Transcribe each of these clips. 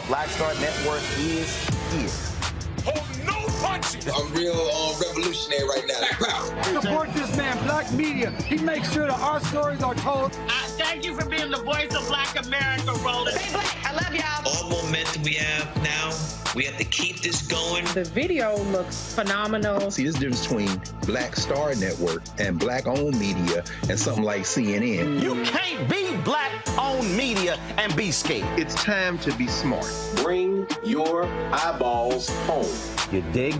Black Star Network is here. Hold no punches. I'm real revolutionary right now. Support this man, Black Media. He makes sure that our stories are told. Thank you for being the voice of Black America, Roland. Stay black. I love y'all. All momentum we have now, we have to keep this going. The video looks phenomenal. See, there's a difference between Black Star Network and Black-owned media and something like CNN. You can't be Black-owned media and be scared. It's time to be smart. Bring your eyeballs home. You dig?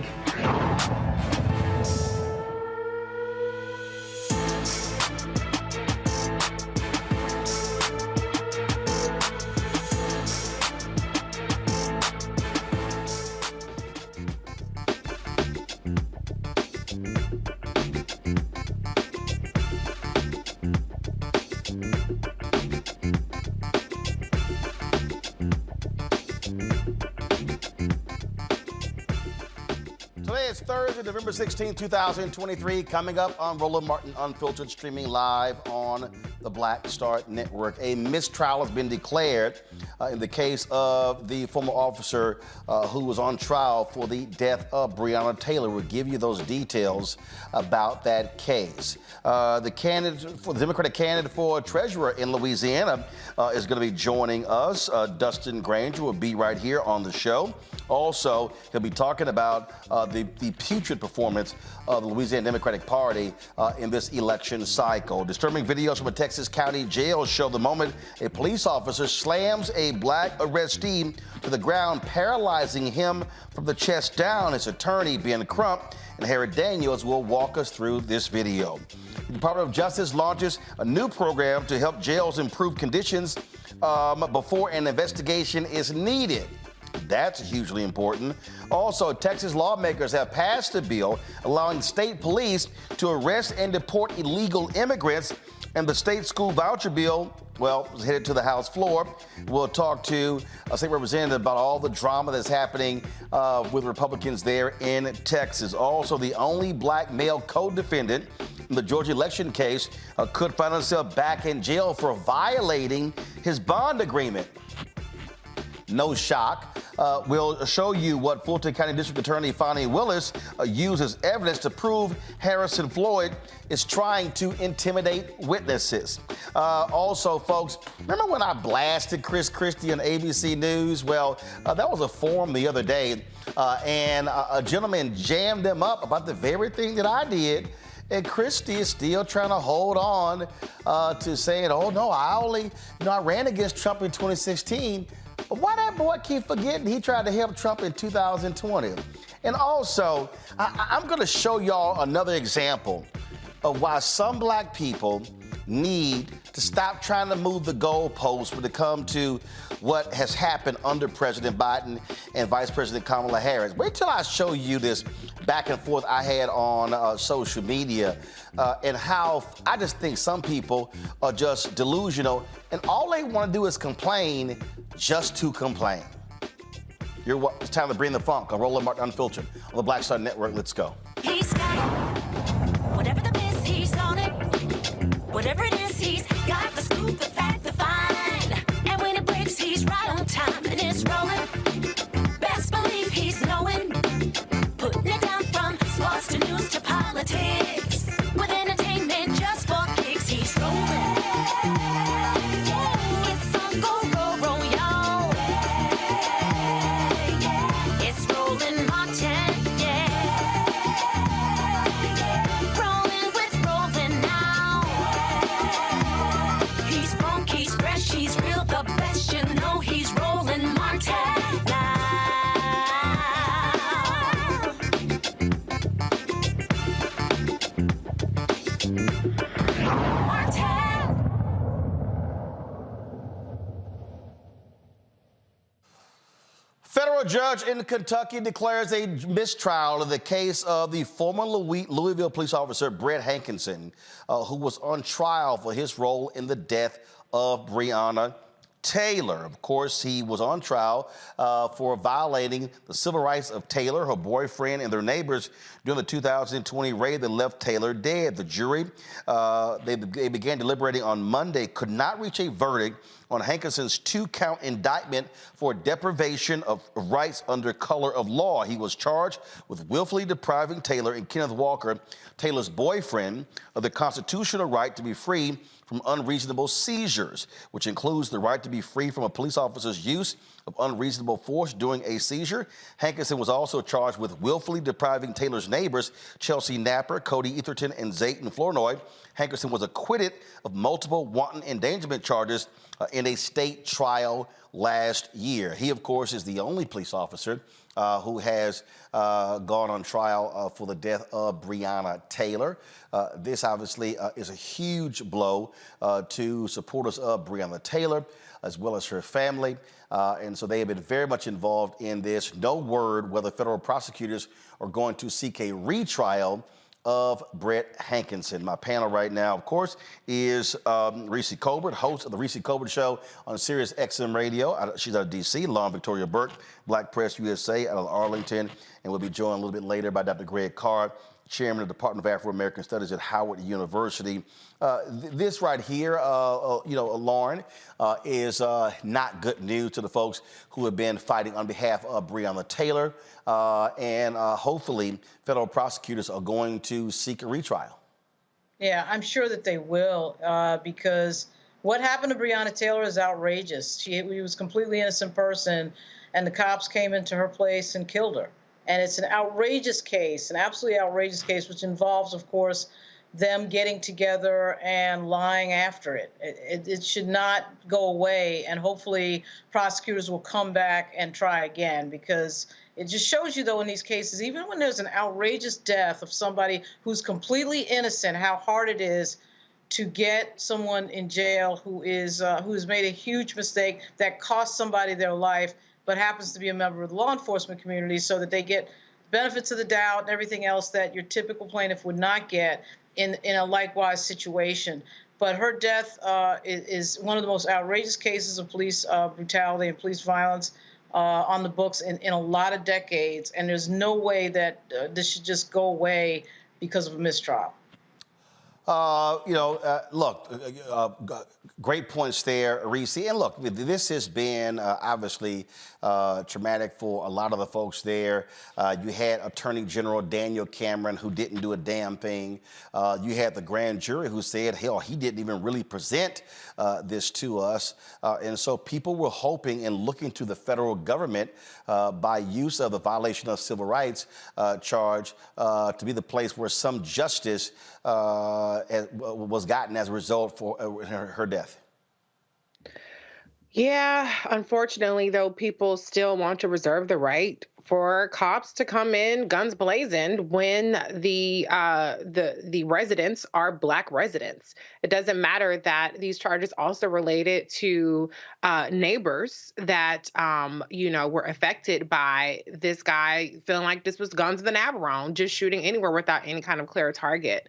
Today is Thursday, November 16, 2023. Coming up on Roland Martin Unfiltered, streaming live on the Black Star Network. A mistrial has been declared in the case of the former officer who was on trial for the death of Breonna Tayler. We'll give you those details about that case. The Democratic candidate for treasurer in Louisiana is going to be joining us. Dustin Granger will be right here on the show. Also, he'll be talking about the putrid performance of the Louisiana Democratic Party in this election cycle. Disturbing videos from a Texas county jail show the moment a police officer slams a black arrestee to the ground, paralyzing him from the chest down. His attorney, Crump and Harry Daniels, will walk us through this video. The Department of Justice launches a new program to help jails improve conditions before an investigation is needed. That's hugely important. Also, Texas lawmakers have passed a bill allowing state police to arrest and deport illegal immigrants, and the state school voucher bill, well, is headed to the House floor. We'll talk to a state representative about all the drama that's happening with Republicans there in Texas. Also, the only black male co-defendant in the Georgia election case could find himself back in jail for violating his bond agreement. No shock. We'll show you what Fulton County District Attorney Fonnie Willis uses evidence to prove Harrison Floyd is trying to intimidate witnesses. Also, folks, remember when I blasted Chris Christie on ABC News? Well, that was a forum the other day, and a gentleman jammed them up about the very thing that I did. And Christie is still trying to hold on to saying, oh, no, I ran against Trump in 2016. Why that boy keep forgetting he tried to help Trump in 2020? And also, I'm going to show y'all another example of why some black people need to stop trying to move the goalposts when it comes to what has happened under President Biden and Vice President Kamala Harris. Wait till I show you this back and forth I had on social media and how I just think some people are just delusional and all they want to do is complain just to complain. It's time to bring the funk on Roland Martin Unfiltered on the Black Star Network. Let's go. He's got whatever the biz, he's on it. Whatever it is, he's got the scoop, the fact, the find. And when it breaks, he's right on time and it's rolling. Best believe he's knowing. Putting it down from sports to news to politics. With entertainment just for kicks, he's rolling. It's on go, roll, y'all. It's Roland Martin, rolling with Roland now. He's funk, he's fresh, he's real, the best, you know he's Roland Martin now. Federal judge in Kentucky declares a mistrial in the case of the former Louisville police officer Brett Hankinson, who was on trial for his role in the death of Breonna Tayler. Of course, he was on trial for violating the civil rights of Tayler, her boyfriend, and their neighbors during the 2020 raid that left Tayler dead. The jury, they began deliberating on Monday, could not reach a verdict on Hankinson's 2-count indictment for deprivation of rights under color of law. He was charged with willfully depriving Tayler and Kenneth Walker, Taylor's boyfriend, of the constitutional right to be free from unreasonable seizures, which includes the right to be free from a police officer's use of unreasonable force during a seizure. Hankinson was also charged with willfully depriving Taylor's neighbors, Chelsea Napper, Cody Etherton, and Zayton Flournoy. Hankinson was acquitted of multiple wanton endangerment charges in a state trial last year. He, of course, is the only police officer who has gone on trial for the death of Breonna Tayler. This obviously is a huge blow to supporters of Breonna Tayler, as well as her family. And so they have been very much involved in this. No word whether federal prosecutors are going to seek a retrial of Brett Hankinson. My panel right now, of course, is Reese Colbert, host of the Reese Colbert Show on Sirius XM Radio. She's out of D.C. Lauren Victoria Burke, Black Press USA out of Arlington, and we'll be joined a little bit later by Dr. Greg Carr, Chairman of the Department of Afro-American Studies at Howard University. This right here, Lauren, is not good news to the folks who have been fighting on behalf of Breonna Tayler, and hopefully federal prosecutors are going to seek a retrial. Yeah, I'm sure that they will, because what happened to Breonna Tayler is outrageous. She was a completely innocent person, and the cops came into her place and killed her. And it's an outrageous case, an absolutely outrageous case, which involves, of course, them getting together and lying after it. It should not go away, and hopefully prosecutors will come back and try again, because it just shows you, though, in these cases, even when there's an outrageous death of somebody who's completely innocent, how hard it is to get someone in jail who's made a huge mistake that cost somebody their life, but happens to be a member of the law enforcement community, so that they get benefits of the doubt and everything else that your typical plaintiff would not get in a likewise situation. But her death is one of the most outrageous cases of police brutality and police violence on the books in a lot of decades, and there's no way that this should just go away because of a mistrial. Look, great points there, Reese. And look, this has been obviously traumatic for a lot of the folks there. You had Attorney General Daniel Cameron, who didn't do a damn thing. You had the grand jury who said, hell, he didn't even really present this to us. And so people were hoping and looking to the federal government by use of the violation of civil rights charge to be the place where some justice was gotten as a result for her death. Yeah, unfortunately, though, people still want to reserve the right for cops to come in guns blazing when the residents are Black residents. It doesn't matter that these charges also related to neighbors that were affected by this guy feeling like this was guns of the Navarone, just shooting anywhere without any kind of clear target.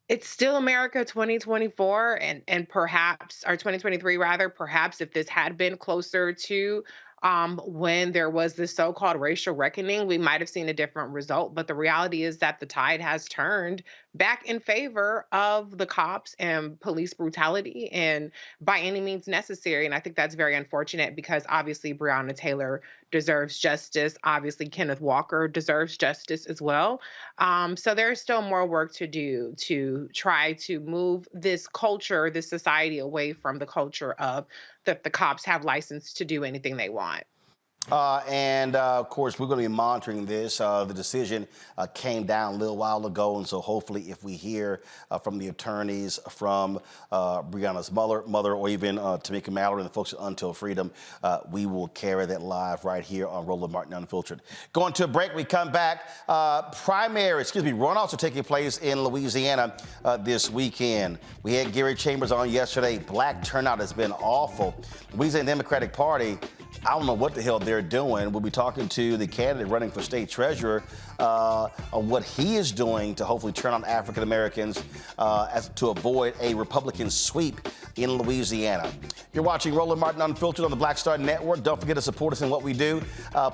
It's still America 2024 and perhaps, or 2023 rather, perhaps if this had been closer to when there was this so-called racial reckoning, we might have seen a different result. But the reality is that the tide has turned back in favor of the cops and police brutality, and by any means necessary. And I think that's very unfortunate, because obviously Breonna Tayler deserves justice. Obviously Kenneth Walker deserves justice as well. So there's still more work to do to try to move this culture, this society, away from the culture of that the cops have license to do anything they want. Of course, we're going to be monitoring this. The decision came down a little while ago, and so hopefully if we hear from the attorneys, from Breonna's mother, or even Tamika Mallory and the folks at Until Freedom, we will carry that live right here on Roland Martin Unfiltered. Going to a break, we come back. Runoffs are taking place in Louisiana this weekend. We had Gary Chambers on yesterday. Black turnout has been awful. Louisiana Democratic Party, I don't know what the hell they're doing. We'll be talking to the candidate running for state treasurer on what he is doing to hopefully turn on African Americans to avoid a Republican sweep in Louisiana. You're watching Roland Martin Unfiltered on the Black Star Network. Don't forget to support us in what we do.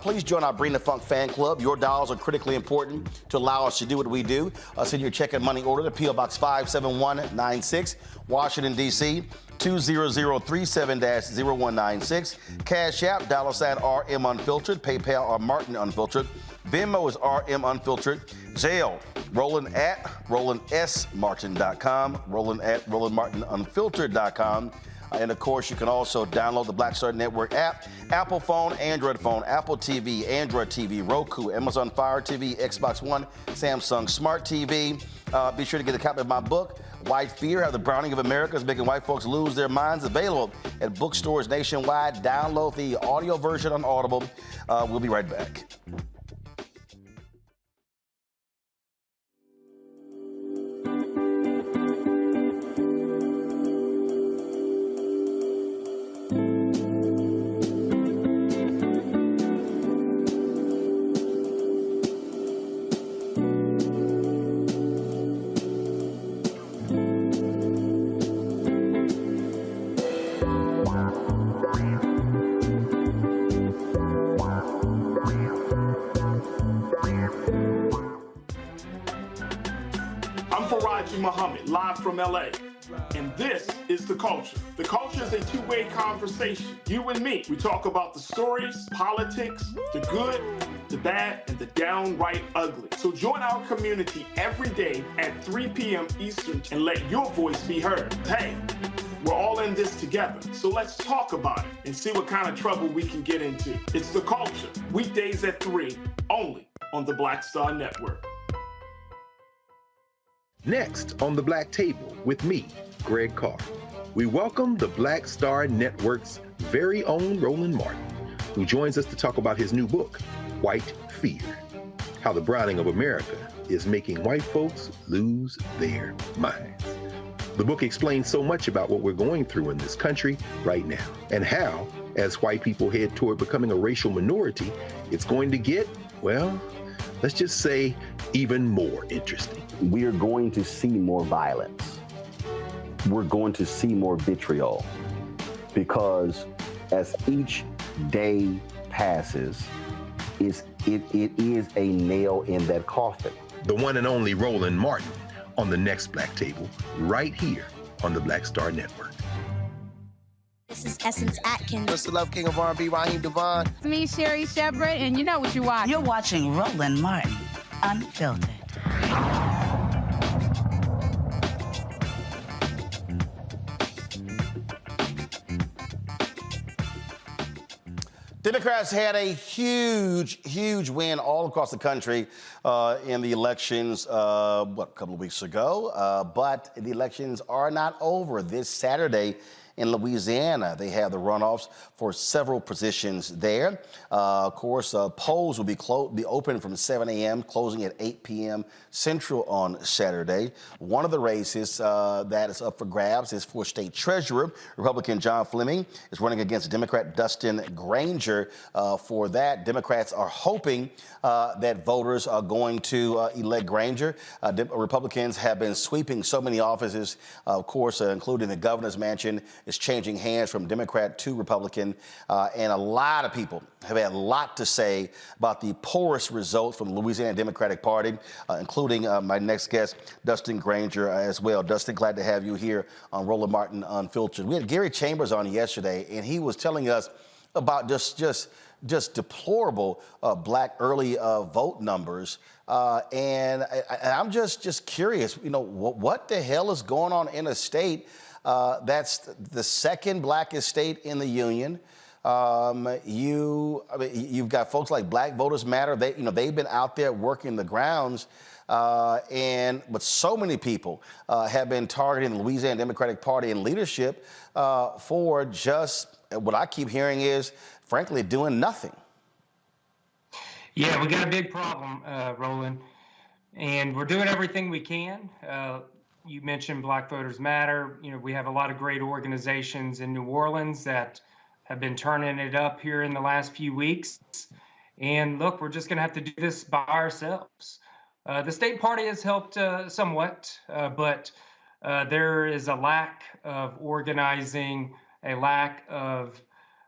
Please join our Breonna Funk fan club. Your dollars are critically important to allow us to do what we do. Send your check and money order to P.O. Box 57196, Washington, D.C. 20037-0196. Cash App, $RM Unfiltered. PayPal or Martin Unfiltered. Venmo is RM Unfiltered. Jail, Roland at RolandSMartin.com. Roland at RolandMartinUnfiltered.com. And of course, you can also download the Black Star Network app, Apple phone, Android phone, Apple TV, Android TV, Roku, Amazon Fire TV, Xbox One, Samsung Smart TV. Be sure to get a copy of my book, White Fear, How the Browning of America is Making White Folks Lose Their Minds, available at bookstores nationwide. Download the audio version on Audible. We'll be right back. I'm Faraji Muhammad, live from LA. And this is The Culture. The Culture is a two-way conversation. You and me. We talk about the stories, politics, the good, the bad, and the downright ugly. So join our community every day at 3 p.m. Eastern and let your voice be heard. Hey, we're all in this together. So let's talk about it and see what kind of trouble we can get into. It's The Culture, weekdays at 3, only on the Black Star Network. Next on the Black Table with me, Greg Carr, we welcome the Black Star Network's very own Roland Martin, who joins us to talk about his new book, White Fear, How the Browning of America is Making White Folks Lose Their Minds. The book explains so much about what we're going through in this country right now, and how, as white people head toward becoming a racial minority, it's going to get, well, let's just say, even more interesting. We are going to see more violence. We're going to see more vitriol, because as each day passes, it is a nail in that coffin. The one and only Roland Martin on the next Black Table, right here on the Black Star Network. This is Essence Atkins. Mr. Love King of R&B, Raheem Devon. It's me, Sherry Shepard, and you know what you watch. You're watching Roland Martin, Unfiltered. Democrats had a huge win all across the country in the elections, a couple of weeks ago. But the elections are not over. This Saturday in Louisiana, they have the runoffs for several positions there. Of course, polls will be open from 7 a.m., closing at 8 p.m. Central on Saturday. One of the races that is up for grabs is for state treasurer. Republican John Fleming is running against Democrat Dustin Granger. For that, Democrats are hoping that voters are going to elect Granger. Republicans have been sweeping so many offices, of course, including the governor's mansion is changing hands from Democrat to Republican. And a lot of people have had a lot to say about the poorest results from the Louisiana Democratic Party, including my next guest, Dustin Granger, as well. Dustin, glad to have you here on Roland Martin Unfiltered. We had Gary Chambers on yesterday, and he was telling us about just deplorable black early vote numbers. And I'm just curious, you know, what the hell is going on in a state that's the second blackest state in the union? You've got folks like Black Voters Matter. They've been out there working the grounds, but so many people have been targeting the Louisiana Democratic Party and leadership for just what I keep hearing is, frankly, doing nothing. Yeah, we got a big problem, Roland, and we're doing everything we can. You mentioned Black Voters Matter. You know, we have a lot of great organizations in New Orleans that have been turning it up here in the last few weeks. And look, we're just going to have to do this by ourselves. The state party has helped somewhat, but there is a lack of organizing, a lack of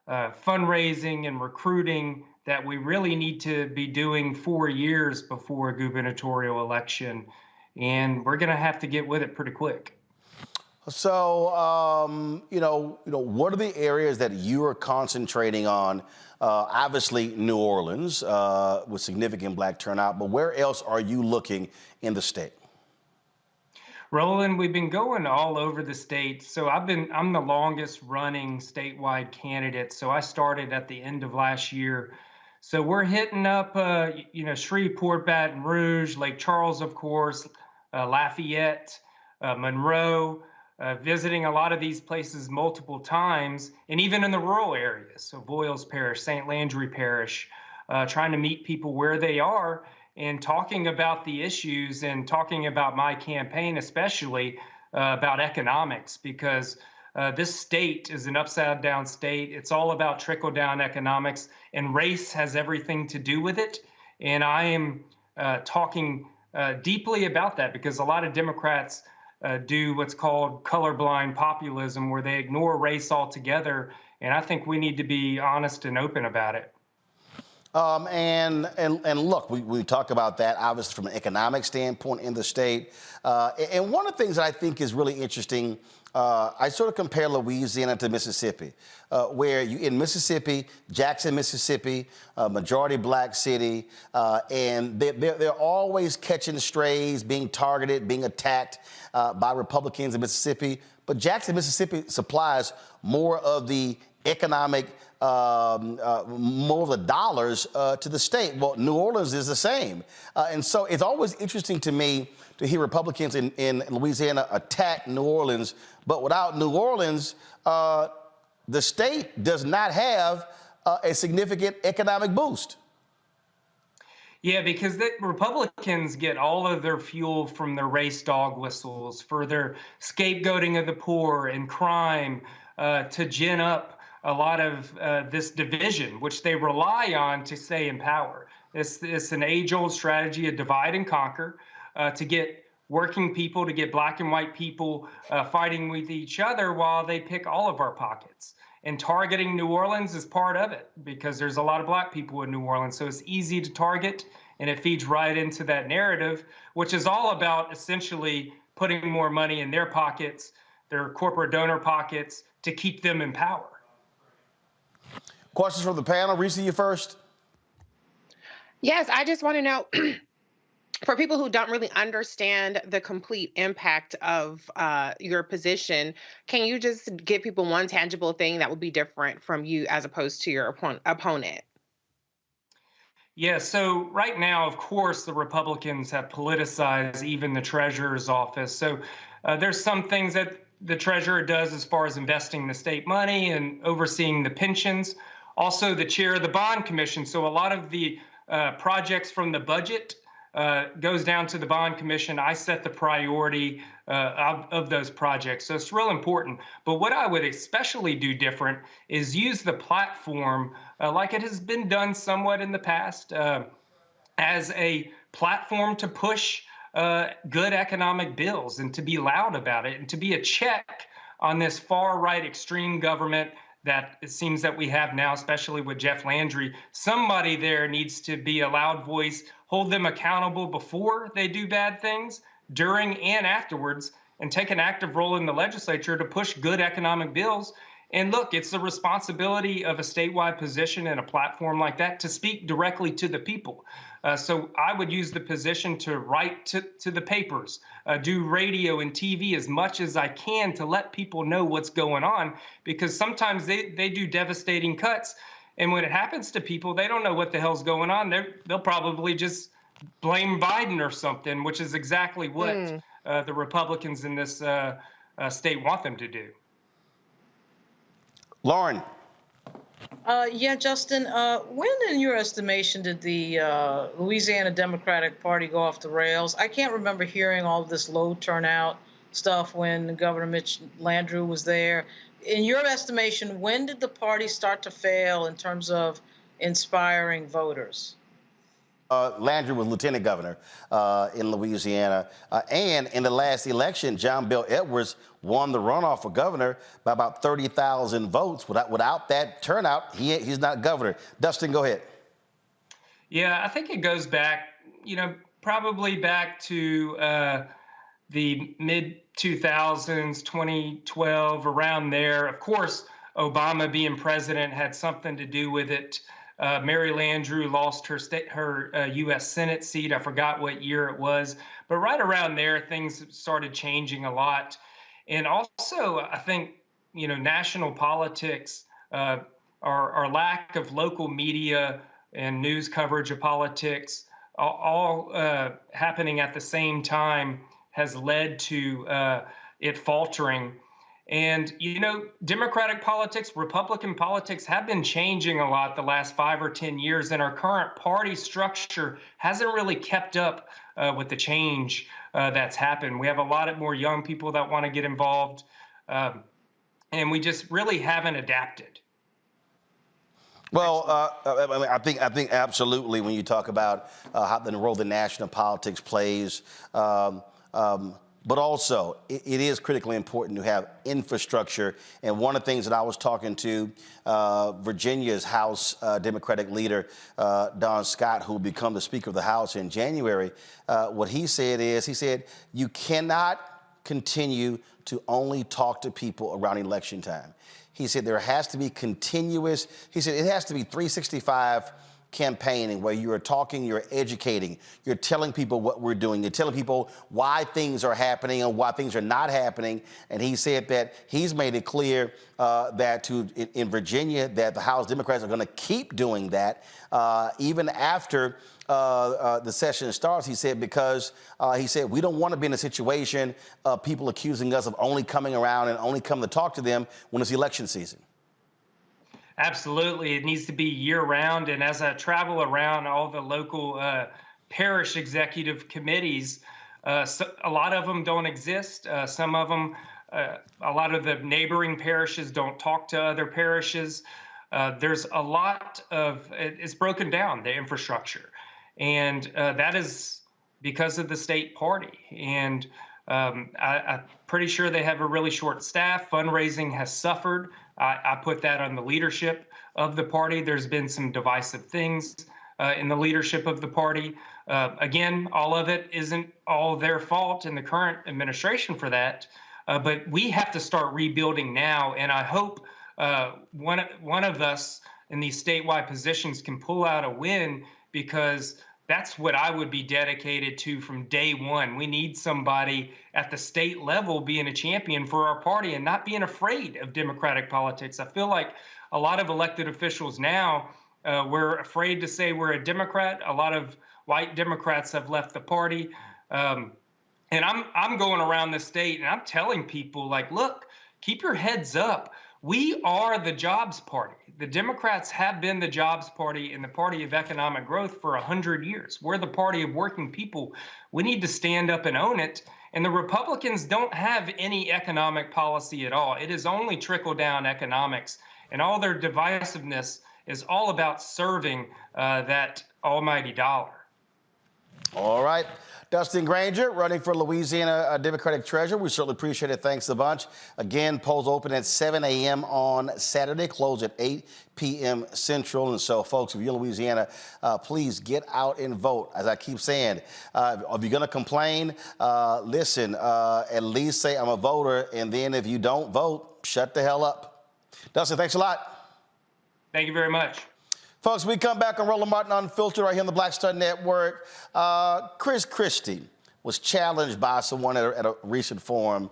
fundraising and recruiting that we really need to be doing 4 years before a gubernatorial election. And we're going to have to get with it pretty quick. So, what are the areas that you are concentrating on? Obviously, New Orleans with significant black turnout, but where else are you looking in the state? Roland, we've been going all over the state. So I'm the longest running statewide candidate. So I started at the end of last year. So we're hitting up, Shreveport, Baton Rouge, Lake Charles, of course, Lafayette, Monroe, visiting a lot of these places multiple times, and even in the rural areas, so Voiles Parish, St. Landry Parish, trying to meet people where they are and talking about the issues and talking about my campaign, especially about economics, because this state is an upside down state. It's all about trickle down economics, and race has everything to do with it. And I am talking deeply about that because a lot of Democrats do what's called colorblind populism, where they ignore race altogether. And I think we need to be honest and open about it. And look, we talk about that obviously from an economic standpoint in the state. And one of the things that I think is really interesting, I sort of compare Louisiana to Mississippi, where in Mississippi, Jackson, Mississippi, majority black city, and they're always catching strays, being targeted, being attacked by Republicans in Mississippi. But Jackson, Mississippi supplies more of the economic more of the dollars to the state. Well, New Orleans is the same. And so it's always interesting to me to hear Republicans in Louisiana attack New Orleans, but without New Orleans, the state does not have a significant economic boost. Yeah, because the Republicans get all of their fuel from their race dog whistles for their scapegoating of the poor and crime to gin up a lot of this division, which they rely on to stay in power. It's an age-old strategy of divide and conquer to get working people, to get black and white people fighting with each other while they pick all of our pockets. And targeting New Orleans is part of it because there's a lot of black people in New Orleans. So it's easy to target, and it feeds right into that narrative, which is all about essentially putting more money in their pockets, their corporate donor pockets, to keep them in power. Questions from the panel. Reese, you first. Yes, I just want to know, for people who don't really understand the complete impact of your position, can you just give people one tangible thing that would be different from you as opposed to your opponent? Yeah, so right now, of course, the Republicans have politicized even the treasurer's office. So there's some things that the treasurer does as far as investing the state money and overseeing the pensions. Also, the chair of the bond commission. So a lot of the projects from the budget goes down to the bond commission. I set the priority of those projects. So it's real important. But what I would especially do different is use the platform like it has been done somewhat in the past as a platform to push good economic bills and to be loud about it and to be a check on this far right extreme government that it seems that we have now, especially with Jeff Landry. Somebody there needs to be a loud voice, hold them accountable before they do bad things, during and afterwards, and take an active role in the legislature to push good economic bills. And look, it's the responsibility of a statewide position and a platform like that to speak directly to the people. So I would use the position to write to the papers, do radio and TV as much as I can to let people know what's going on, because sometimes they do devastating cuts. And when it happens to people, they don't know what the hell's going on. They'll probably just blame Biden or something, which is exactly what the Republicans in this state want them to do. Lauren. Yeah, Justin, when in your estimation did the Louisiana Democratic Party go off the rails? I can't remember hearing all of this low turnout stuff when Governor Mitch Landrieu was there. In your estimation, when did the party start to fail in terms of inspiring voters? Landrieu was lieutenant governor in Louisiana. And in the last election, John Bel Edwards won the runoff for governor by about 30,000 votes. Without that turnout, he's not governor. Dustin, go ahead. Yeah, I think it goes back, probably back to the mid-2000s, 2012, around there. Of course, Obama being president had something to do with it. Mary Landrieu lost her U.S. Senate seat. I forgot what year it was. But right around there, things started changing a lot. And also, I think, national politics, our lack of local media and news coverage of politics, all happening at the same time, has led to it faltering. And, Democratic politics, Republican politics have been changing a lot the last 5 or 10 years, and our current party structure hasn't really kept up with the change that's happened. We have a lot more young people that want to get involved, and we just really haven't adapted. Well, I think absolutely when you talk about how the role the national politics plays, But also, it is critically important to have infrastructure. And one of the things that I was talking to Virginia's House Democratic leader, Don Scott, who will become the Speaker of the House in January, what he said is, he said, you cannot continue to only talk to people around election time. He said there has to be continuous, he said it has to be 365 campaigning where you are talking, you're educating, you're telling people what we're doing, you're telling people why things are happening and why things are not happening. And he said that he's made it clear that in Virginia that the House Democrats are going to keep doing that even after the session starts. He said because he said we don't want to be in a situation of people accusing us of only coming around and only coming to talk to them when it's election season. Absolutely. It needs to be year-round. And as I travel around all the local parish executive committees, a lot of them don't exist. Some of them, a lot of the neighboring parishes don't talk to other parishes. There's a lot of, it's broken down, the infrastructure. And that is because of the state party. And I'm pretty sure they have a really short staff. Fundraising has suffered. I put that on the leadership of the party. There's been some divisive things in the leadership of the party. Again, all of it isn't all their fault in the current administration for that, but we have to start rebuilding now. And I hope one of us in these statewide positions can pull out a win, because that's what I would be dedicated to from day one. We need somebody at the state level being a champion for our party and not being afraid of Democratic politics. I feel like a lot of elected officials now, we're afraid to say we're a Democrat. A lot of white Democrats have left the party. And I'm going around the state and I'm telling people, like, look, keep your heads up. We are the jobs party. The Democrats have been the jobs party and the party of economic growth for 100 years. We're the party of working people. We need to stand up and own it. And the Republicans don't have any economic policy at all. It is only trickle-down economics. And all their divisiveness is all about serving that almighty dollar. All right. Dustin Granger, running for Louisiana Democratic Treasurer. We certainly appreciate it. Thanks a bunch. Again, polls open at 7 a.m. on Saturday, close at 8 p.m. Central. And so, folks, if you're in Louisiana, please get out and vote. As I keep saying, if you're going to complain, listen, at least say I'm a voter. And then if you don't vote, shut the hell up. Dustin, thanks a lot. Thank you very much. Folks, we come back on Roland Martin Unfiltered right here on the Black Star Network. Chris Christie was challenged by someone at a recent forum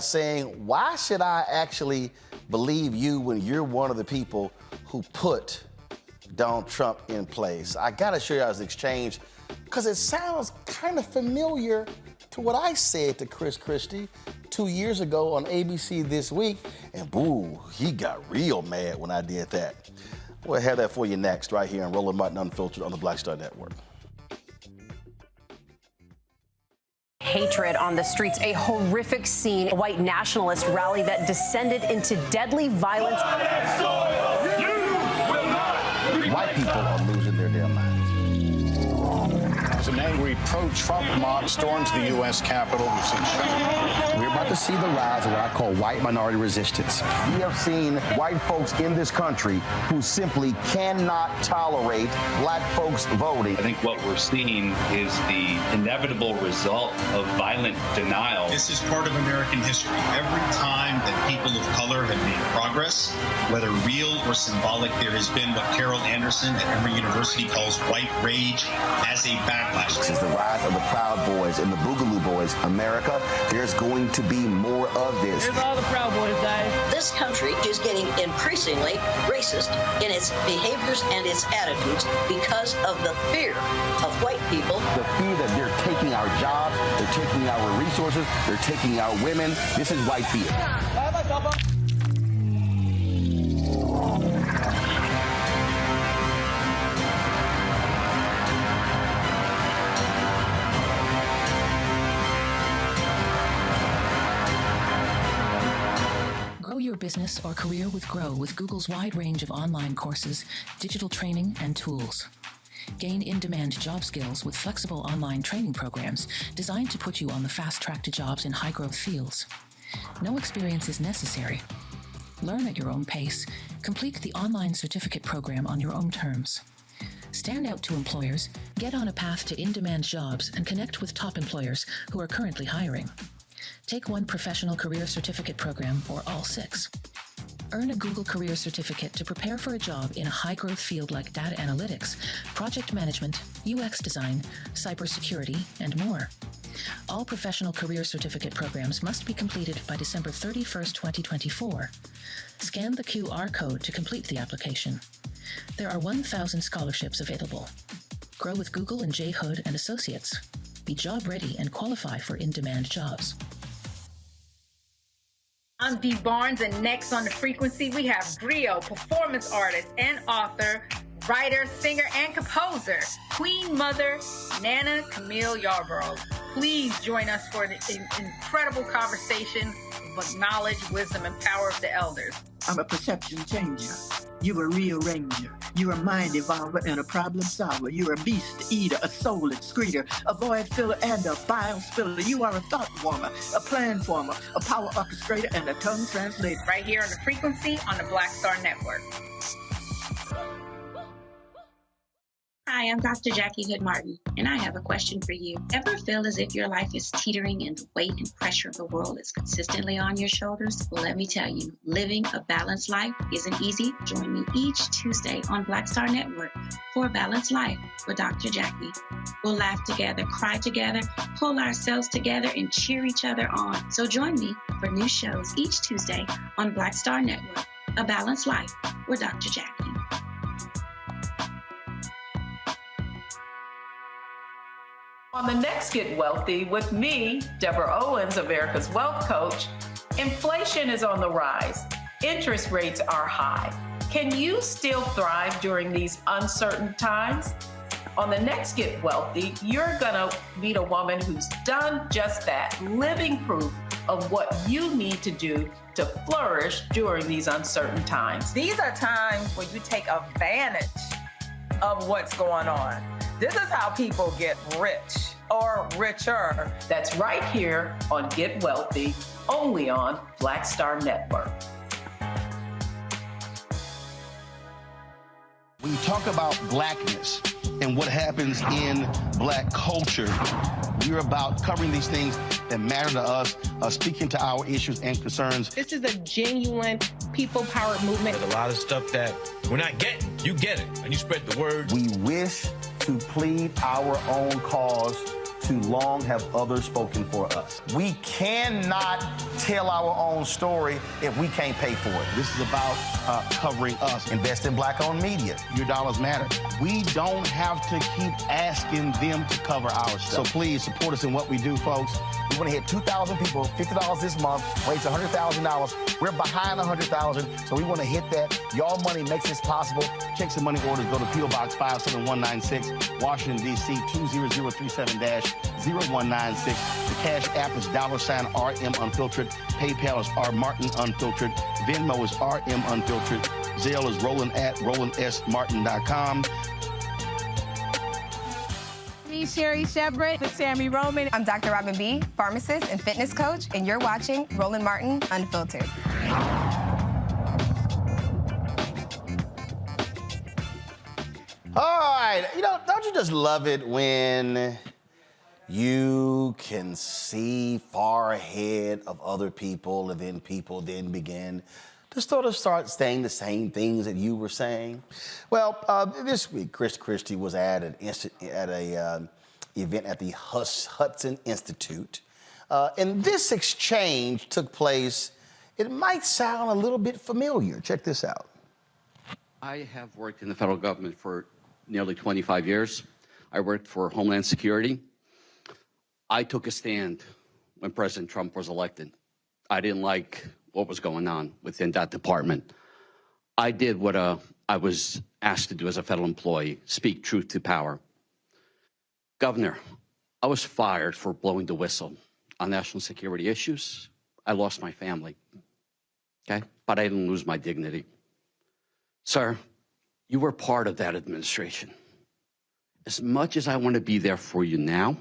saying, why should I actually believe you when you're one of the people who put Donald Trump in place? I got to show you guys the exchange because it sounds kind of familiar to what I said to Chris Christie 2 years ago on ABC This Week. And boo, he got real mad when I did that. We'll have that for you next, right here on Roland Martin Unfiltered on the Black Star Network. Hatred on the streets, a horrific scene, a white nationalist rally that descended into deadly violence. White people are losing their damn minds. An angry pro-Trump mob storms the U.S. Capitol. We've seen We're about to see the rise of what I call white minority resistance. We have seen white folks in this country who simply cannot tolerate black folks voting. I think what we're seeing is the inevitable result of violent denial. This is part of American history. Every time that people of color have made progress, whether real or symbolic, there has been what Carol Anderson at Emory University calls white rage as a backlash. This is the rise of the Proud Boys and the Boogaloo Boys. America, there's going to be more of this. Here's all the Proud Boys, Dave. This country is getting increasingly racist in its behaviors and its attitudes because of the fear of white people. The fear that they're taking our jobs, they're taking our resources, they're taking our women. This is white fear. Your business or career with Grow with Google's wide range of online courses, digital training, and tools. Gain in-demand job skills with flexible online training programs designed to put you on the fast track to jobs in high-growth fields. No experience is necessary. Learn at your own pace. Complete the online certificate program on your own terms. Stand out to employers, get on a path to in-demand jobs, and connect with top employers who are currently hiring. Take one professional career certificate program or all 6. Earn a Google Career Certificate to prepare for a job in a high-growth field like data analytics, project management, UX design, cybersecurity, and more. All professional career certificate programs must be completed by December 31st, 2024. Scan the QR code to complete the application. There are 1,000 scholarships available. Grow with Google and J. Hood and Associates. Be job ready and qualify for in-demand jobs. I'm Dee Barnes, and next on The Frequency, we have griot, performance artist and author, writer, singer, and composer, Queen Mother Nana Camille Yarborough. Please join us for an incredible conversation with knowledge, wisdom, and power of the elders. I'm a perception changer. You're a rearranger. You're a mind evolver and a problem solver. You're a beast eater, a soul excreter, a void filler, and a bile spiller. You are a thought warmer, a plan former, a power orchestrator, and a tongue translator. Right here on The Frequency on the Black Star Network. Hi, I'm Dr. Jackie Hood Martin, and I have a question for you. Ever feel as if your life is teetering and the weight and pressure of the world is consistently on your shoulders? Well, let me tell you, living a balanced life isn't easy. Join me each Tuesday on Black Star Network for A Balanced Life with Dr. Jackie. We'll laugh together, cry together, pull ourselves together, and cheer each other on. So join me for new shows each Tuesday on Black Star Network, A Balanced Life with Dr. Jackie. On the next Get Wealthy with me, Deborah Owens, America's Wealth Coach, inflation is on the rise. Interest rates are high. Can you still thrive during these uncertain times? On the next Get Wealthy, you're gonna meet a woman who's done just that, living proof of what you need to do to flourish during these uncertain times. These are times where you take advantage of what's going on. This is how people get rich or richer. That's right here on Get Wealthy, only on Black Star Network. When you talk about blackness and what happens in black culture, we're about covering these things that matter to us, speaking to our issues and concerns. This is a genuine people-powered movement. There's a lot of stuff that we're not getting. You get it, and you spread the word. We wish to plead our own cause. Too long have others spoken for us. We cannot tell our own story if we can't pay for it. This is about covering us. Invest in black-owned media. Your dollars matter. We don't have to keep asking them to cover our stuff. So please support us in what we do, folks. We want to hit 2,000 people, $50 this month, raise $100,000. We're behind 100,000, so we want to hit that. Y'all money makes this possible. Checks and money orders go to P.O. Box 57196, Washington, D.C. 20037-0196. The Cash App is $RM Unfiltered. PayPal is R Martin Unfiltered. Venmo is RM Unfiltered. Zelle is RolandSMartin.com. Me, Sherry Shepard, with Sammy Roman. I'm Dr. Robin B., pharmacist and fitness coach, and you're watching Roland Martin Unfiltered. All right, don't you just love it when you can see far ahead of other people, and then people then begin to sort of start saying the same things that you were saying? Well, this week, Chris Christie was at an event at the Hudson Institute, and this exchange took place. It might sound a little bit familiar. Check this out. I have worked in the federal government for nearly 25 years. I worked for Homeland Security. I took a stand when President Trump was elected. I didn't like what was going on within that department. I did what I was asked to do as a federal employee, speak truth to power. Governor, I was fired for blowing the whistle on national security issues. I lost my family, okay? But I didn't lose my dignity. Sir, you were part of that administration. as much as I want to be there for you now,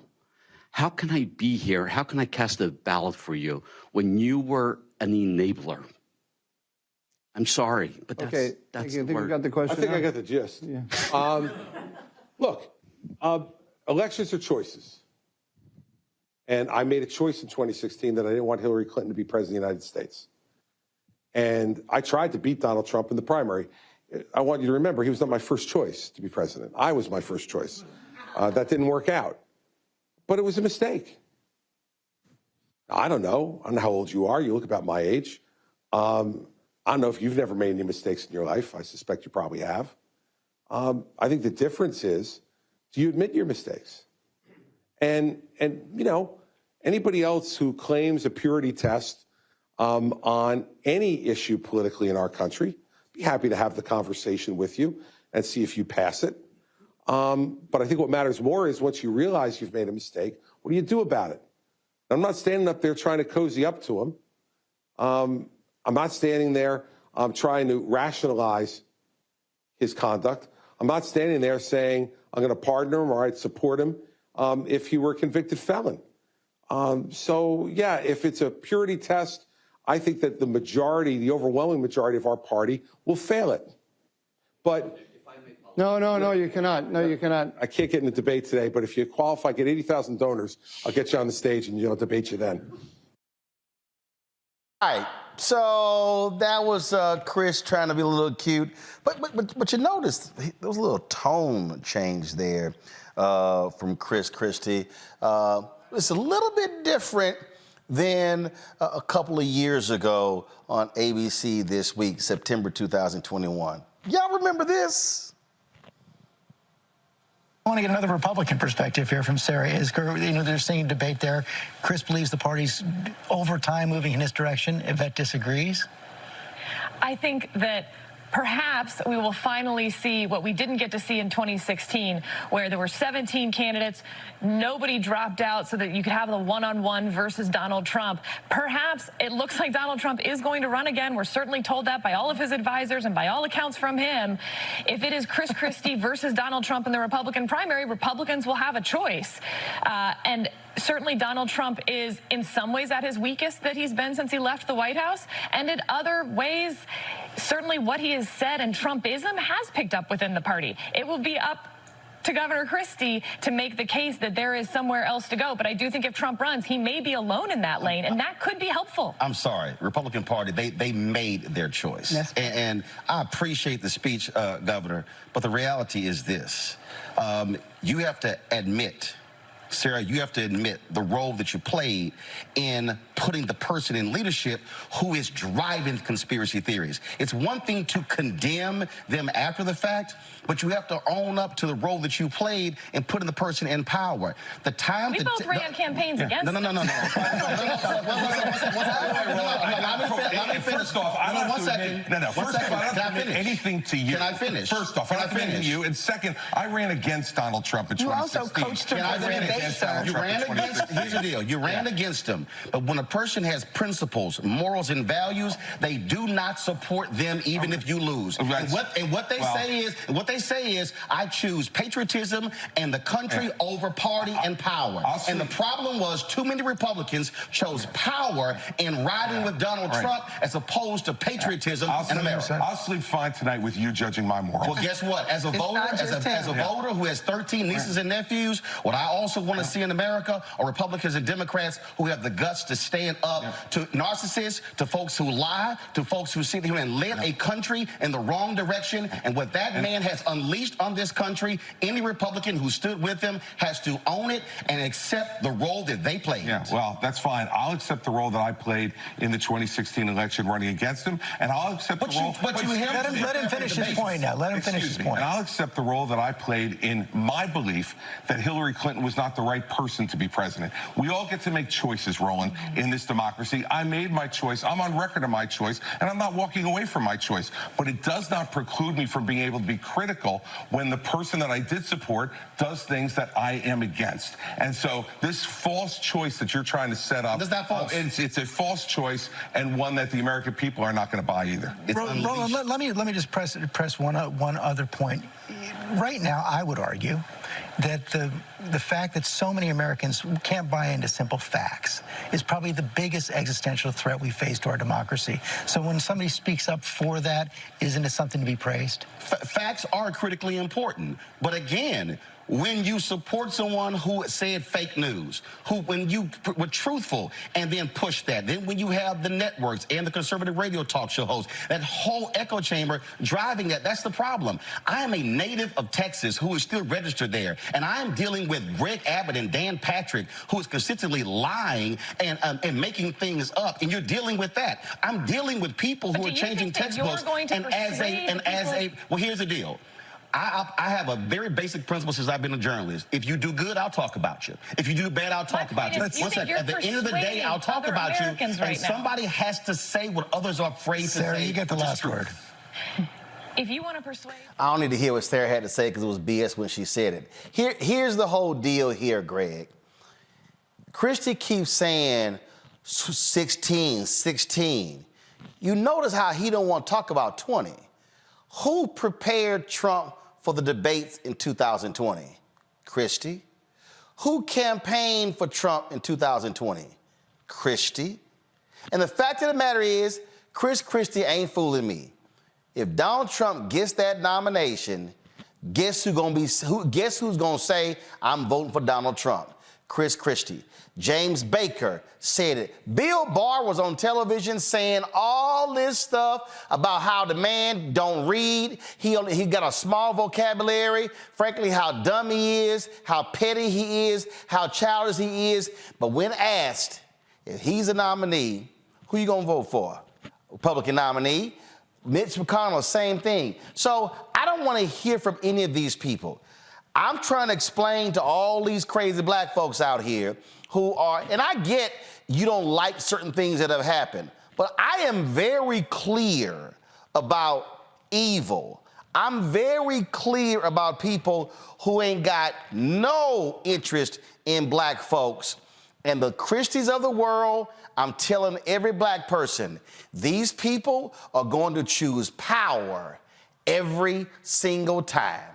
how can I be here? How can I cast a ballot for you when you were an enabler? I'm sorry, but that's, okay. that's I the think word. you got the question. I think now? I got the gist. Yeah. Look, elections are choices. And I made a choice in 2016 that I didn't want Hillary Clinton to be president of the United States. And I tried to beat Donald Trump in the primary. I want you to remember, he was not my first choice to be president. I was my first choice. That didn't work out. But it was a mistake. I don't know. I don't know how old you are. You look about my age. I don't know if you've never made any mistakes in your life. I suspect you probably have. I think the difference is, do you admit your mistakes? And you know, anybody else who claims a purity test on any issue politically in our country, be happy to have the conversation with you and see if you pass it. But I think what matters more is once you realize you've made a mistake, what do you do about it? I'm not standing up there trying to cozy up to him. I'm not standing there trying to rationalize his conduct. I'm not standing there saying I'm going to pardon him or I'd support him if he were a convicted felon. So, yeah, if it's a purity test, I think that the majority, the overwhelming majority of our party will fail it. But No, you cannot. No, you cannot. I can't get in a debate today, but if you qualify, get 80,000 donors, I'll get you on the stage and I'll debate you then. All right, so that was Chris trying to be a little cute, but you noticed there was a little tone change there from Chris Christie. It's a little bit different than a couple of years ago on ABC This Week, September 2021. Y'all remember this? I want to get another Republican perspective here from Sarah Isger. You know, there's seeing debate there. Chris believes the party's over time moving in this direction. Yvette disagrees. I think that perhaps we will finally see what we didn't get to see in 2016, where there were 17 candidates, nobody dropped out so that you could have the one-on-one versus Donald Trump. Perhaps it looks like Donald Trump is going to run again. We're certainly told that by all of his advisors and by all accounts from him. If it is Chris Christie versus Donald Trump in the Republican primary, Republicans will have a choice. And certainly Donald Trump is in some ways at his weakest that he's been since he left the White House, and in other ways, certainly what he has said and Trumpism has picked up within the party. It will be up to Governor Christie to make the case that there is somewhere else to go. But I do think if Trump runs, he may be alone in that lane, and that could be helpful. I'm sorry, Republican Party, they made their choice. Yes. And I appreciate the speech, Governor, but the reality is this. You have to admit, Sarah, you have to admit the role that you played in putting the person in leadership who is driving conspiracy theories. It's one thing to condemn them after the fact, but you have to own up to the role that you played in putting the person in power. The time we both ran campaigns against No. Let me finish. First off, I don't have to admit, First off, I don't have to admit anything to you. Can I finish? First off, I don't have to admit to you. And second, I ran against Donald Trump in 2016. You also coached him for the debate, sir. You ran against, here's the deal, you ran against him. But when a person has principles, morals, and values, they do not support them even if you lose. Right. And what they say is, I choose patriotism and the country over party and power. And the problem was too many Republicans chose power in riding with Donald Trump as opposed to patriotism in America. I'll sleep fine tonight with you judging my morals. Well, guess what? As a voter, as a voter who has 13 nieces and nephews, what I also want to see in America are Republicans and Democrats who have the guts to stand up to narcissists, to folks who lie, to folks who sit here and lead a country in the wrong direction. And what that man has unleashed on this country, any Republican who stood with him has to own it and accept the role that they played. Yeah, well, that's fine. I'll accept the role that I played in the 2016 election running against him, and I'll accept the role... Let him finish his point now. Let him finish his point. And I'll accept the role that I played in my belief that Hillary Clinton was not the right person to be president. We all get to make choices, Roland, in this democracy. I made my choice. I'm on record of my choice, and I'm not walking away from my choice. But it does not preclude me from being able to be critical when the person that I did support does things that I am against. And so this false choice that you're trying to set up, is that false? It's a false choice, and one that the American people are not going to buy either. Roland, let me just press one other point. Right now, I would argue that the fact that so many Americans can't buy into simple facts is probably the biggest existential threat we face to our democracy. So when somebody speaks up for that, isn't it something to be praised? Facts are critically important, but again, when you support someone who said fake news, when you were truthful and then push that, then when you have the networks and the conservative radio talk show hosts, that whole echo chamber driving that's the problem. I am a native of Texas who is still registered there, and I am dealing with Greg Abbott and Dan Patrick, who is consistently lying and making things up, and you're dealing with that. I'm dealing with people who are changing textbooks, well, here's the deal. I have a very basic principle since I've been a journalist. If you do good, I'll talk about you. If you do bad, I'll talk about you. At the end of the day, I'll talk about you. And somebody has to say what others are afraid to say. Sarah, you get the last word. If you want to persuade... I don't need to hear what Sarah had to say because it was BS when she said it. Here's the whole deal here, Greg. Christie keeps saying 16, 16. You notice how he don't want to talk about 20. Who prepared Trump for the debates in 2020? Christie. Who campaigned for Trump in 2020? Christie. And the fact of the matter is, Chris Christie ain't fooling me. If Donald Trump gets that nomination, guess who's gonna say I'm voting for Donald Trump? Chris Christie. James Baker said it. Bill Barr was on television saying all this stuff about how the man don't read. He got a small vocabulary. Frankly, how dumb he is, how petty he is, how childish he is. But when asked if he's a nominee, who you gonna vote for? Republican nominee. Mitch McConnell, same thing. So I don't want to hear from any of these people. I'm trying to explain to all these crazy black folks out here who are, and I get you don't like certain things that have happened, but I am very clear about evil. I'm very clear about people who ain't got no interest in black folks. And the Christies of the world, I'm telling every black person, these people are going to choose power every single time.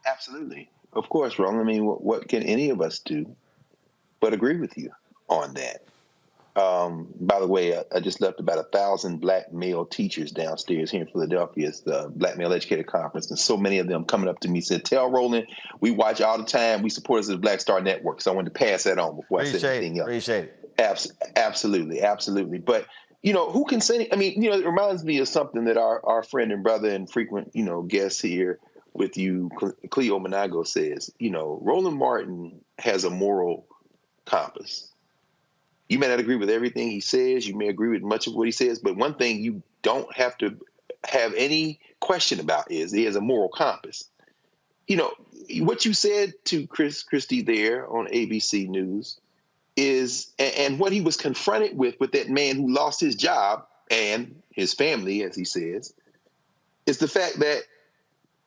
Absolutely. Of course, Ron. I mean, what can any of us do but agree with you on that? By the way, I just left about 1,000 black male teachers downstairs here in Philadelphia. It's the Black Male Educator Conference, and so many of them coming up to me said, "Tell Roland, we watch all the time. We support us at the Black Star Network." So I wanted to pass that on before I said anything else. Appreciate it. Absolutely, absolutely. But who can say? I mean, it reminds me of something that our friend and brother and frequent, guest here with you, Cleo Monago, says. Roland Martin has a moral compass. You may not agree with everything he says. You may agree with much of what he says. But one thing you don't have to have any question about is he has a moral compass. What you said to Chris Christie there on ABC News is, and what he was confronted with that man who lost his job and his family, as he says, is the fact that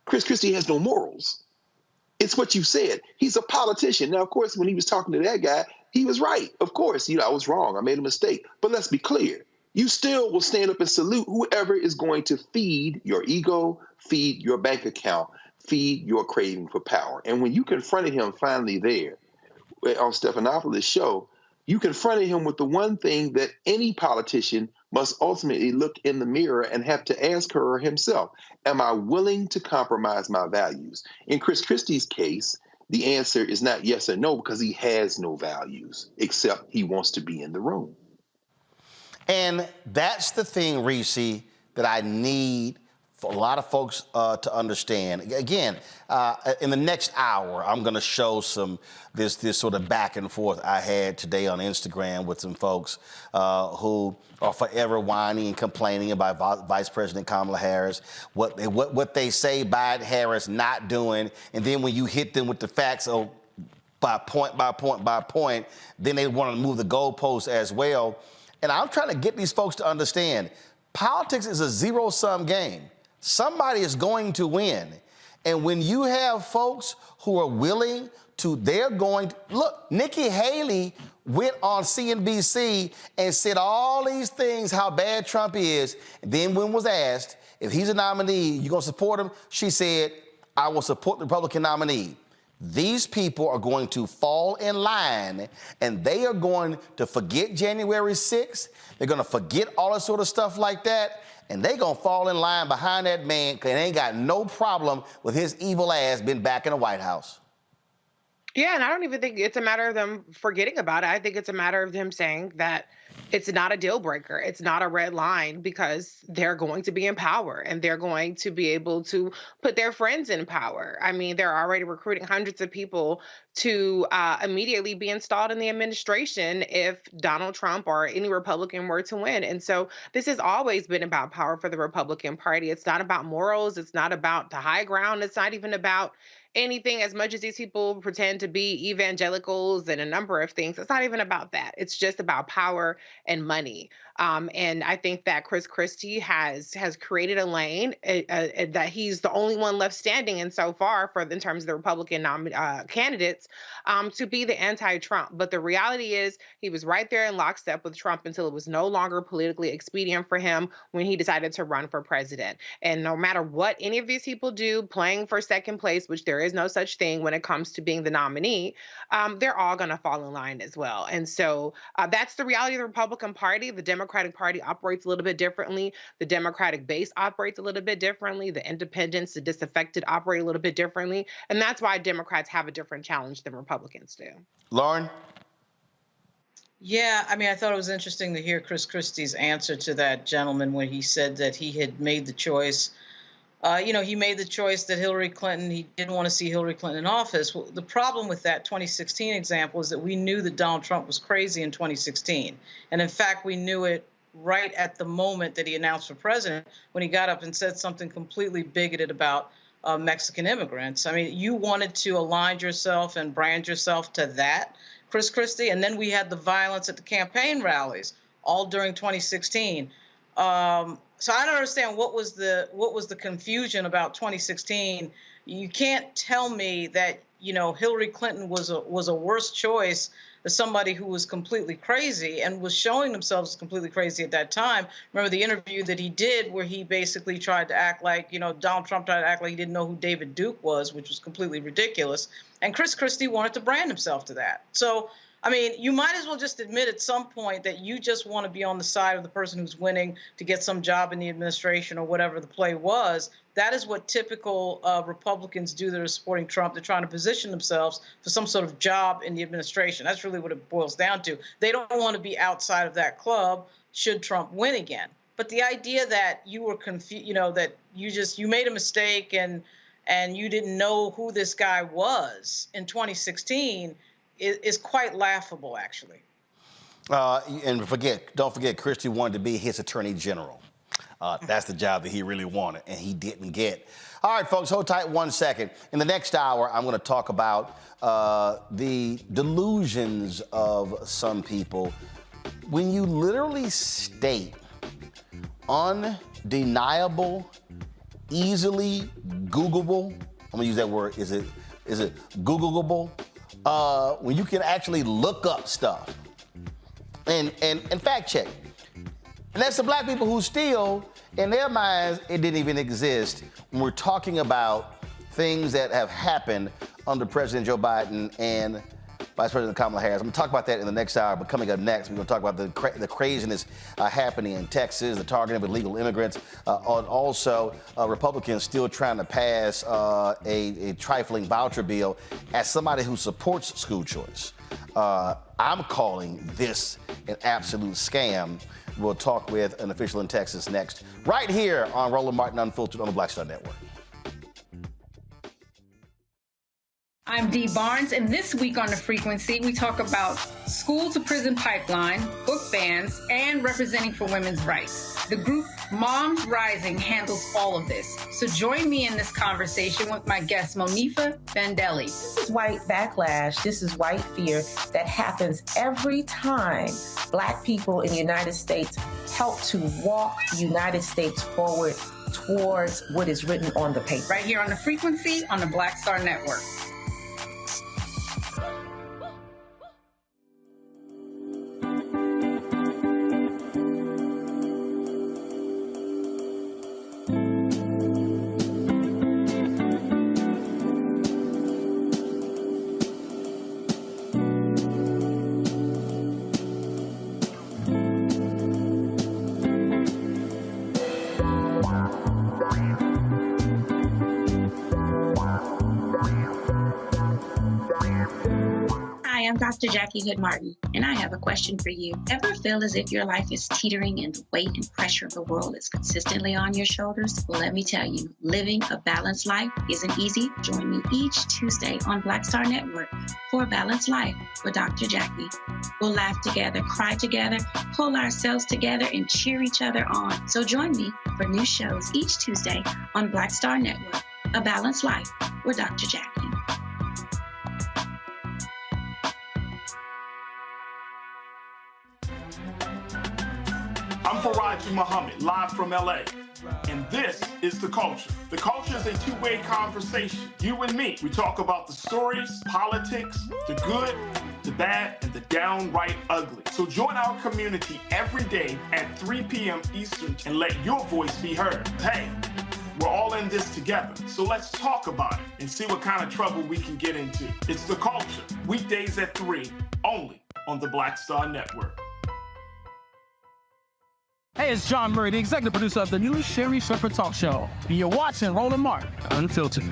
Chris Christie has no morals. It's what you said. He's a politician. Now, of course, when he was talking to that guy, he was right. Of course, I was wrong. I made a mistake. But let's be clear. You still will stand up and salute whoever is going to feed your ego, feed your bank account, feed your craving for power. And when you confronted him finally there on Stephanopoulos' show, you confronted him with the one thing that any politician must ultimately look in the mirror and have to ask her himself, am I willing to compromise my values? In Chris Christie's case, the answer is not yes or no, because he has no values, except he wants to be in the room. And that's the thing, Reese, that I need for a lot of folks to understand. Again, in the next hour, I'm going to show this sort of back and forth I had today on Instagram with some folks who are forever whining and complaining about Vice President Kamala Harris, what they say Biden Harris not doing, and then when you hit them with the facts by point, then they want to move the goalposts as well. And I'm trying to get these folks to understand, politics is a zero-sum game. Somebody is going to win. And when you have folks who are willing to, look, Nikki Haley went on CNBC and said all these things, how bad Trump is. And then when was asked, if he's a nominee, you gonna support him? She said, I will support the Republican nominee. These people are going to fall in line, and they are going to forget January 6th. They're going to forget all that sort of stuff like that, and they're going to fall in line behind that man because they ain't got no problem with his evil ass being back in the White House. Yeah, and I don't even think it's a matter of them forgetting about it. I think it's a matter of them saying that it's not a deal breaker. It's not a red line because they're going to be in power and they're going to be able to put their friends in power. I mean, they're already recruiting hundreds of people to immediately be installed in the administration if Donald Trump or any Republican were to win. And so this has always been about power for the Republican Party. It's not about morals. It's not about the high ground. It's not even about anything, as much as these people pretend to be evangelicals and a number of things. It's not even about that. It's just about power and money. And I think that Chris Christie has created a lane that he's the only one left standing in so far in terms of the Republican candidates to be the anti-Trump. But the reality is he was right there in lockstep with Trump until it was no longer politically expedient for him when he decided to run for president. And no matter what any of these people do, playing for second place, which there is no such thing when it comes to being the nominee, they're all going to fall in line as well. And so that's the reality of the Republican Party. The Democratic Party operates a little bit differently. The Democratic base operates a little bit differently. The independents, the disaffected operate a little bit differently. And that's why Democrats have a different challenge than Republicans do. Lauren? Yeah, I mean, I thought it was interesting to hear Chris Christie's answer to that gentleman when he said that he had made the choice. He made the choice that Hillary Clinton, he didn't want to see Hillary Clinton in office. Well, the problem with that 2016 example is that we knew that Donald Trump was crazy in 2016. And in fact, we knew it right at the moment that he announced for president when he got up and said something completely bigoted about Mexican immigrants. I mean, you wanted to align yourself and brand yourself to that, Chris Christie. And then we had the violence at the campaign rallies all during 2016. So I don't understand what was the confusion about 2016. You can't tell me that Hillary Clinton was a worse choice as somebody who was completely crazy and was showing themselves completely crazy at that time. Remember the interview that he did where he basically tried to act like Donald Trump tried to act like he didn't know who David Duke was, which was completely ridiculous. And Chris Christie wanted to brand himself to that. So I mean, you might as well just admit at some point that you just want to be on the side of the person who's winning to get some job in the administration or whatever the play was. That is what typical Republicans do that are supporting Trump. They're trying to position themselves for some sort of job in the administration. That's really what it boils down to. They don't want to be outside of that club should Trump win again. But the idea that you were confused, that you made a mistake and you didn't know who this guy was in 2016 is quite laughable, actually. And don't forget, Christie wanted to be his attorney general. That's the job that he really wanted, and he didn't get. All right, folks, hold tight 1 second. In the next hour, I'm going to talk about the delusions of some people. When you literally state undeniable, easily Googleable, I'm going to use that word, is it Googleable? When you can actually look up stuff and fact check. And that's the black people who still, in their minds, it didn't even exist when we're talking about things that have happened under President Joe Biden and Vice President Kamala Harris. I'm going to talk about that in the next hour, but coming up next, we're going to talk about the craziness happening in Texas, the targeting of illegal immigrants, and also Republicans still trying to pass a trifling voucher bill. As somebody who supports school choice, I'm calling this an absolute scam. We'll talk with an official in Texas next, right here on Roland Martin Unfiltered on the Black Star Network. I'm Dee Barnes, and this week on The Frequency, we talk about school-to-prison pipeline, book bans, and representing for women's rights. The group Moms Rising handles all of this. So join me in this conversation with my guest, Monifa Bandelli. This is white backlash. This is white fear that happens every time Black people in the United States help to walk the United States forward towards what is written on the paper. Right here on The Frequency on the Black Star Network. Dr. Jackie Hood Martin, and I have a question for you. Ever feel as if your life is teetering and the weight and pressure of the world is consistently on your shoulders? Well, let me tell you, living a balanced life isn't easy. Join me each Tuesday on Black Star Network for A Balanced Life with Dr. Jackie. We'll laugh together, cry together, pull ourselves together, and cheer each other on. So join me for new shows each Tuesday on Black Star Network, A Balanced Life with Dr. Jackie. I'm Faraji Muhammad, live from LA. And this is The Culture. The Culture is a two-way conversation. You and me. We talk about the stories, politics, the good, the bad, and the downright ugly. So join our community every day at 3 p.m. Eastern and let your voice be heard. Hey, we're all in this together. So let's talk about it and see what kind of trouble we can get into. It's The Culture, weekdays at 3, only on the Black Star Network. Hey, it's John Murray, the executive producer of the new Sherry Shepherd Talk Show. You're watching Roland Martin Unfiltered.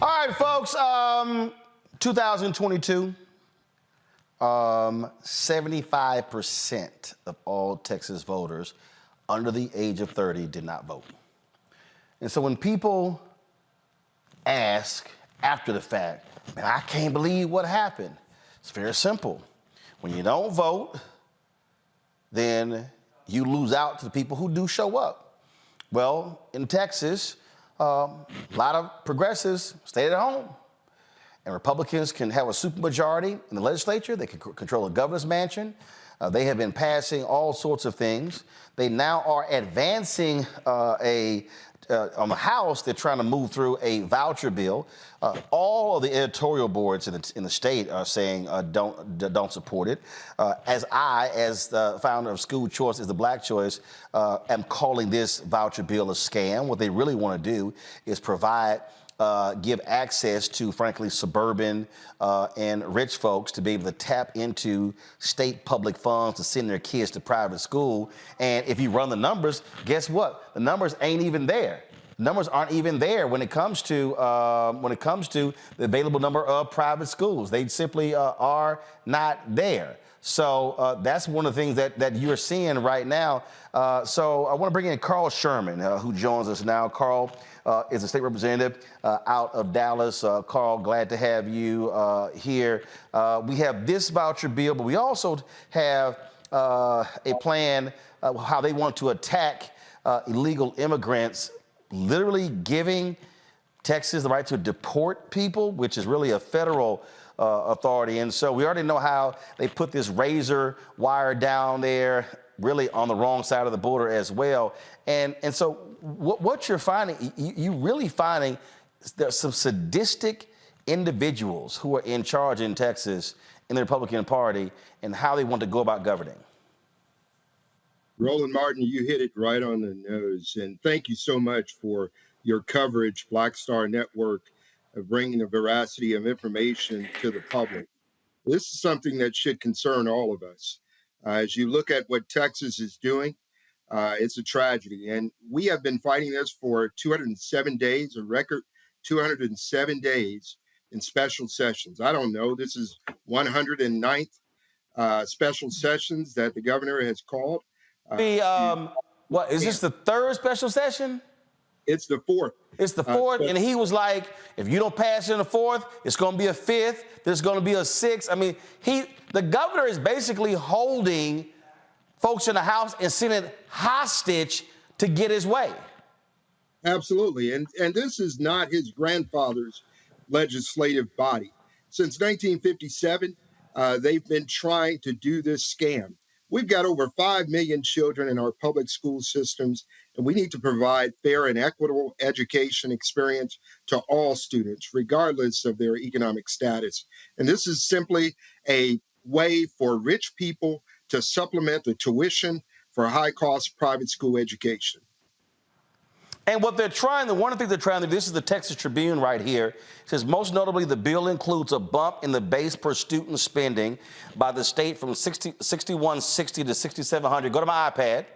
All right, folks, 2022, 75% of all Texas voters under the age of 30 did not vote. And so when people ask after the fact, man, I can't believe what happened. It's very simple. When you don't vote, then you lose out to the people who do show up. Well, in Texas, a lot of progressives stayed at home. And Republicans can have a supermajority in the legislature. They can control the governor's mansion. They have been passing all sorts of things. They now are advancing on the House, they're trying to move through a voucher bill. All of the editorial boards in the state are saying don't support it. As the founder of School Choice is the Black Choice, am calling this voucher bill a scam. What they really want to do is give access to, frankly, suburban and rich folks to be able to tap into state public funds to send their kids to private school. And if you run the numbers, guess what? The numbers ain't even there. The numbers aren't even there when it comes to the available number of private schools. They simply are not there. So that's one of the things that you're seeing right now. So I want to bring in Carl Sherman, who joins us now. Carl is a state representative out of Dallas. Carl, glad to have you here. We have this voucher bill, but we also have a plan how they want to attack illegal immigrants, literally giving Texas the right to deport people, which is really a federal authority. And so we already know how they put this razor wire down there, really on the wrong side of the border as well. And so what you're finding, you're really finding there's some sadistic individuals who are in charge in Texas in the Republican Party and how they want to go about governing. Roland Martin, you hit it right on the nose. And thank you so much for your coverage, Black Star Network, of bringing the veracity of information to the public. This is something that should concern all of us. As you look at what Texas is doing, it's a tragedy. And we have been fighting this for 207 days, a record 207 days in special sessions. I don't know, this is 109th special sessions that the governor has called. What is this, the third special session? It's the fourth. It's the fourth, and he was like, if you don't pass it in the fourth, it's going to be a fifth. There's going to be a sixth. I mean, the governor is basically holding folks in the House and Senate hostage to get his way. Absolutely, and this is not his grandfather's legislative body. Since 1957, they've been trying to do this scam. We've got over 5 million children in our public school systems, and we need to provide fair and equitable education experience to all students, regardless of their economic status. And this is simply a way for rich people to supplement the tuition for high-cost private school education. And what they're trying, one of the things they're trying to do, this is the Texas Tribune right here, it says most notably the bill includes a bump in the base per student spending by the state from $6,160 to $6,700. Go to my iPad.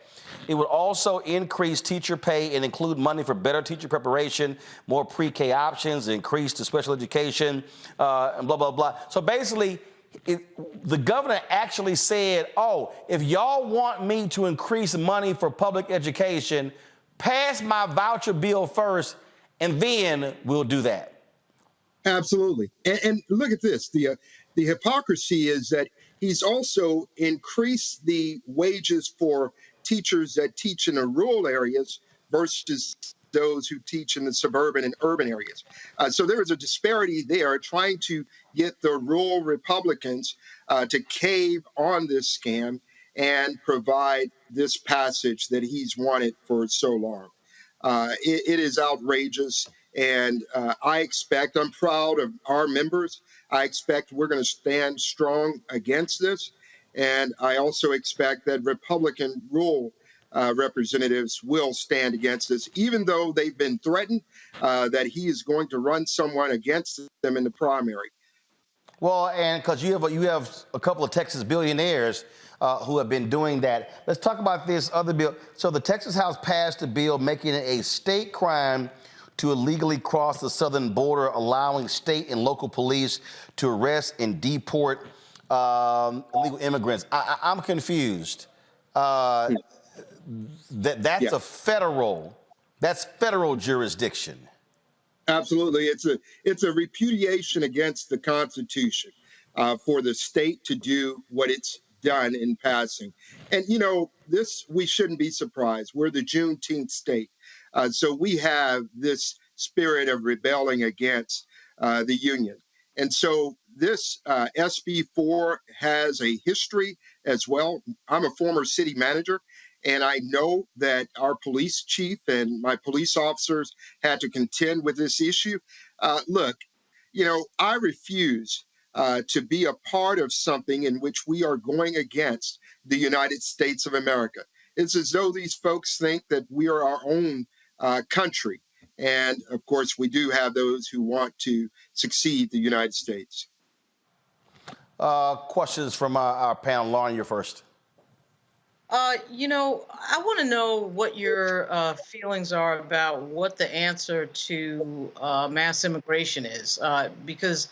It would also increase teacher pay and include money for better teacher preparation, more pre-K options, increase to special education, and blah, blah, blah. So basically, the governor actually said, oh, if y'all want me to increase money for public education, pass my voucher bill first, and then we'll do that. Absolutely. And look at this. The hypocrisy is that he's also increased the wages for teachers that teach in the rural areas versus those who teach in the suburban and urban areas. So there is a disparity there, trying to get the rural Republicans to cave on this scam and provide this passage that he's wanted for so long. It is outrageous, and I'm proud of our members. I expect we're going to stand strong against this, and I also expect that Republican rural representatives will stand against this, even though they've been threatened that he is going to run someone against them in the primary. Well, and because you have a couple of Texas billionaires who have been doing that. Let's talk about this other bill. So the Texas House passed a bill making it a state crime to illegally cross the southern border, allowing state and local police to arrest and deport illegal immigrants. I'm confused. That's a federal jurisdiction. Absolutely. It's a repudiation against the Constitution for the state to do what it's done in passing. And, we shouldn't be surprised. We're the Juneteenth state. So we have this spirit of rebelling against the Union. And so this SB 4 has a history as well. I'm a former city manager, and I know that our police chief and my police officers had to contend with this issue. Look, I refuse to be a part of something in which we are going against the United States of America. It's as though these folks think that we are our own country. And of course, we do have those who want to succeed the United States. Questions from our panel. Lauren, you're first. I want to know what your feelings are about what the answer to mass immigration is, because,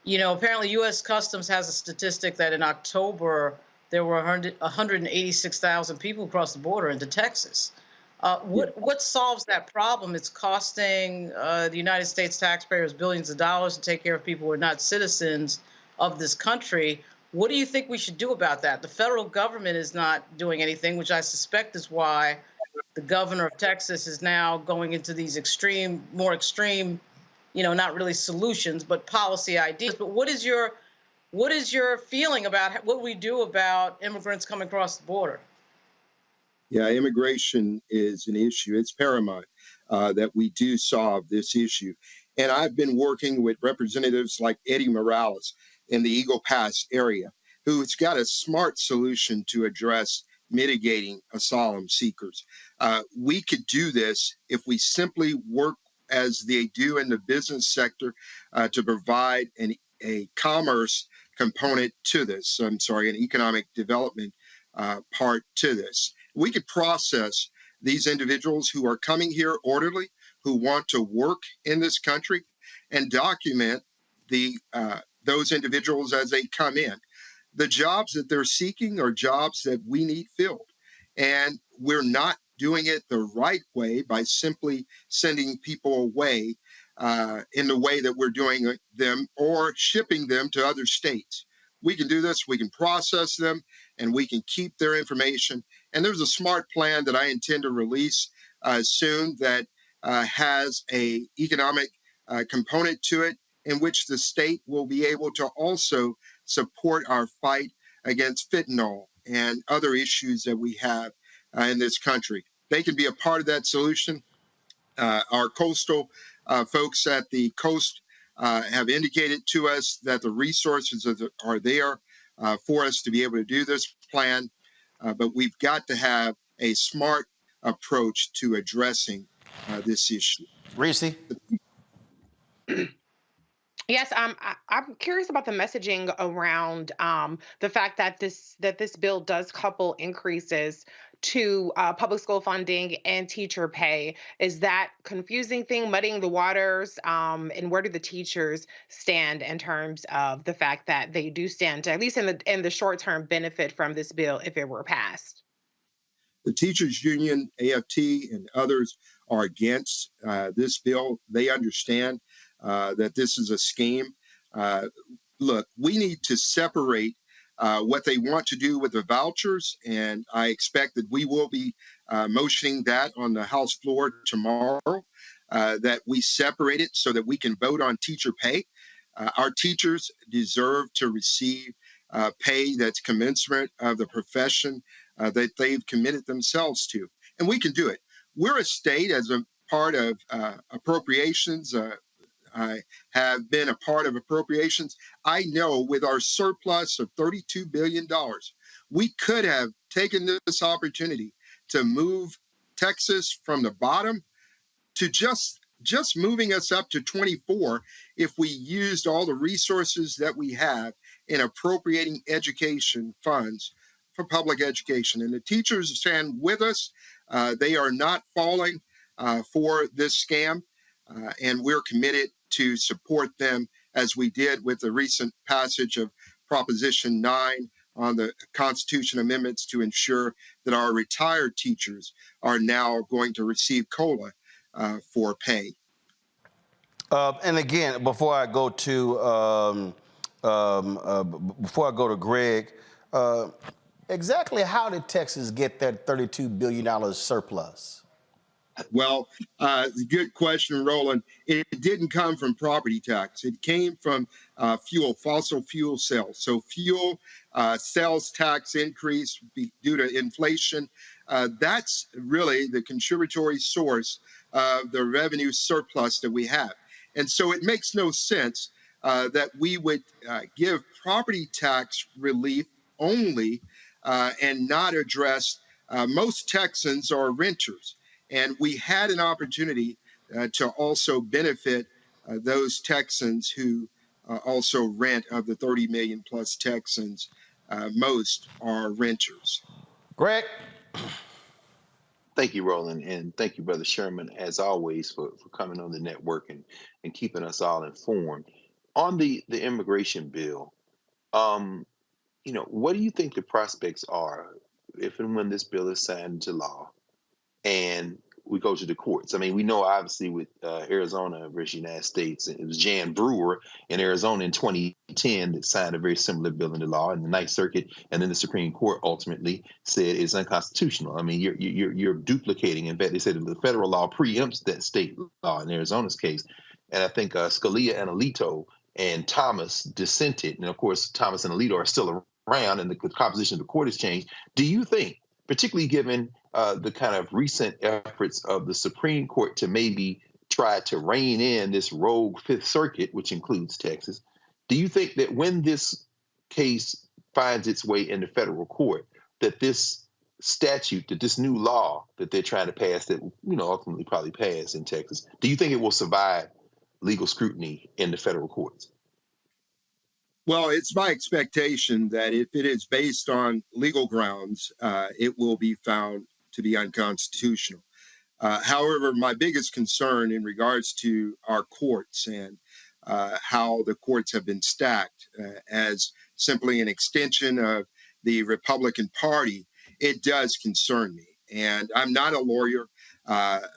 apparently U.S. Customs has a statistic that in October there were 186,000 people across the border into Texas. What solves that problem? It's costing the United States taxpayers billions of dollars to take care of people who are not citizens of this country. What do you think we should do about that? The federal government is not doing anything, which I suspect is why the governor of Texas is now going into these more extreme, not really solutions, but policy ideas. But what is your feeling about what we do about immigrants coming across the border? Yeah, immigration is an issue. It's paramount that we do solve this issue. And I've been working with representatives like Eddie Morales in the Eagle Pass area, who's got a smart solution to address mitigating asylum seekers. We could do this if we simply work as they do in the business sector to provide a commerce component to this. An economic development part to this. We could process these individuals who are coming here orderly, who want to work in this country, and document those individuals as they come in. The jobs that they're seeking are jobs that we need filled. And we're not doing it the right way by simply sending people away in the way that we're doing them or shipping them to other states. We can do this, we can process them, and we can keep their information. And there's a smart plan that I intend to release soon that has an economic component to it, in which the state will be able to also support our fight against fentanyl and other issues that we have in this country. They can be a part of that solution. Our coastal folks at the coast have indicated to us that the resources are there for us to be able to do this plan. But we've got to have a smart approach to addressing this issue. Reese? Yes, I'm curious about the messaging around the fact that this bill does couple increases to public school funding and teacher pay. Is that confusing thing, muddying the waters? And where do the teachers stand in terms of the fact that they do stand to, at least in the short term, benefit from this bill if it were passed? The teachers union, AFT, and others are against this bill. They understand that this is a scheme. Look, we need to separate what they want to do with the vouchers, and I expect that we will be motioning that on the House floor tomorrow, that we separate it so that we can vote on teacher pay. Our teachers deserve to receive pay that's commensurate of the profession that they've committed themselves to. And we can do it. We're a state as a part of appropriations. I have been a part of appropriations. I know with our surplus of $32 billion, we could have taken this opportunity to move Texas from the bottom to just moving us up to 24 if we used all the resources that we have in appropriating education funds for public education. And the teachers stand with us. They are not falling for this scam, and we're committed to support them as we did with the recent passage of Proposition 9 on the Constitution amendments to ensure that our retired teachers are now going to receive COLA for pay. And again, before I go to Greg, exactly how did Texas get that $32 billion surplus? Well, good question, Roland. It didn't come from property tax. It came from fossil fuel sales. So fuel sales tax increase due to inflation. That's really the contributory source of the revenue surplus that we have. And so it makes no sense that we would give property tax relief only and not address most Texans are renters. And we had an opportunity to also benefit those Texans who also rent. Of the 30 million plus Texans, most are renters. Greg? Thank you, Roland, and thank you, Brother Sherman, as always, for coming on the network and keeping us all informed. On the immigration bill, what do you think the prospects are if and when this bill is signed into law and we go to the courts? I mean, we know obviously with Arizona versus United States, it was Jan Brewer in Arizona in 2010 that signed a very similar bill into law, and the Ninth Circuit and then the Supreme Court ultimately said it's unconstitutional. I mean, you're duplicating. In fact, they said the federal law preempts that state law in Arizona's case, and I think Scalia and Alito and Thomas dissented, and of course Thomas and Alito are still around, and the composition of the court has changed. Do you think, particularly given the kind of recent efforts of the Supreme Court to maybe try to rein in this rogue Fifth Circuit, which includes Texas, do you think that when this case finds its way into federal court, that this statute, that this new law that they're trying to pass, that ultimately probably pass in Texas, do you think it will survive legal scrutiny in the federal courts? Well, it's my expectation that if it is based on legal grounds, it will be found to be unconstitutional. However, my biggest concern in regards to our courts and how the courts have been stacked as simply an extension of the Republican Party, it does concern me. And I'm not a lawyer.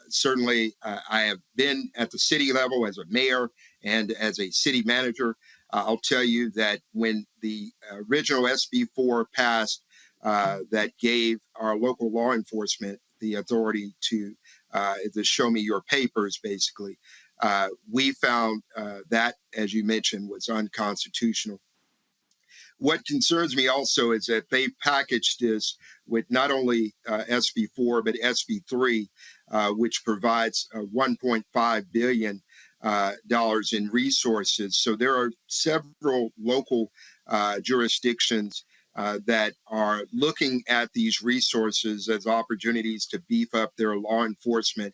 Certainly, I have been at the city level as a mayor and as a city manager. I'll tell you that when the original SB4 passed, that gave our local law enforcement the authority to show me your papers, basically, we found that, as you mentioned, was unconstitutional. What concerns me also is that they packaged this with not only SB4, but SB3, which provides $1.5 billion in resources. So there are several local jurisdictions that are looking at these resources as opportunities to beef up their law enforcement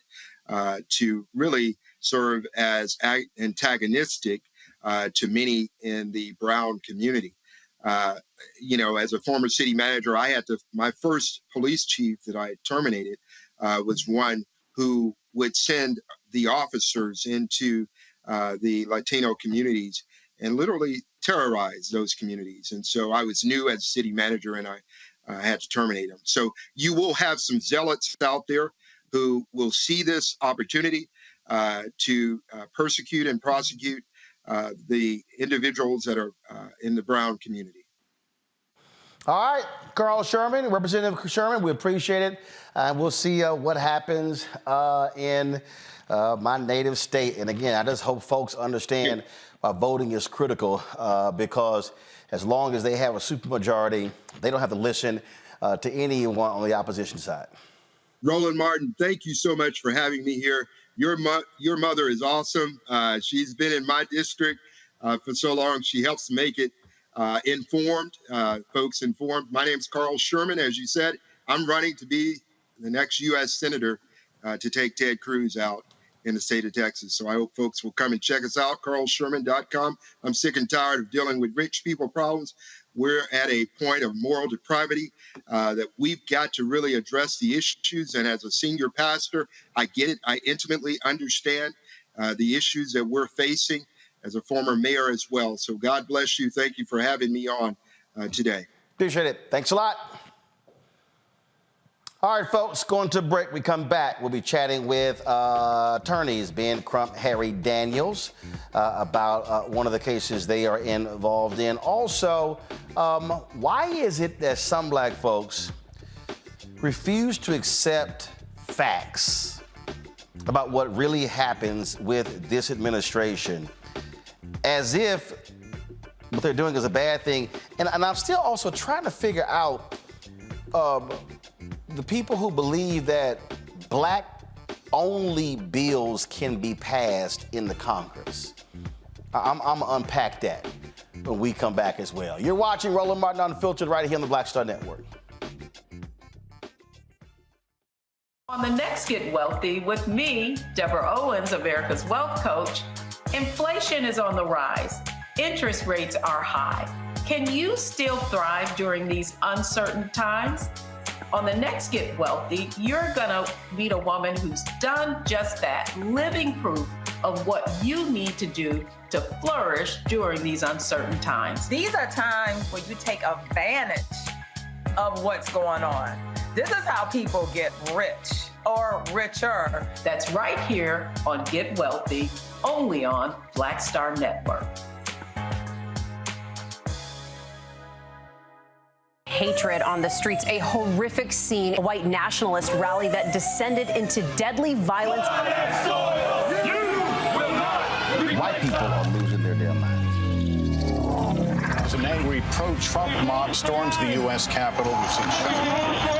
to really serve as antagonistic to many in the brown community. As a former city manager, my first police chief that I terminated was one who would send the officers into the Latino communities and literally terrorize those communities. And so I was new as a city manager, and I had to terminate him. So you will have some zealots out there who will see this opportunity to persecute and prosecute the individuals that are in the brown community. All right, Carl Sherman, Representative Sherman, we appreciate it. We'll see what happens in my native state. And again, I just hope folks understand voting is critical because as long as they have a supermajority, they don't have to listen to anyone on the opposition side. Roland Martin, thank you so much for having me here. Your mother is awesome. She's been in my district for so long. She helps make it folks informed. My name's Carl Sherman. As you said, I'm running to be the next U.S. Senator to take Ted Cruz out in the state of Texas. So I hope folks will come and check us out, carlsherman.com. I'm sick and tired of dealing with rich people problems. We're at a point of moral depravity that we've got to really address the issues. And as a senior pastor, I get it. I intimately understand the issues that we're facing as a former mayor as well. So God bless you. Thank you for having me on today. Appreciate it. Thanks a lot. All right, folks, going to break. We come back. We'll be chatting with attorneys Ben Crump, Harry Daniels about one of the cases they are involved in. Also, why is it that some black folks refuse to accept facts about what really happens with this administration, as if what they're doing is a bad thing? And I'm still also trying to figure out the people who believe that black-only bills can be passed in the Congress. I'm going to unpack that when we come back as well. You're watching Roland Martin Unfiltered right here on the Black Star Network. On the next Get Wealthy with me, Deborah Owens, America's Wealth Coach, inflation is on the rise. Interest rates are high. Can you still thrive during these uncertain times? On the next Get Wealthy, you're gonna meet a woman who's done just that, living proof of what you need to do to flourish during these uncertain times. These are times where you take advantage of what's going on. This is how people get rich or richer. That's right here on Get Wealthy, only on Black Star Network. Hatred on the streets, a horrific scene, a white nationalist rally that descended into deadly violence. White people are losing their damn minds. As an angry pro-Trump mob storms the U.S. Capitol,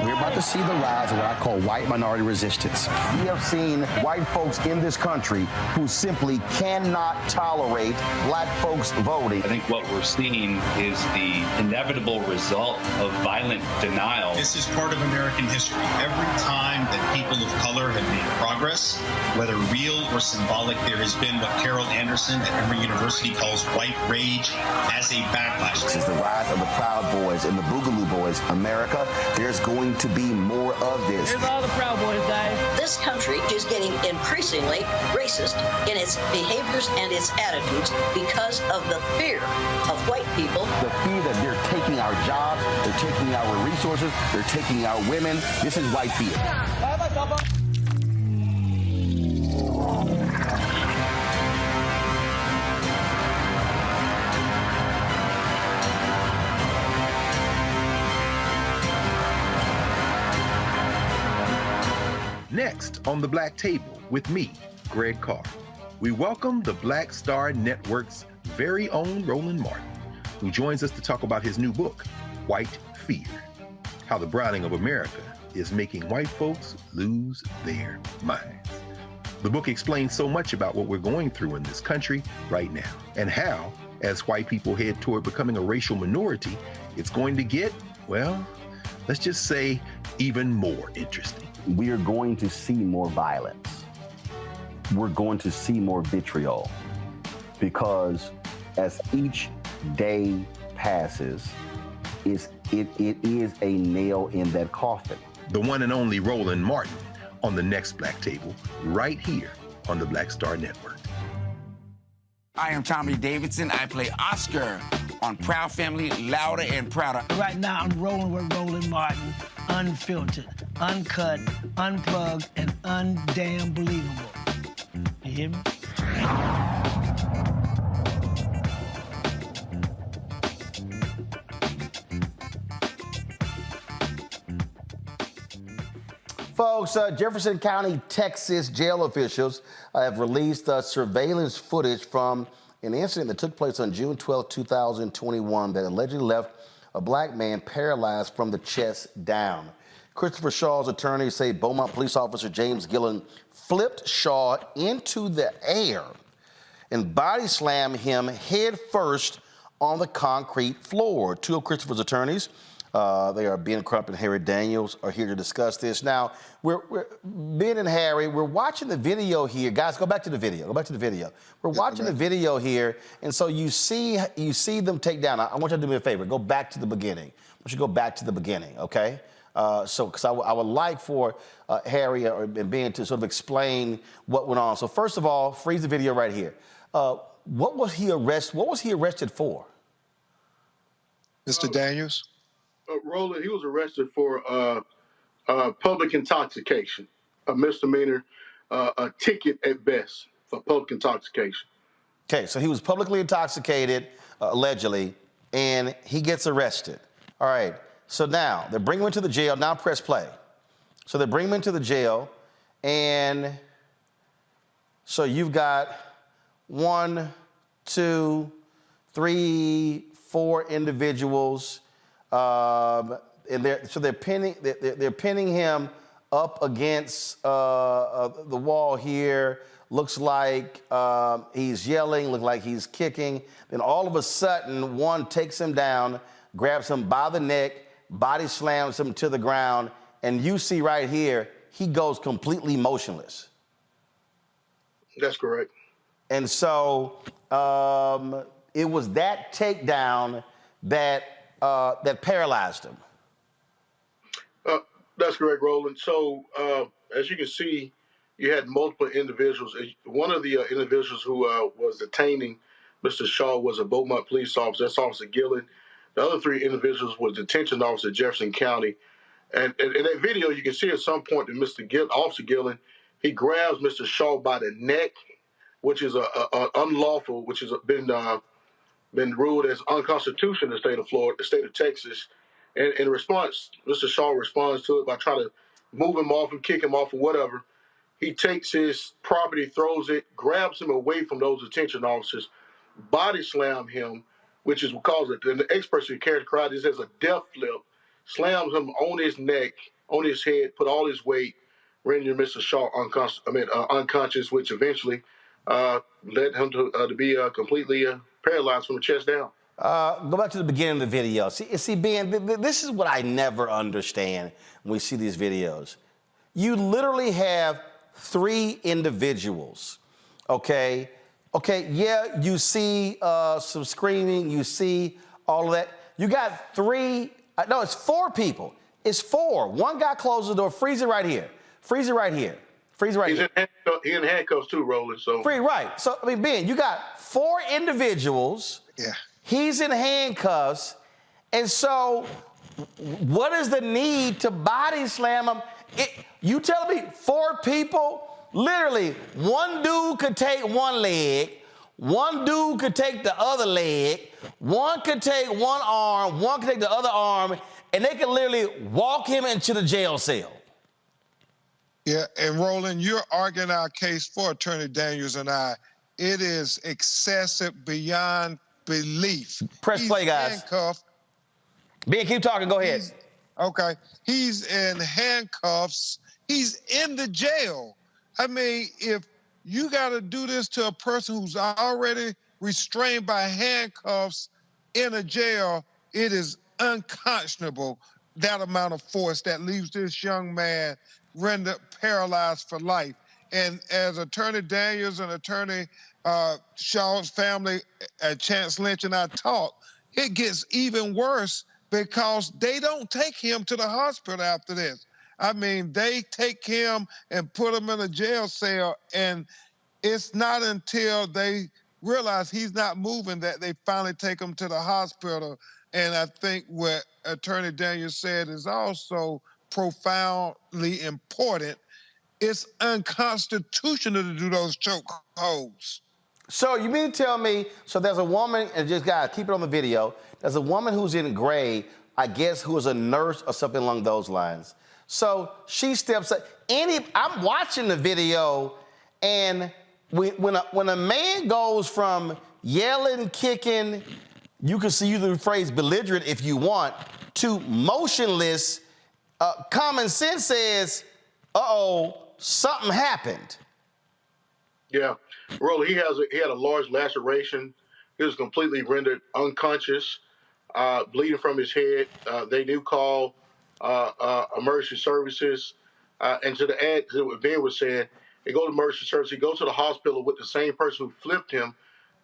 We're about to see the rise of what I call white minority resistance. We have seen white folks in this country who simply cannot tolerate black folks voting. I think what we're seeing is the inevitable result of violent denial. This is part of American history. Every time that people of color have made progress, whether real or symbolic, there has been what Carol Anderson at Emory University calls white rage as a backlash. This is the rise of the Proud Boys and the Boogaloo Boys. America, there's going to be more of this. Here's all the Proud Boys, guys. This country is getting increasingly racist in its behaviors and its attitudes because of the fear of white people. The fear that they're taking our jobs, they're taking our resources, they're taking our women. This is white fear. Next on The Black Table with me, Greg Carr, we welcome the Black Star Network's very own Roland Martin, who joins us to talk about his new book, White Fear, how the browning of America is making white folks lose their minds. The book explains so much about what we're going through in this country right now, and how, as white people head toward becoming a racial minority, it's going to get, well, let's just say even more interesting. We are going to see more violence. we're going to see more vitriol, because as each day passes, it is a nail in that coffin. The one and only Roland Martin on the next Black Table, right here on the Black Star Network. I am Tommy Davidson. I play Oscar on Proud Family, Louder and Prouder. Right now, I'm rolling with Roland Martin, unfiltered, uncut, unplugged, and undamn believable. You hear me? Folks, Jefferson County, Texas jail officials have released surveillance footage from an incident that took place on June 12, 2021 that allegedly left a black man paralyzed from the chest down. Christopher Shaw's attorneys say Beaumont police officer James Gillen flipped Shaw into the air and body slammed him head first on the concrete floor. Two of Christopher's attorneys, they are Ben Crump and Harry Daniels, are here to discuss this. Now, Ben and Harry, we're watching the video here. Guys, go back to the video. Go back to the video. We're watching the video here, and so you see them take down. I want you to do me a favor. Go back to the beginning. I want you to go back to the beginning, okay? Because I would like for Harry and Ben to sort of explain what went on. So first of all, freeze the video right here. What was he arrested for? Mr. Daniels? Roland, he was arrested for public intoxication, a misdemeanor, a ticket at best for public intoxication. Okay, so he was publicly intoxicated, allegedly, and he gets arrested. All right, so now they're bringing him into the jail. Now press play. So they bring him into the jail, and so you've got 1, 2, 3, 4 individuals. And they're pinning him up against the wall here. Looks like he's yelling, looks like he's kicking. Then all of a sudden, one takes him down, grabs him by the neck, body slams him to the ground, and you see right here, he goes completely motionless. That's correct. And so it was that takedown that paralyzed him. That's correct, Roland. So as you can see, you had multiple individuals. One of the individuals who was detaining Mr. Shaw was a Beaumont police officer. That's Officer Gillen. The other 3 individuals were detention officer Jefferson County. And in that video, you can see at some point that Officer Gillen, he grabs Mr. Shaw by the neck, which is unlawful, which has been ruled as unconstitutional in the state of Florida, the state of Texas. And in response, Mr. Shaw responds to it by trying to move him off and kick him off or whatever. He takes his property, throws it, grabs him away from those detention officers, body slam him, which is because the experts who characterize this as a death flip, slams him on his neck, on his head, put all his weight, rendering Mr. Shaw unconscious, which eventually led him to be completely paralyzed from the chest down. Go back to the beginning of the video. See, Ben, this is what I never understand when we see these videos. You literally have 3 individuals, okay? Okay, yeah, you see some screaming, you see all of that. You got 3, no, it's 4 people. It's 4. One guy closes the door, freeze it right here. Freeze it right here. Freeze it right here. He's in handcuffs too, Roland. So right. So, I mean, Ben, you got 4 individuals. Yeah. He's in handcuffs. And so what is the need to body slam him? You telling me 4 people? Literally, one dude could take one leg, one dude could take the other leg, one could take one arm, one could take the other arm, and they could literally walk him into the jail cell. Yeah, and Roland, you're arguing our case for Attorney Daniels and I. It is excessive beyond belief. Press play, guys. Handcuffed. Ben, keep talking. Go ahead. Okay. He's in handcuffs. He's in the jail. I mean, if you got to do this to a person who's already restrained by handcuffs in a jail, it is unconscionable, that amount of force that leaves this young man rendered paralyzed for life. And as Attorney Daniels and Attorney Shaw's family, Chance Lynch and I talked, it gets even worse because they don't take him to the hospital after this. I mean, they take him and put him in a jail cell, and it's not until they realize he's not moving that they finally take him to the hospital. And I think what Attorney Daniels said is also profoundly important. It's unconstitutional to do those chokeholds. So you mean to tell me, so there's a woman, and just gotta keep it on the video, there's a woman who's in gray, I guess, who is a nurse or something along those lines. So she steps up. I'm watching the video, and when a man goes from yelling, kicking, you can see the phrase belligerent if you want, to motionless, common sense says, uh-oh, something happened. Yeah, Roller, he had a large laceration. He was completely rendered unconscious, bleeding from his head. They do call emergency services. And to add to what Ben was saying, they go to emergency services. He goes to the hospital with the same person who flipped him.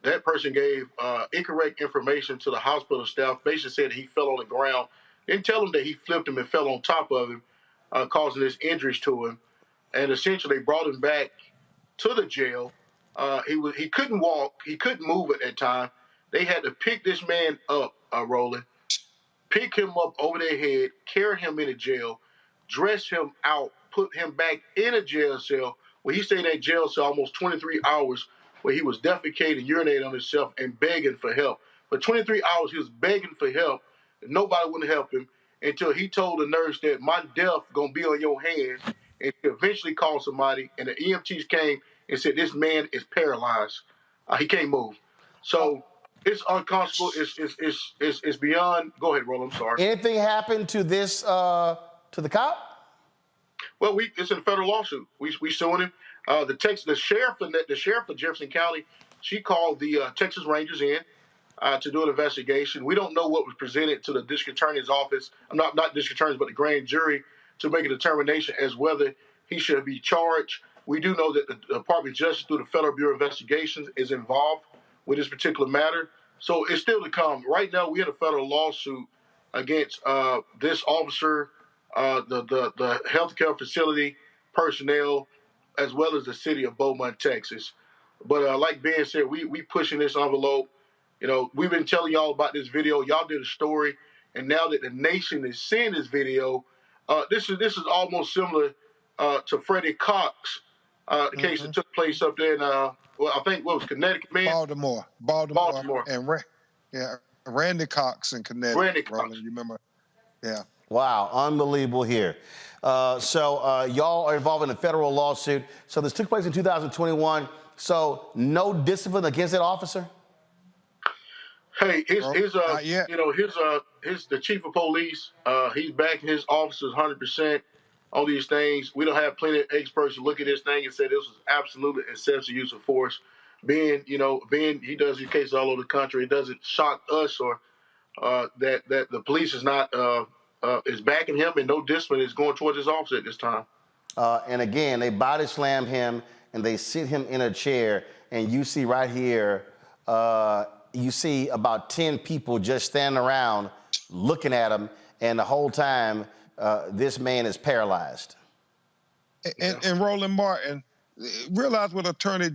That person gave incorrect information to the hospital staff. Basically said he fell on the ground. Didn't tell him that he flipped him and fell on top of him, causing his injuries to him. And essentially, they brought him back to the jail. He couldn't walk. He couldn't move at that time. They had to pick this man up, Roland, pick him up over their head, carry him into jail, dress him out, put him back in a jail cell where he stayed in that jail cell almost 23 hours, where he was defecating, urinating on himself, and begging for help. For 23 hours, he was begging for help. And nobody wouldn't help him until he told the nurse that my death gonna be on your hands. And he eventually called somebody, and the EMTs came and said, this man is paralyzed. He can't move. So it's unconscionable. It's beyond. Go ahead, Roland. I'm sorry. Anything happened to this, to the cop? Well, it's in a federal lawsuit. We suing him. The sheriff of Jefferson County, she called the Texas Rangers in to do an investigation. We don't know what was presented to the district attorney's office. Not district attorneys, but the grand jury, to make a determination as whether he should be charged. We do know that the Department of Justice, through the Federal Bureau of Investigations, is involved with this particular matter. So it's still to come. Right now, we had a federal lawsuit against this officer, the healthcare facility personnel, as well as the city of Beaumont, Texas. But like Ben said, we pushing this envelope. You know, we've been telling y'all about this video. Y'all did a story, and now that the nation is seeing this video, this is almost similar to Freddie Cox, the case that took place up there in, I think, what was Connecticut, man? Baltimore. And Randy Cox in Connecticut. Randy Cox. Roland, you remember? Yeah. Wow, unbelievable here. So y'all are involved in a federal lawsuit. So this took place in 2021. So no discipline against that officer? Hey, the chief of police, he's backing his officers 100% on these things. We don't have plenty of experts to look at this thing and say this was absolutely excessive use of force. Ben, he does these cases all over the country. It doesn't shock us or that the police is not is backing him, and no discipline is going towards his officer at this time. And again, they body slam him and they sit him in a chair, and you see right here, you see about 10 people just standing around looking at him, and the whole time this man is paralyzed. And Roland Martin, realize what Attorney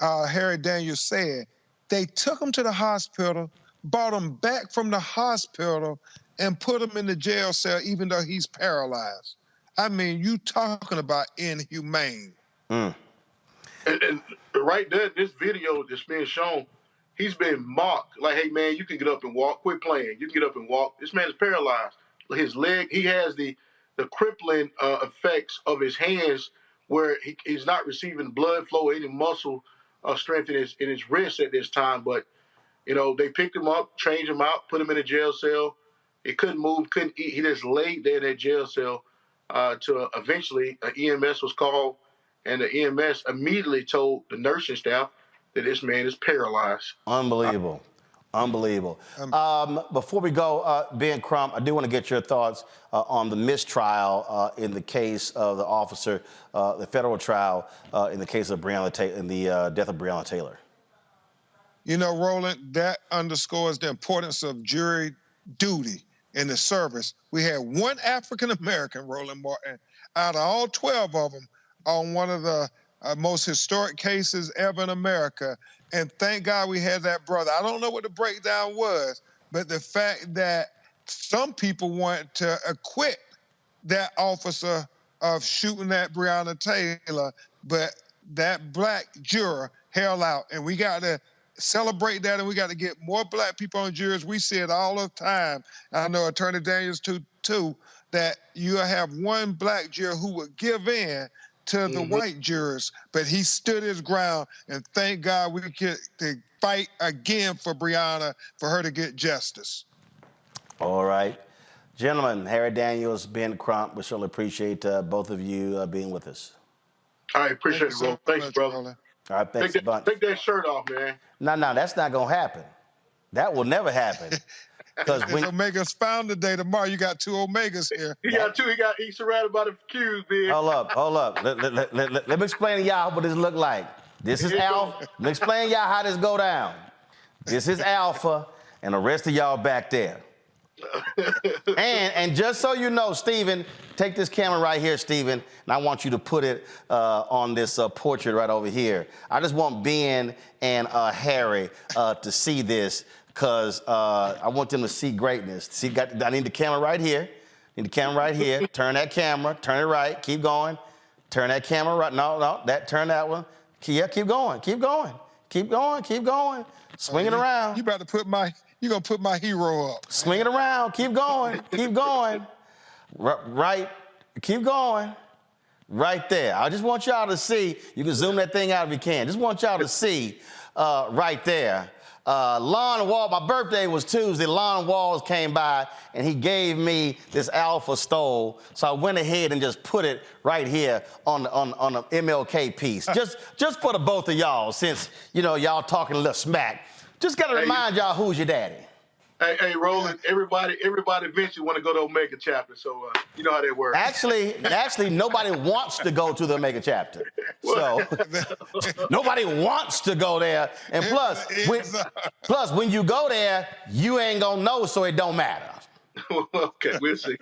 Harry Daniels said. They took him to the hospital, brought him back from the hospital, and put him in the jail cell even though he's paralyzed. I mean, you talking about inhumane. And right there, this video that's being shown, he's been mocked. Like, hey, man, you can get up and walk. Quit playing. You can get up and walk. This man is paralyzed. His leg, he has the crippling effects of his hands where he's not receiving blood flow or any muscle strength in his wrist at this time. But, they picked him up, changed him out, put him in a jail cell. He couldn't move, couldn't eat. He just laid there in that jail cell till eventually an EMS was called, and the EMS immediately told the nursing staff that this man is paralyzed. Unbelievable. Unbelievable. Before we go, Ben Crump, I do want to get your thoughts on the mistrial in the case of the officer, the federal trial in the case of Breonna Tayler, in the death of Breonna Tayler. You know, Roland, that underscores the importance of jury duty in the service. We had one African-American, Roland Martin, out of all 12 of them on one of the most historic cases ever in America. And thank God we had that brother. I don't know what the breakdown was, but the fact that some people want to acquit that officer of shooting at Breonna Tayler, but that black juror held out. And we got to celebrate that, and we got to get more black people on juries. We see it all the time. I know Attorney Daniels too, that you have one black juror who would give in to the white jurors, but he stood his ground, and thank God we get to fight again for Breonna, for her to get justice. All right. Gentlemen, Harry Daniels, Ben Crump, we certainly appreciate both of you being with us. All right, appreciate it, Roland. Thanks, brother. All right, thanks a bunch. Take that shirt off, man. No, that's not going to happen. That will never happen. Because when Omega's Founder Day tomorrow, you got two Omegas here. He got two. He's surrounded by the Qs, man. Hold up. Let me explain to y'all what this look like. This is Alpha. Let me explain y'all how this go down. This is Alpha, and the rest of y'all back there. and just so you know, Stephen, take this camera right here, Stephen, and I want you to put it on this portrait right over here. I just want Ben and Harry to see this, because I want them to see greatness. See, I need the camera right here. Need the camera right here. Turn that camera. Turn it right. Keep going. Turn that camera right. No, turn that one. Yeah, keep going. Keep going. Keep going. Keep going. Swing it around. You about to put you're going to put my hero up. Swing it around. Keep going. Keep going. Right. Keep going. Right there. I just want y'all to see. You can zoom that thing out if you can. Just want y'all to see right there. Lon Wall, my birthday was Tuesday. Lon Walls came by and he gave me this Alpha stole. So I went ahead and just put it right here on the MLK piece. just for the both of y'all, since y'all talking a little smack. Just gotta remind y'all who's your daddy. Hey, Roland, everybody eventually want to go to Omega chapter, so you know how that works. Actually, nobody wants to go to the Omega chapter. So nobody wants to go there. And plus, when you go there, you ain't gonna know, so it don't matter. Okay, we'll see.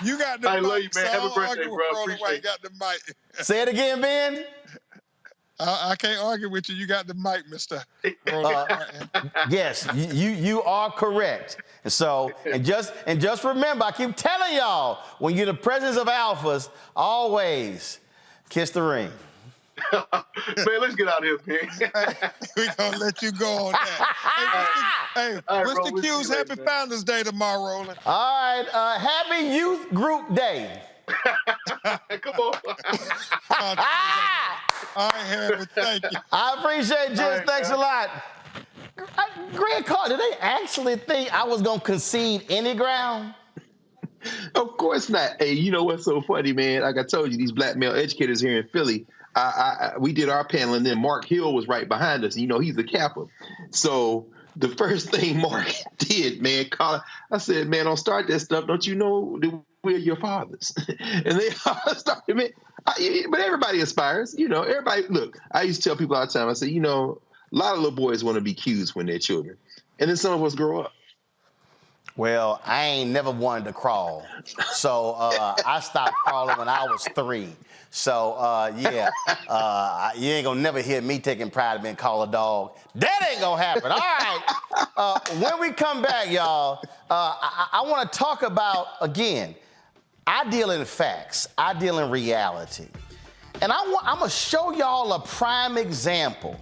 You got the mic. I love you, man. Have a birthday, bro. Appreciate got the mic. Say it again, Ben. I can't argue with you. You got the mic, Mr. Yes, you are correct. And so, and just remember, I keep telling y'all, when you're in the presence of alphas, always kiss the ring. Man, let's get out of here, man. We're going to let you go on that. Hey, what's the Q's? Happy Founders Day tomorrow, Roland. All right, happy Youth Group Day. Come on. All right, Harry, thank you. I appreciate it, Jim. Thanks a lot. Greg Carr, did they actually think I was going to concede any ground? Of course not. Hey, you know what's so funny, man? Like I told you, these black male educators here in Philly, we did our panel, and then Mark Hill was right behind us. He's the Kappa. So the first thing Mark did, man, I said, man, don't start that stuff. Don't you know that we're your fathers? And they all started, man. But everybody aspires. Everybody, look, I used to tell people all the time, I say, a lot of little boys want to be Qs when they're children. And then some of us grow up. Well, I ain't never wanted to crawl. So I stopped crawling when I was 3. So, yeah, you ain't going to never hear me taking pride in being called a dog. That ain't going to happen. All right. When we come back, y'all, I want to talk about, again, I deal in facts. I deal in reality. And I'm going to show y'all a prime example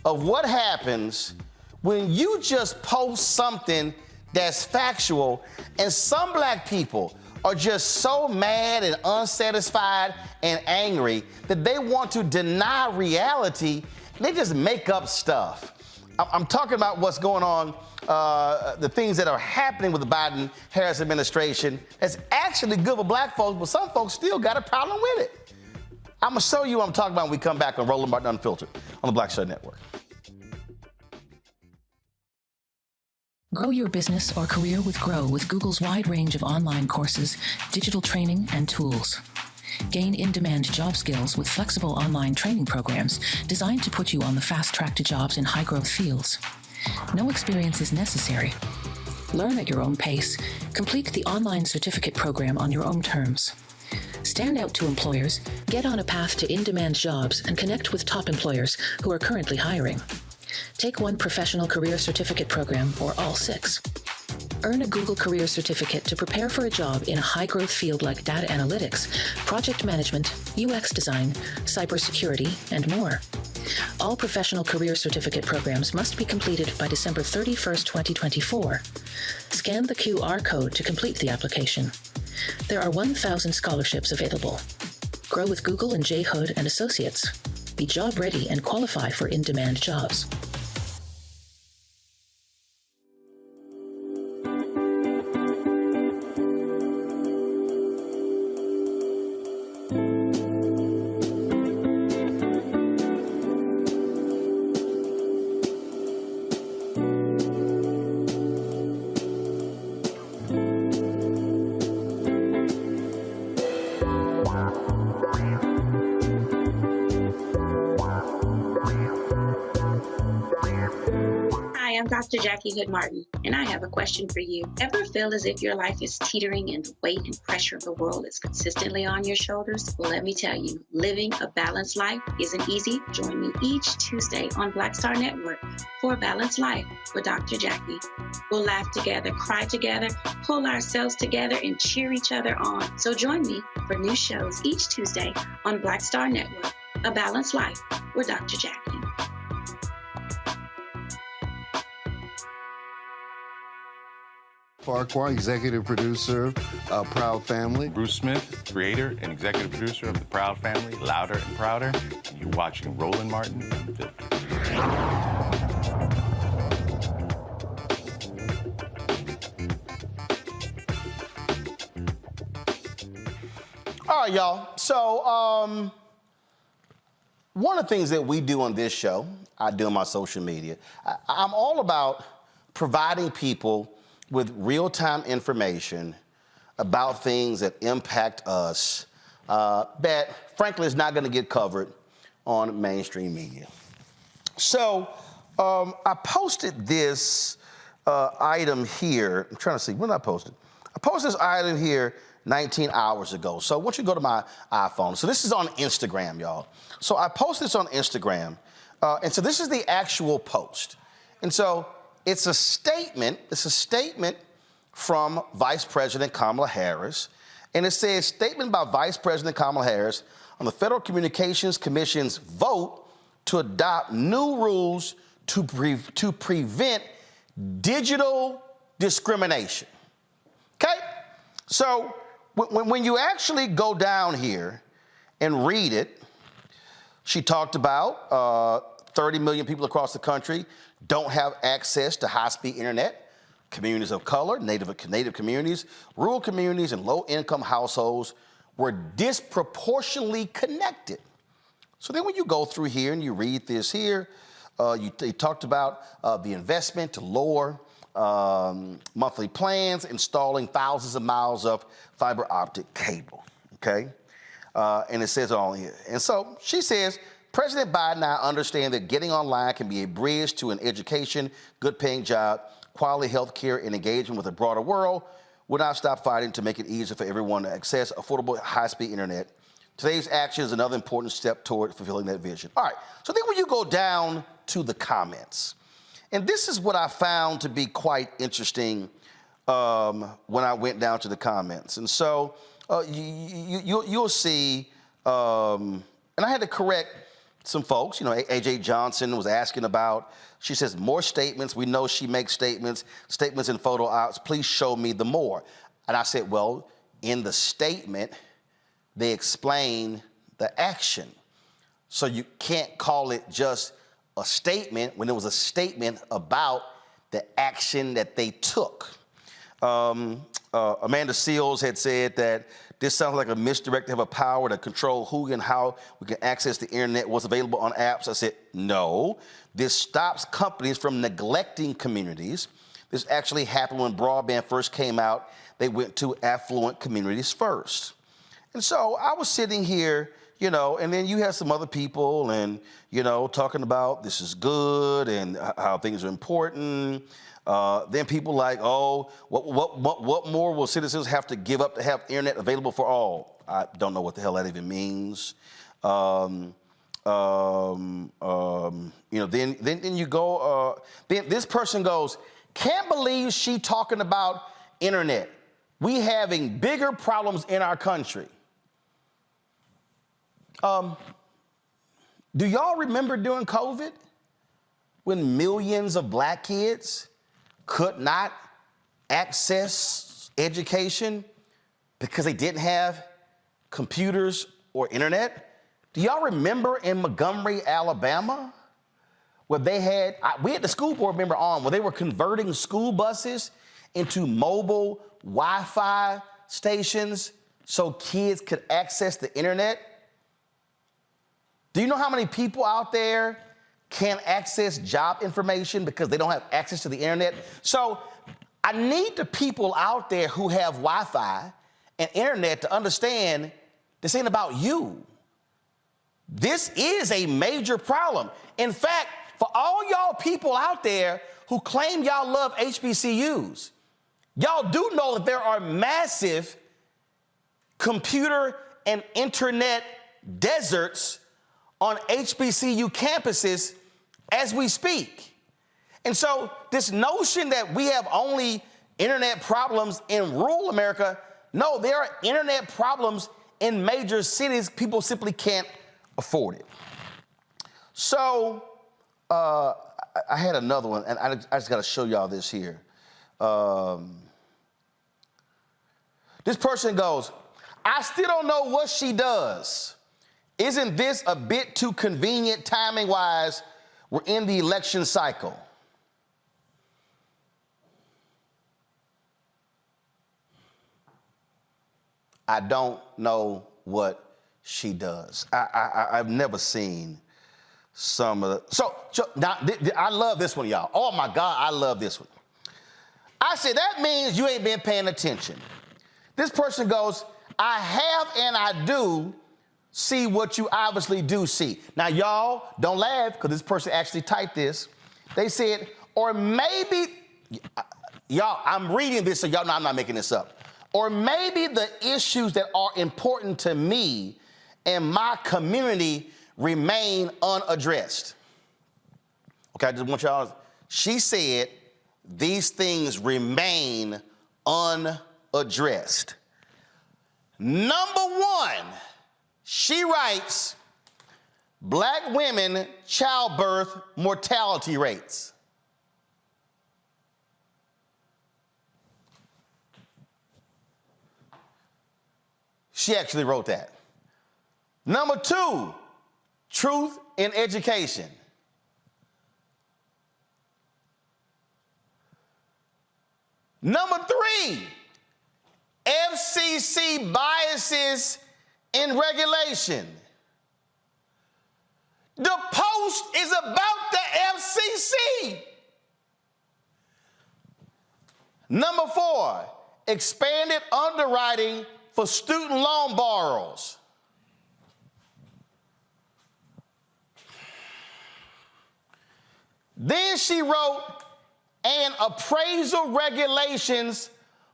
of what happens when you just post something that's factual, and some black people are just so mad and unsatisfied and angry that they want to deny reality. They just make up stuff. I'm talking about what's going on, the things that are happening with the Biden-Harris administration that's actually good for black folks, but some folks still got a problem with it. I'm going to show you what I'm talking about when we come back on Roland Martin Unfiltered on the Black Star Network. Grow your business or career with Grow with Google's wide range of online courses, digital training, and tools. Gain in-demand job skills with flexible online training programs designed to put you on the fast track to jobs in high-growth fields. No experience is necessary. Learn at your own pace. Complete the online certificate program on your own terms. Stand out to employers, get on a path to in-demand jobs, and connect with top employers who are currently hiring. Take one professional career certificate program or all 6. Earn a Google Career Certificate to prepare for a job in a high-growth field like data analytics, project management, UX design, cybersecurity, and more. All professional career certificate programs must be completed by December 31st, 2024. Scan the QR code to complete the application. There are 1,000 scholarships available. Grow with Google and J. Hood and Associates. Be job ready and qualify for in-demand jobs. Dr. Jackie Hood Martin, and I have a question for you. Ever feel as if your life is teetering and the weight and pressure of the world is consistently on your shoulders? Well, let me tell you, living a balanced life isn't easy. Join me each Tuesday on Black Star Network for a Balanced Life with Dr. Jackie. We'll laugh together, cry together, pull ourselves together, and cheer each other on. So join me for new shows each Tuesday on Black Star Network, A Balanced Life with Dr. Jackie. Farquhar, executive producer of Proud Family. Bruce Smith, creator and executive producer of The Proud Family, Louder and Prouder. And you're watching Roland Martin Unfiltered. All right, y'all. So, one of the things that we do on this show, I do on my social media, I'm all about providing people with real-time information about things that impact us that, frankly, is not going to get covered on mainstream media. So I posted this item here. I'm trying to see, when did I post it? I posted this item here 19 hours ago. So I want you to go to my iPhone. So this is on Instagram, y'all. So I posted this on Instagram. And so this is the actual post. And so it's a statement from Vice President Kamala Harris. And it says, statement by Vice President Kamala Harris on the Federal Communications Commission's vote to adopt new rules to prevent digital discrimination. Okay? So when you actually go down here and read it, she talked about 30 million people across the country don't have access to high-speed internet. Communities of color, native communities, rural communities, and low-income households were disproportionately connected. So then when you go through here and you read this here, they talked about the investment to lower monthly plans, installing thousands of miles of fiber optic cable, okay? And it says it all here. And so she says, President Biden now understands that getting online can be a bridge to an education, good-paying job, quality health care, and engagement with a broader world. Will not stop fighting to make it easier for everyone to access affordable, high-speed internet. Today's action is another important step toward fulfilling that vision. All right, so then when you go down to the comments, and this is what I found to be quite interesting when I went down to the comments. And so you'll see, and I had to correct some folks. You know, A.J. Johnson was asking about, she says, more statements. We know she makes statements in photo ops. Please show me the more. And I said, well, in the statement, they explain the action. So you can't call it just a statement when it was a statement about the action that they took. Amanda Seals had said that this sounds like a misdirective of a power to control who and how we can access the internet, what's available on apps. I said, no, this stops companies from neglecting communities. This actually happened when broadband first came out. They went to affluent communities first. And so I was sitting here, you know, and then you have some other people and, you know, talking about this is good and how things are important. Then people like, oh, what more will citizens have to give up to have internet available for all? I don't know what the hell that even means. You know, then you go, then this person goes, can't believe she talking about internet. We having bigger problems in our country. Do y'all remember during COVID when millions of black kids could not access education because they didn't have computers or internet? Do y'all remember in Montgomery, Alabama, where they had, we had the school board member on, where they were converting school buses into mobile Wi-Fi stations so kids could access the internet? Do you know how many people out there can't access job information because they don't have access to the internet? So I need the people out there who have Wi-Fi and internet to understand this ain't about you. This is a major problem. In fact, for all y'all people out there who claim y'all love HBCUs, y'all do know that there are massive computer and internet deserts on HBCU campuses as we speak. And so this notion that we have only internet problems in rural America, no, there are internet problems in major cities. People simply can't afford it. So I had another one, and I just got to show y'all this here. This person goes, I still don't know what she does. Isn't this a bit too convenient timing-wise? We're in the election cycle. I don't know what she does. I've never seen some of the, so now I love this one, y'all. Oh my God, I love this one. I said, that means you ain't been paying attention. This person goes, I have and I do see what you obviously do see. Now, y'all, don't laugh, because this person actually typed this. They said, or maybe, y'all, I'm reading this, so y'all know I'm not making this up. Or maybe the issues that are important to me and my community remain unaddressed. Okay, I just want y'all, she said, these things remain unaddressed. Number one, she writes, black women childbirth mortality rates. She actually wrote that. Number two, truth in education. Number three, FCC biases in regulation. The Post is about the FCC. Number four, expanded underwriting for student loan borrowers. Then she wrote, and appraisal regulations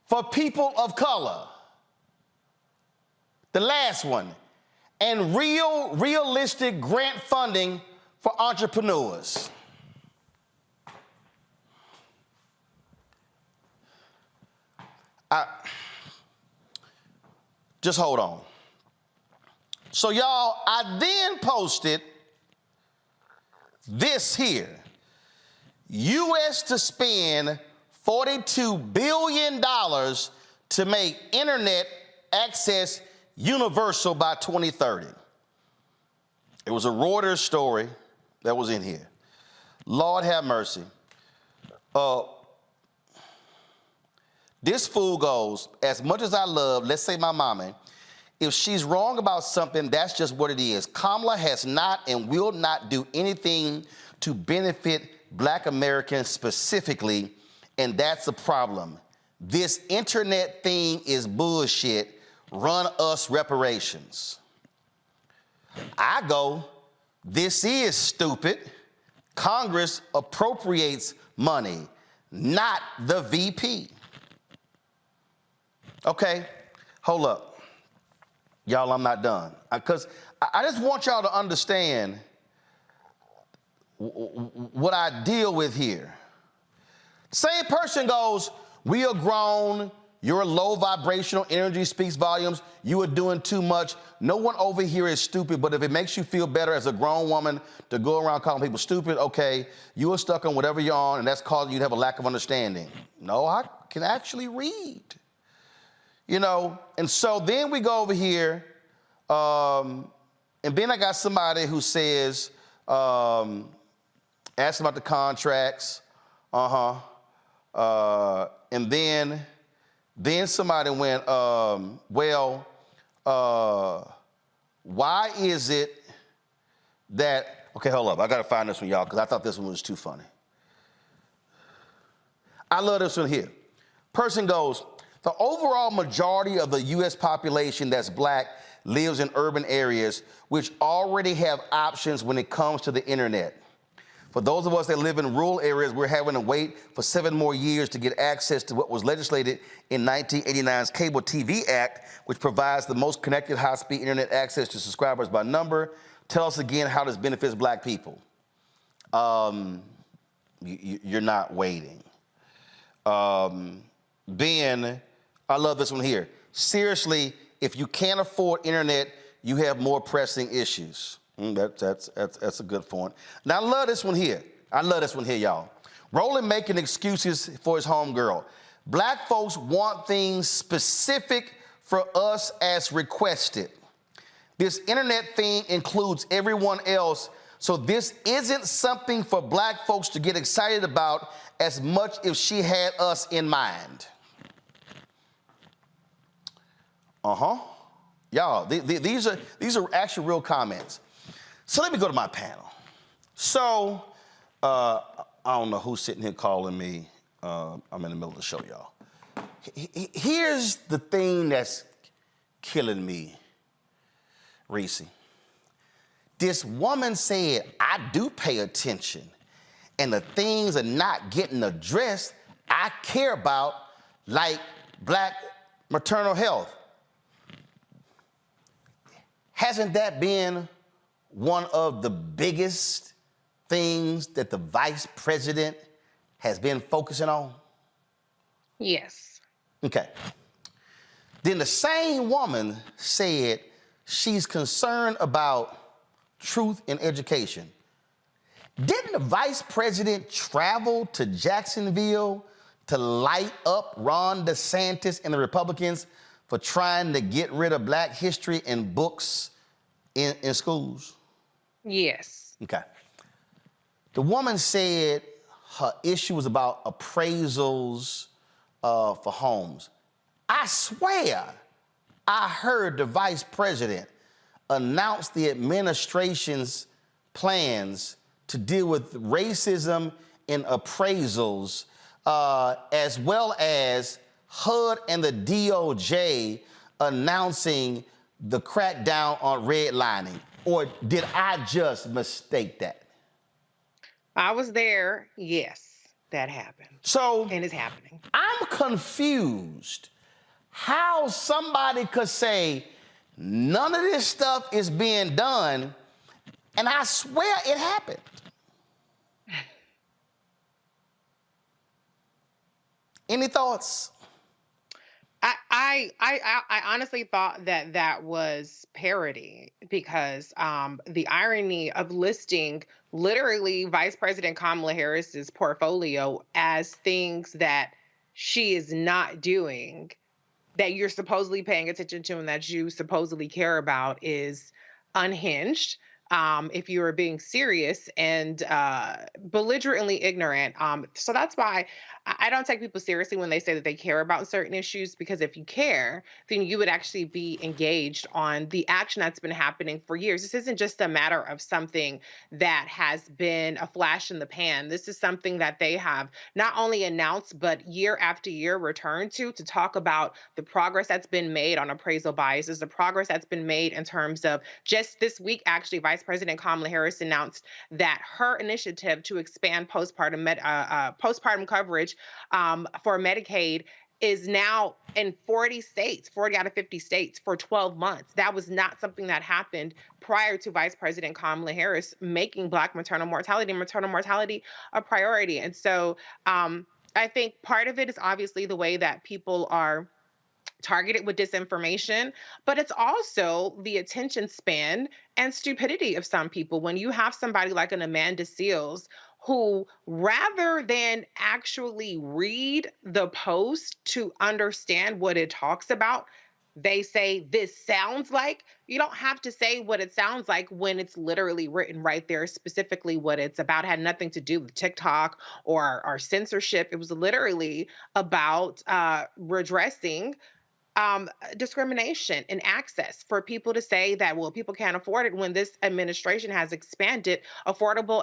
for people of color. The last one, and realistic grant funding for entrepreneurs. Just hold on. So y'all, I then posted this here. U.S. to spend $42 billion to make internet access universal by 2030. It was a Reuters story that was in here. Lord have mercy. This fool goes, as much as I love, let's say my mama, if she's wrong about something, that's just what it is. Kamala has not and will not do anything to benefit Black Americans specifically and that's the problem. This internet thing is bullshit. Run us reparations. I go, this is stupid. Congress appropriates money, not the VP. Okay, hold up. Y'all, I'm not done. Because I just want y'all to understand what I deal with here. Same person goes, we are grown, your low vibrational energy speaks volumes, you are doing too much. No one over here is stupid, but if it makes you feel better as a grown woman to go around calling people stupid, okay, you are stuck on whatever you're on, and that's causing you to have a lack of understanding. No, I can actually read. You know, and so then we go over here, and then I got somebody who says, asked about the contracts, and then somebody went, why is it that, okay, hold up, I gotta find this one, y'all, because I thought this one was too funny. I love this one here. Person goes, the overall majority of the U.S. population that's black lives in urban areas which already have options when it comes to the internet. For those of us that live in rural areas, we're having to wait for 7 more years to get access to what was legislated in 1989's Cable TV Act, which provides the most connected high-speed internet access to subscribers by number. Tell us again how this benefits black people. You're not waiting. Then, I love this one here. Seriously, if you can't afford internet, you have more pressing issues. That's a good point. Now, I love this one here. Y'all. Roland making excuses for his homegirl. Black folks want things specific for us as requested. This internet thing includes everyone else, so this isn't something for black folks to get excited about as much if she had us in mind. Y'all, these are actually real comments. So let me go to my panel. So, I don't know who's sitting here calling me. I'm in the middle of the show, y'all. Here's the thing that's killing me, Reese. This woman said, I do pay attention, and the things are not getting addressed I care about, like black maternal health. Hasn't that been one of the biggest things that the vice president has been focusing on? Yes. Okay. Then the same woman said she's concerned about truth in education. Didn't the vice president travel to Jacksonville to light up Ron DeSantis and the Republicans for trying to get rid of black history and books in schools? Yes. Okay. The woman said her issue was about appraisals for homes. I swear I heard the vice president announce the administration's plans to deal with racism in appraisals, as well as HUD and the DOJ announcing the crackdown on redlining. Or did I just mistake that? I was there. Yes, that happened. So, and it's happening. I'm confused how somebody could say none of this stuff is being done, and I swear it happened. Any thoughts? I honestly thought that was parody because the irony of listing literally Vice President Kamala Harris's portfolio as things that she is not doing, that you're supposedly paying attention to and that you supposedly care about, is unhinged. if you were being serious and belligerently ignorant. So that's why I don't take people seriously when they say that they care about certain issues, because if you care, then you would actually be engaged on the action that's been happening for years. This isn't just a matter of something that has been a flash in the pan. This is something that they have not only announced, but year after year returned to talk about the progress that's been made on appraisal biases, the progress that's been made in terms of just this week, actually, Vice President Kamala Harris announced that her initiative to expand postpartum coverage for Medicaid is now in 40 states, 40 out of 50 states for 12 months. That was not something that happened prior to Vice President Kamala Harris making Black maternal mortality a priority. And so I think part of it is obviously the way that people are targeted with disinformation, but it's also the attention span and stupidity of some people. When you have somebody like an Amanda Seales, who, rather than actually read the post to understand what it talks about, they say, this sounds like. You don't have to say what it sounds like when it's literally written right there, specifically what it's about. It had nothing to do with TikTok or censorship. It was literally about redressing discrimination and access for people to say that, well, people can't afford it, when this administration has expanded affordable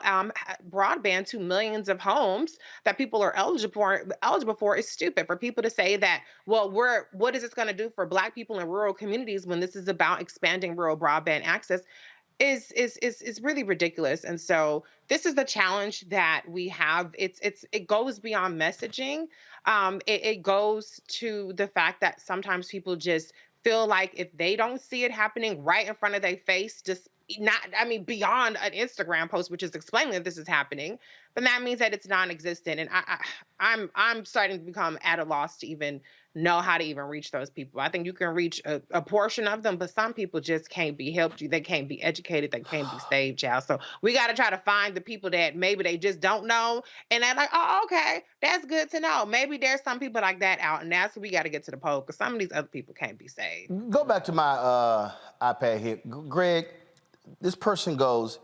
broadband to millions of homes that people are eligible for is stupid. For people to say that, well, what is this going to do for Black people in rural communities when this is about expanding rural broadband access is really ridiculous. And so this is the challenge that we have. It goes beyond messaging. It goes to the fact that sometimes people just feel like if they don't see it happening right in front of their face, beyond an Instagram post, which is explaining that this is happening, then that means that it's non-existent. And I'm starting to become at a loss to even know how to even reach those people. I think you can reach a portion of them, but some people just can't be helped. They can't be educated. They can't be saved, child. So we got to try to find the people that maybe they just don't know. And they're like, oh, okay, that's good to know. Maybe there's some people like that out. And that's what we got to get to the poll, because some of these other people can't be saved. Go back to my iPad here. Greg, this person goes,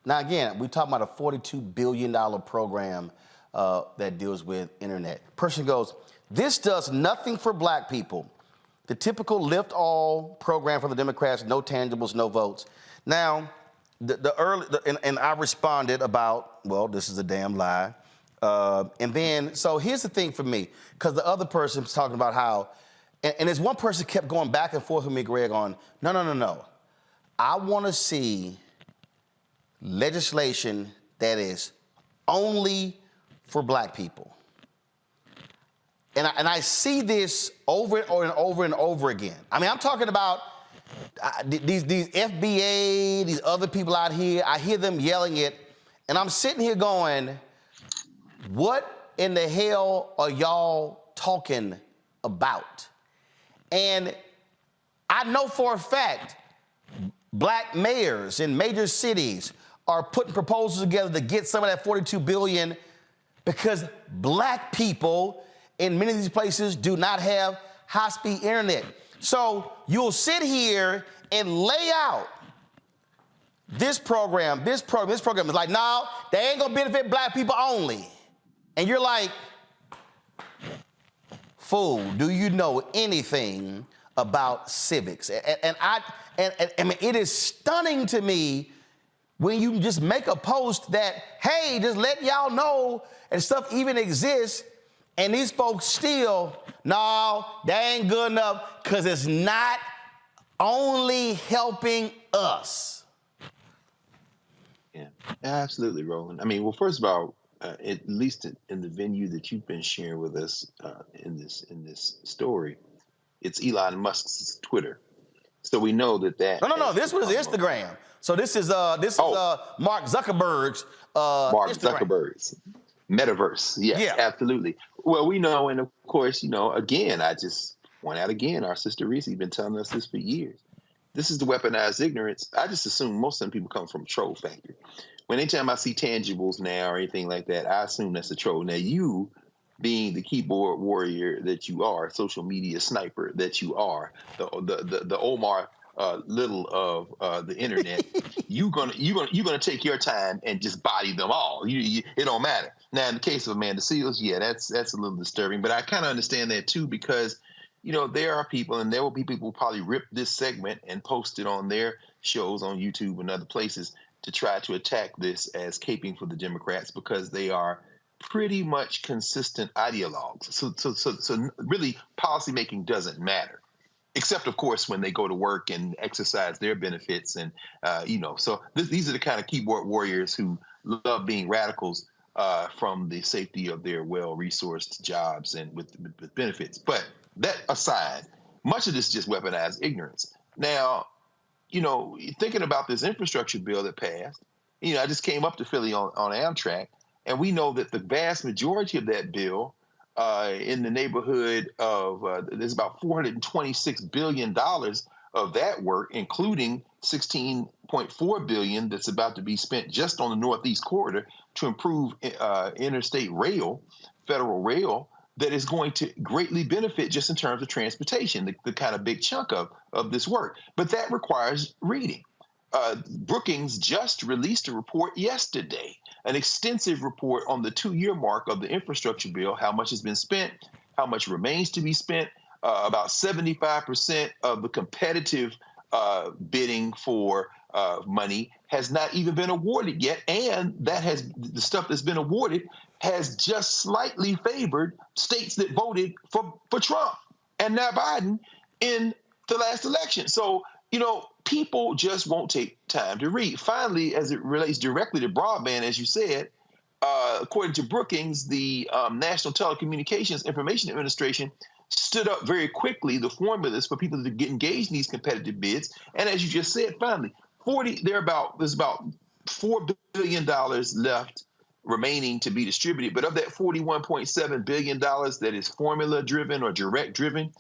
now again, we're talking about a $42 billion program that deals with internet. Person goes, this does nothing for Black people. The typical lift all program for the Democrats, no tangibles, no votes. Now, and I responded about, well, this is a damn lie. And then, so here's the thing for me, because the other person was talking about how, and there's one person kept going back and forth with me, Greg, on, no. I want to see legislation that is only for Black people. And I see this over and over and over again. I mean, I'm talking about these FBA, these other people out here. I hear them yelling it, and I'm sitting here going, what in the hell are y'all talking about? And I know for a fact Black mayors in major cities are putting proposals together to get some of that $42 billion because Black people in many of these places do not have high-speed internet. So you'll sit here and lay out this program is like, no, they ain't gonna benefit Black people only. And you're like, fool, do you know anything about civics? And I mean, it is stunning to me when you just make a post that, hey, just let y'all know and stuff even exists, and these folks still, no, that ain't good enough because it's not only helping us. Yeah, absolutely, Roland. I mean, well, first of all, at least in the venue that you've been sharing with us in this story, it's Elon Musk's Twitter. So we know that. No. This was Instagram. So this is Mark Zuckerberg's. Mark Instagram. Zuckerberg's metaverse. Yes, yeah, absolutely. Well, we know, and of course, again, I just point out again, our sister Reese has been telling us this for years. This is the weaponized ignorance. I just assume most of them people come from a troll factory. When anytime I see tangibles now or anything like that, I assume that's a troll. Now, you being the keyboard warrior that you are, social media sniper that you are, the Omar little of the internet, you're gonna take your time and just body them all. It don't matter. Now, in the case of Amanda Seals, yeah, that's a little disturbing. But I kind of understand that too, because there are people, and there will be people who probably rip this segment and post it on their shows on YouTube and other places to try to attack this as caping for the Democrats, because they are pretty much consistent ideologues. So really, policymaking doesn't matter, except of course when they go to work and exercise their benefits, and So these are the kind of keyboard warriors who love being radicals from the safety of their well-resourced jobs and with benefits. But that aside, much of this is just weaponized ignorance. Now, thinking about this infrastructure bill that passed, I just came up to Philly on Amtrak, and we know that the vast majority of that bill, in the neighborhood of, there's about $426 billion of that work, including $16.4 billion that's about to be spent just on the Northeast Corridor to improve interstate rail, federal rail, that is going to greatly benefit just in terms of transportation, the kind of big chunk of this work. But that requires reading. Brookings just released a report yesterday, an extensive report on the 2-year mark of the infrastructure bill, how much has been spent, how much remains to be spent. About 75% of the competitive bidding for money has not even been awarded yet, and the stuff that's been awarded has just slightly favored states that voted for Trump and now Biden in the last election. So, people just won't take time to read. Finally, as it relates directly to broadband, as you said, according to Brookings, the National Telecommunications Information Administration stood up very quickly the formulas for people to get engaged in these competitive bids. And as you just said, finally, there's about $4 billion left remaining to be distributed. But of that $41.7 billion that is formula driven or direct driven,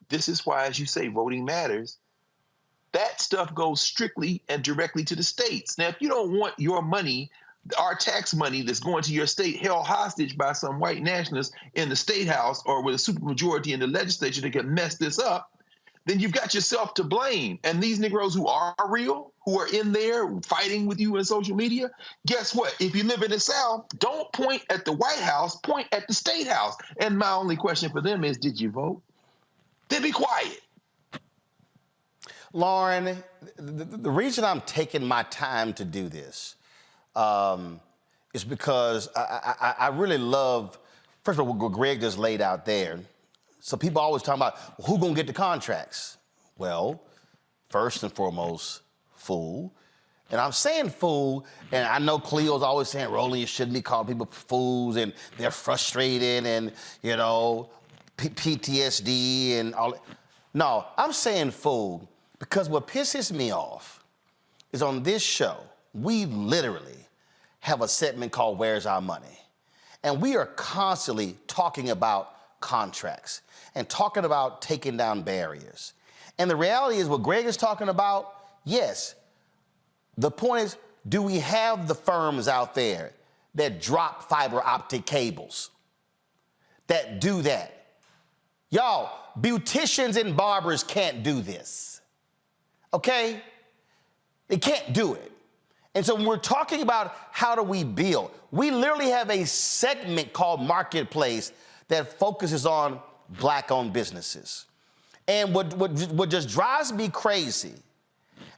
this is why, as you say, voting matters. That stuff goes strictly and directly to the states. Now, if you don't want your money, our tax money that's going to your state, held hostage by some white nationalists in the state house or with a supermajority in the legislature that can mess this up, then you've got yourself to blame. And these Negroes who are real, who are in there fighting with you in social media, guess what? If you live in the South, don't point at the White House, point at the state house. And my only question for them is, did you vote? Then be quiet. Lauren, the reason I'm taking my time to do this is because I really love, first of all, what Greg just laid out there. So people always talk about, well, who's going to get the contracts? Well, first and foremost, fool. And I'm saying fool, and I know Cleo's always saying, Roland, you shouldn't be calling people fools, and they're frustrated, and, PTSD and all that. No, I'm saying fool because what pisses me off is on this show, we literally have a segment called Where's Our Money? And we are constantly talking about contracts and talking about taking down barriers. And the reality is what Greg is talking about, yes. The point is, do we have the firms out there that drop fiber optic cables, that do that? Y'all, beauticians and barbers can't do this, okay? They can't do it. And so when we're talking about how do we build, we literally have a segment called Marketplace that focuses on Black-owned businesses. And what just drives me crazy,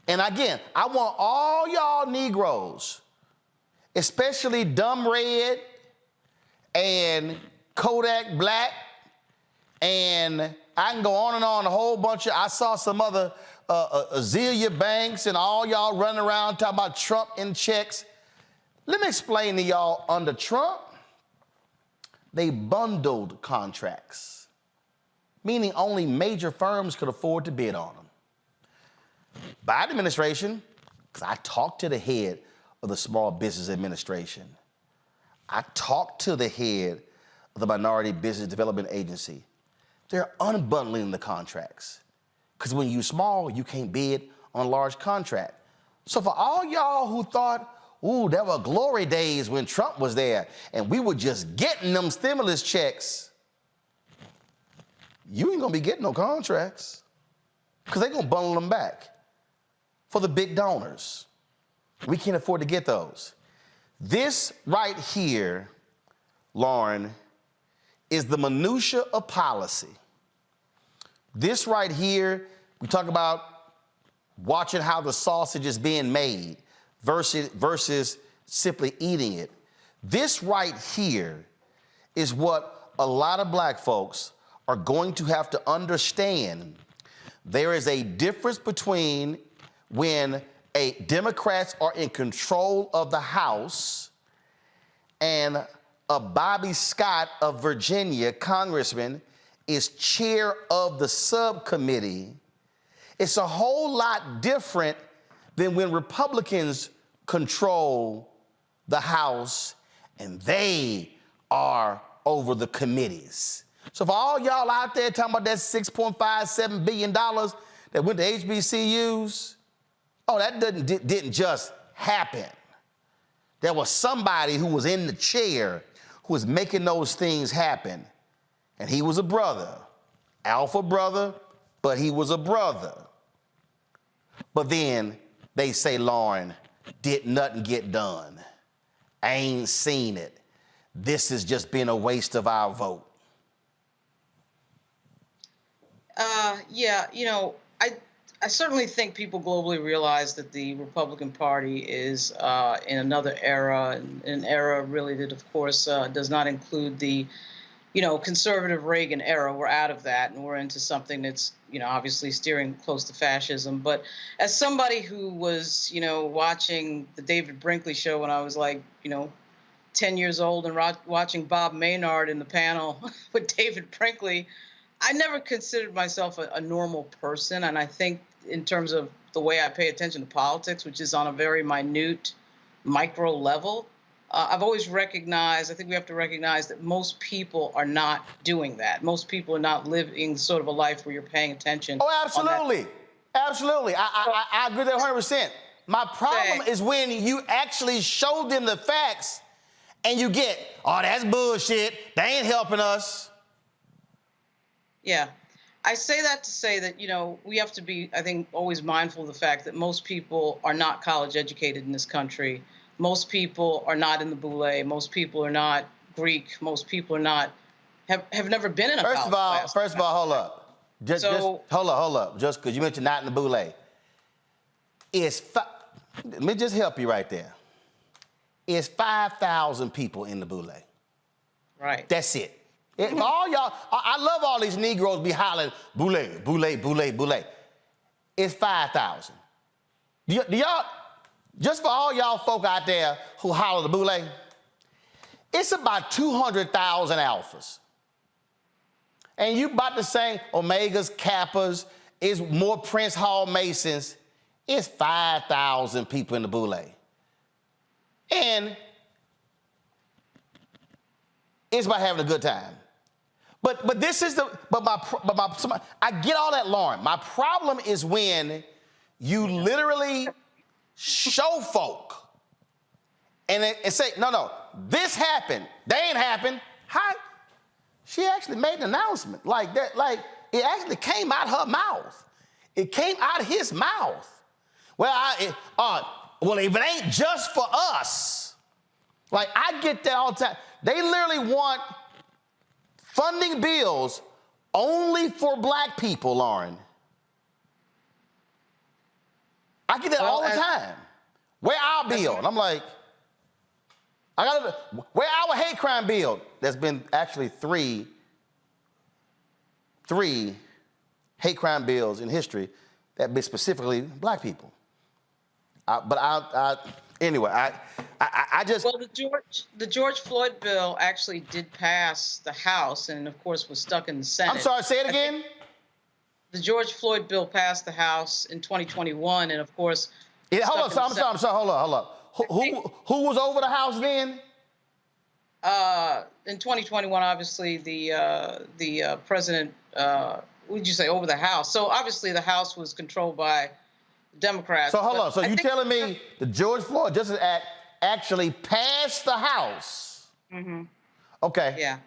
and again, I want all y'all Negroes, especially Dumb Red and Kodak Black, and I can go on and on, a whole bunch of, I saw some other Azealia Banks and all y'all running around talking about Trump and checks. Let me explain to y'all, under Trump, they bundled contracts, meaning only major firms could afford to bid on them. Biden administration, because I talked to the head of the Small Business Administration. I talked to the head of the Minority Business Development Agency. They're unbundling the contracts. Because when you're small, you can't bid on a large contract. So for all y'all who thought, ooh, there were glory days when Trump was there and we were just getting them stimulus checks, you ain't gonna be getting no contracts. because they're going to bundle them back for the big donors. We can't afford to get those. This right here, Lauren, is the minutia of policy. This right here, we talk about watching how the sausage is being made versus simply eating it. This right here is what a lot of black folks are going to have to understand. There is a difference between when Democrats are in control of the House and a Bobby Scott of Virginia, congressman, is chair of the subcommittee. It's a whole lot different than when Republicans control the House and they are over the committees. So for all y'all out there talking about that $6.57 billion that went to HBCUs, oh, that didn't just happen. There was somebody who was in the chair who was making those things happen. And he was a brother, alpha brother, but he was a brother. But then they say, Lauren, did nothing get done. I ain't seen it. This has just been a waste of our vote. Yeah, you know, I certainly think people globally realize that the Republican Party is in another era, an era really that, of course, does not include the, you know, conservative Reagan era. We're out of that, and we're into something that's, you know, obviously steering close to fascism. But as somebody who was, you know, watching the David Brinkley show when I was like, you know, 10 years old and watching Bob Maynard in the panel with David Brinkley, I never considered myself a normal person. And I think in terms of the way I pay attention to politics, which is on a very minute, micro level, I've always recognized, I think we have to recognize that most people are not doing that. Most people are not living sort of a life where you're paying attention. Oh, absolutely. Absolutely. I agree with that 100%. My problem is when you actually show them the facts and you get, oh, that's bullshit. They ain't helping us. Yeah. I say that to say that, you know, we have to be, I think, always mindful of the fact that most people are not college educated in this country. Most people are not in the Boule. Most people are not Greek. Most people are not, have never been in a college class. First of all, hold up. Just hold up. Just because you mentioned not in the Boule. Let me just help you right there. It's 5,000 people in the Boule. Right. That's it. All y'all, I love all these Negroes be hollering, Boule, Boule, Boule, Boule. It's 5,000. Do y'all, just for all y'all folk out there who holler the Boule, it's about 200,000 alphas. And you about to say Omegas, Kappas, is more Prince Hall Masons. It's 5,000 people in the Boule. And it's about having a good time. But this is I get all that, Lauren. My problem is when you literally show folk and say, no, this happened. They ain't happened. How? She actually made an announcement like that. Like, it actually came out her mouth. It came out of his mouth. Well, if it ain't just for us. Like, I get that all the time. They literally want funding bills only for black people, Lauren. I get that all the time. Where our bill? And I'm like, where our hate crime bill? There's been actually three hate crime bills in history that have been specifically black people. Anyway, I just... Well, the George Floyd bill actually did pass the House and, of course, was stuck in the Senate. I'm sorry, say it again? The George Floyd bill passed the House in 2021 and, of course... I'm sorry, hold up. Who was over the House then? In 2021, obviously, the president, what would you say, over the House? So, obviously, the House was controlled by Democrats. So, hold on. So, you telling me the George Floyd Justice Act actually passed the House? Mm-hmm. Okay. Yeah.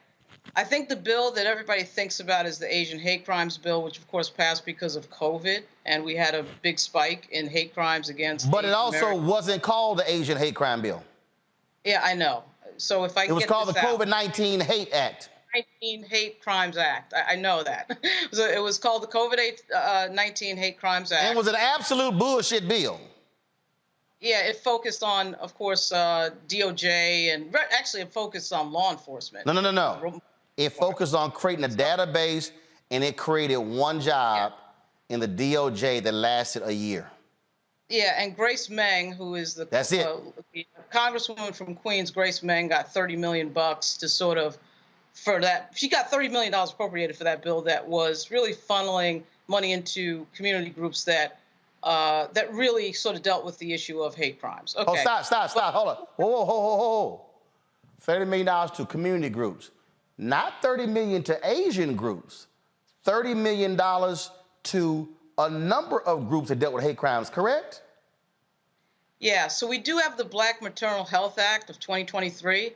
I think the bill that everybody thinks about is the Asian hate crimes bill, which of course passed because of COVID, and we had a big spike in hate crimes against But it Asian also Americans. wasn't called the Asian hate crime bill. Yeah, I know. So if I It was get called the this out, COVID-19 Hate Act. 19 Hate Crimes Act. I know that. So it was called the COVID-19 Hate Crimes Act. And it was an absolute bullshit bill. Yeah, it focused on, of course, DOJ, and actually it focused on law enforcement. No. It focused on creating a database, and it created one job in the DOJ that lasted a year. Yeah, and Grace Meng, who is the Congresswoman from Queens, Grace Meng got $30 million to sort of, for that. She got $30 million appropriated for that bill that was really funneling money into community groups that that really sort of dealt with the issue of hate crimes. Okay. Oh, stop. Hold on. Whoa. $30 million to community groups. Not $30 million to Asian groups. $30 million to a number of groups that dealt with hate crimes, correct? Yeah, so we do have the Black Maternal Health Act of 2023.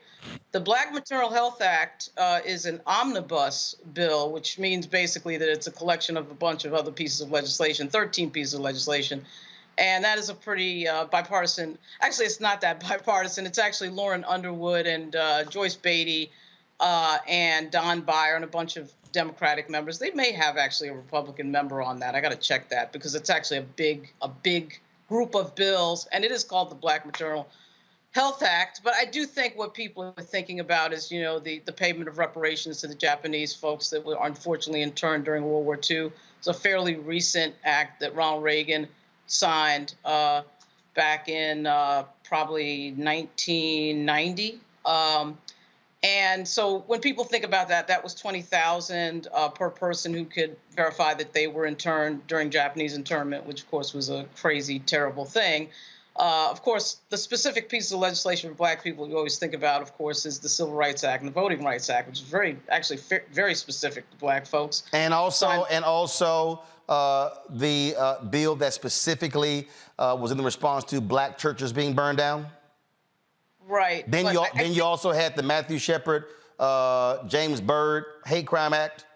The Black Maternal Health Act is an omnibus bill, which means basically that it's a collection of a bunch of other pieces of legislation, 13 pieces of legislation. And that is a pretty bipartisan, actually it's not that bipartisan, it's actually Lauren Underwood and Joyce Beatty and Don Beyer and a bunch of Democratic members. They may have actually a Republican member on that. I got to check that because it's actually a big group of bills, and it is called the Black Maternal Health Act. But I do think what people are thinking about is, you know, the payment of reparations to the Japanese folks that were unfortunately interned during World War II. It's a fairly recent act that Ronald Reagan signed back in probably 1990. And so when people think about that, that was $20,000 per person who could verify that they were interned during Japanese internment, which of course was a crazy, terrible thing. Of course, the specific pieces of legislation for Black people you always think about, of course, is the Civil Rights Act and the Voting Rights Act, which is very specific to Black folks. And also the bill that specifically was in the response to Black churches being burned down. Right. Then you also had the Matthew Shepard, James Byrd Hate Crime Act.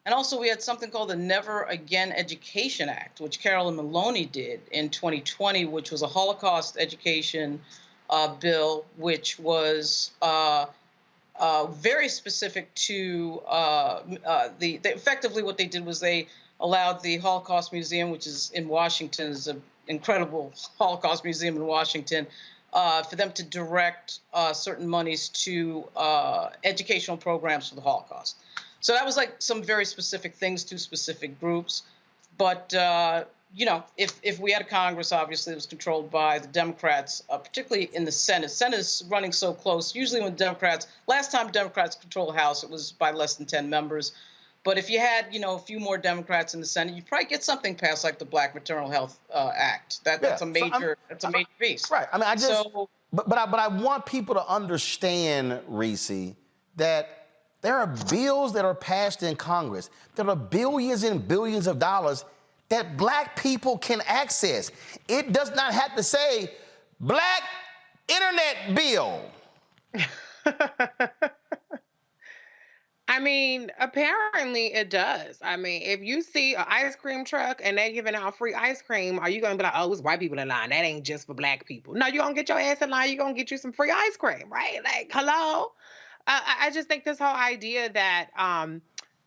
And also we had something called the Never Again Education Act, which Carolyn Maloney did in 2020, which was a Holocaust education bill, which was very specific to effectively what they did was they allowed the Holocaust Museum, which is in Washington, is an incredible Holocaust museum in Washington, for them to direct certain monies to educational programs for the Holocaust. So that was like some very specific things to specific groups. But, you know, if we had a Congress, obviously, it was controlled by the Democrats, particularly in the Senate. Senate is running so close. Usually when last time Democrats controlled the House, it was by less than 10 members. But if you had, you know, a few more Democrats in the Senate, you'd probably get something passed like the Black Maternal Health Act. That's a major piece. Right. I mean, but I want people to understand, Reese, that there are bills that are passed in Congress. There are billions and billions of dollars that Black people can access. It does not have to say Black Internet Bill. I mean, apparently it does. I mean, if you see an ice cream truck and they're giving out free ice cream, are you going to be like, oh, it's white people in line? That ain't just for Black people. No, you're going to get your ass in line. You're going to get you some free ice cream, right? Like, hello? I just think this whole idea that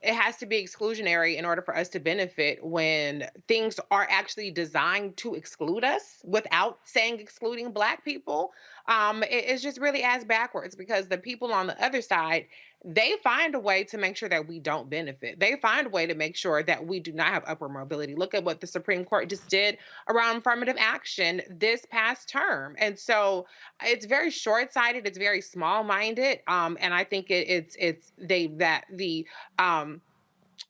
it has to be exclusionary in order for us to benefit when things are actually designed to exclude us without saying excluding Black people, it's just really ass backwards, because the people on the other side, they find a way to make sure that we don't benefit. They find a way to make sure that we do not have upward mobility. Look at what the Supreme Court just did around affirmative action this past term. And so it's very short-sighted. It's very small-minded. And I think the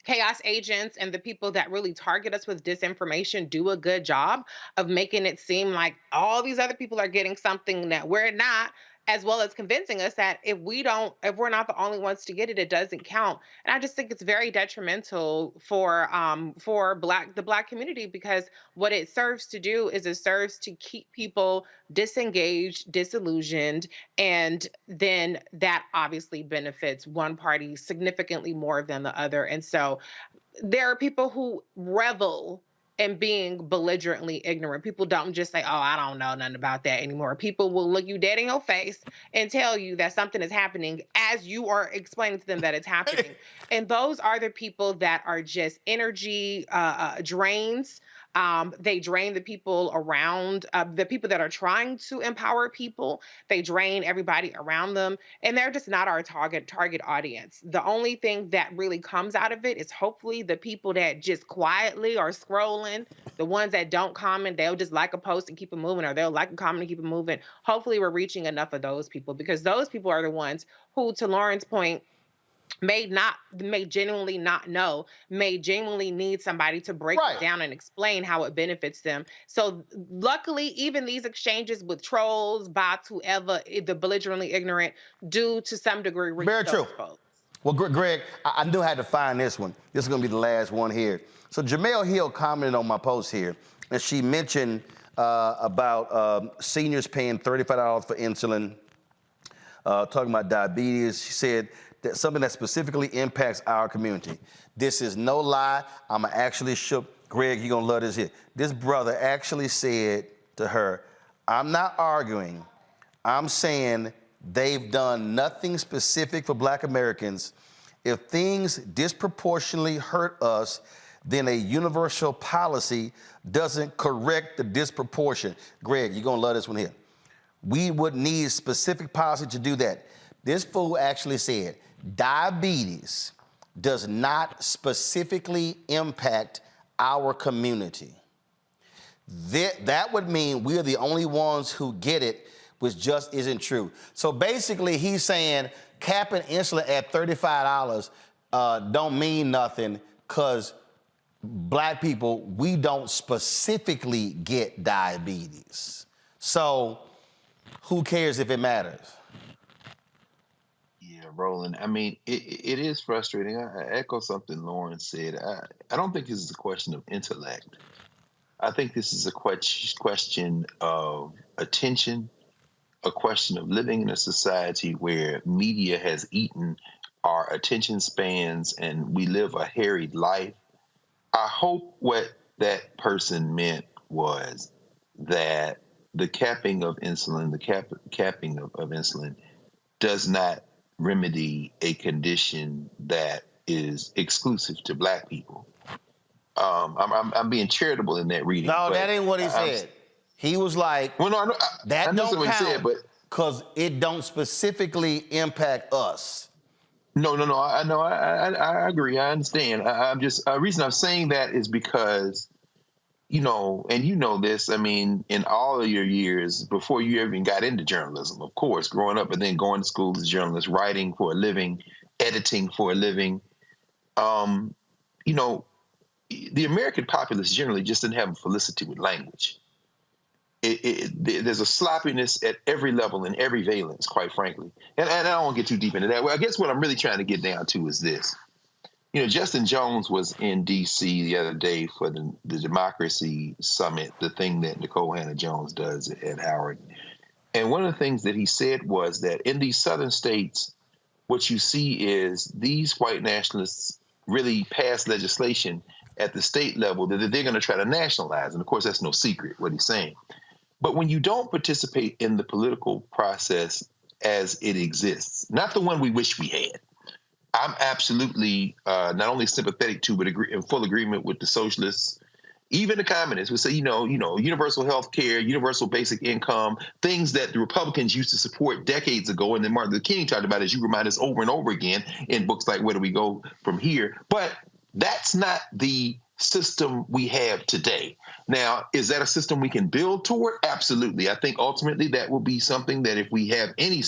chaos agents and the people that really target us with disinformation do a good job of making it seem like all these other people are getting something that we're not. as well as convincing us that if we're not the only ones to get it, it doesn't count. And I just think it's very detrimental for the Black community, because what it serves to do is it serves to keep people disengaged, disillusioned, and then that obviously benefits one party significantly more than the other. And so there are people who revel in being belligerently ignorant. People don't just say, oh, I don't know nothing about that anymore. People will look you dead in your face and tell you that something is happening as you are explaining to them that it's happening. And those are the people that are just energy drains. They drain the people around, the people that are trying to empower people. They drain everybody around them, and they're just not our target audience. The only thing that really comes out of it is hopefully the people that just quietly are scrolling, the ones that don't comment, they'll just like a post and keep it moving, or they'll like a comment and keep it moving. Hopefully we're reaching enough of those people, because those people are the ones who, to Lauren's point, may genuinely not know, may genuinely need somebody to break it down and explain how it benefits them. So luckily, even these exchanges with trolls, bots, whoever, the belligerently ignorant, do to some degree reach Very those true. folks. Well, Greg, I knew I had to find this one. This is going to be the last one here. So Jamel Hill commented on my post here, and she mentioned about seniors paying $35 for insulin, talking about diabetes. She said that something that specifically impacts our community. This is no lie. I'm actually shook. Greg, you're going to love this here. This brother actually said to her, I'm not arguing. I'm saying they've done nothing specific for Black Americans. If things disproportionately hurt us, then a universal policy doesn't correct the disproportion. Greg, you're going to love this one here. We would need specific policy to do that. This fool actually said, diabetes does not specifically impact our community. That would mean we are the only ones who get it, which just isn't true. So basically he's saying capping insulin at $35 don't mean nothing, because Black people, we don't specifically get diabetes. So who cares if it matters? Roland, I mean, it is frustrating. I echo something Lauren said. I don't think this is a question of intellect. I think this is a question of attention, a question of living in a society where media has eaten our attention spans and we live a harried life. I hope what that person meant was that the capping of insulin, capping of insulin does not remedy a condition that is exclusive to Black people. I'm being charitable in that reading. No, that ain't what he said. He was like, well, no, that don't what count, he said, but because it don't specifically impact us. No, I agree. I understand. I'm just, the reason I'm saying that is because, you know, and you know this, I mean, in all of your years before you even got into journalism, of course, growing up and then going to school as a journalist, writing for a living, editing for a living, you know, the American populace generally just didn't have a felicity with language. There's a sloppiness at every level and every valence, quite frankly. And I don't want to get too deep into that. Well, I guess what I'm really trying to get down to is this. You know, Justin Jones was in D.C. the other day for the Democracy Summit, the thing that Nicole Hannah-Jones does at Howard. And one of the things that he said was that in these southern states, what you see is these white nationalists really pass legislation at the state level that they're going to try to nationalize. And of course, that's no secret what he's saying. But when you don't participate in the political process as it exists, not the one we wish we had, I'm absolutely not only sympathetic to, but in full agreement with the socialists, even the communists who say, you know, universal health care, universal basic income, things that the Republicans used to support decades ago. And then Martin Luther King talked about, as you remind us over and over again in books like Where Do We Go From Here? But that's not the system we have today. Now, is that a system we can build toward? Absolutely. I think ultimately that will be something that if we have any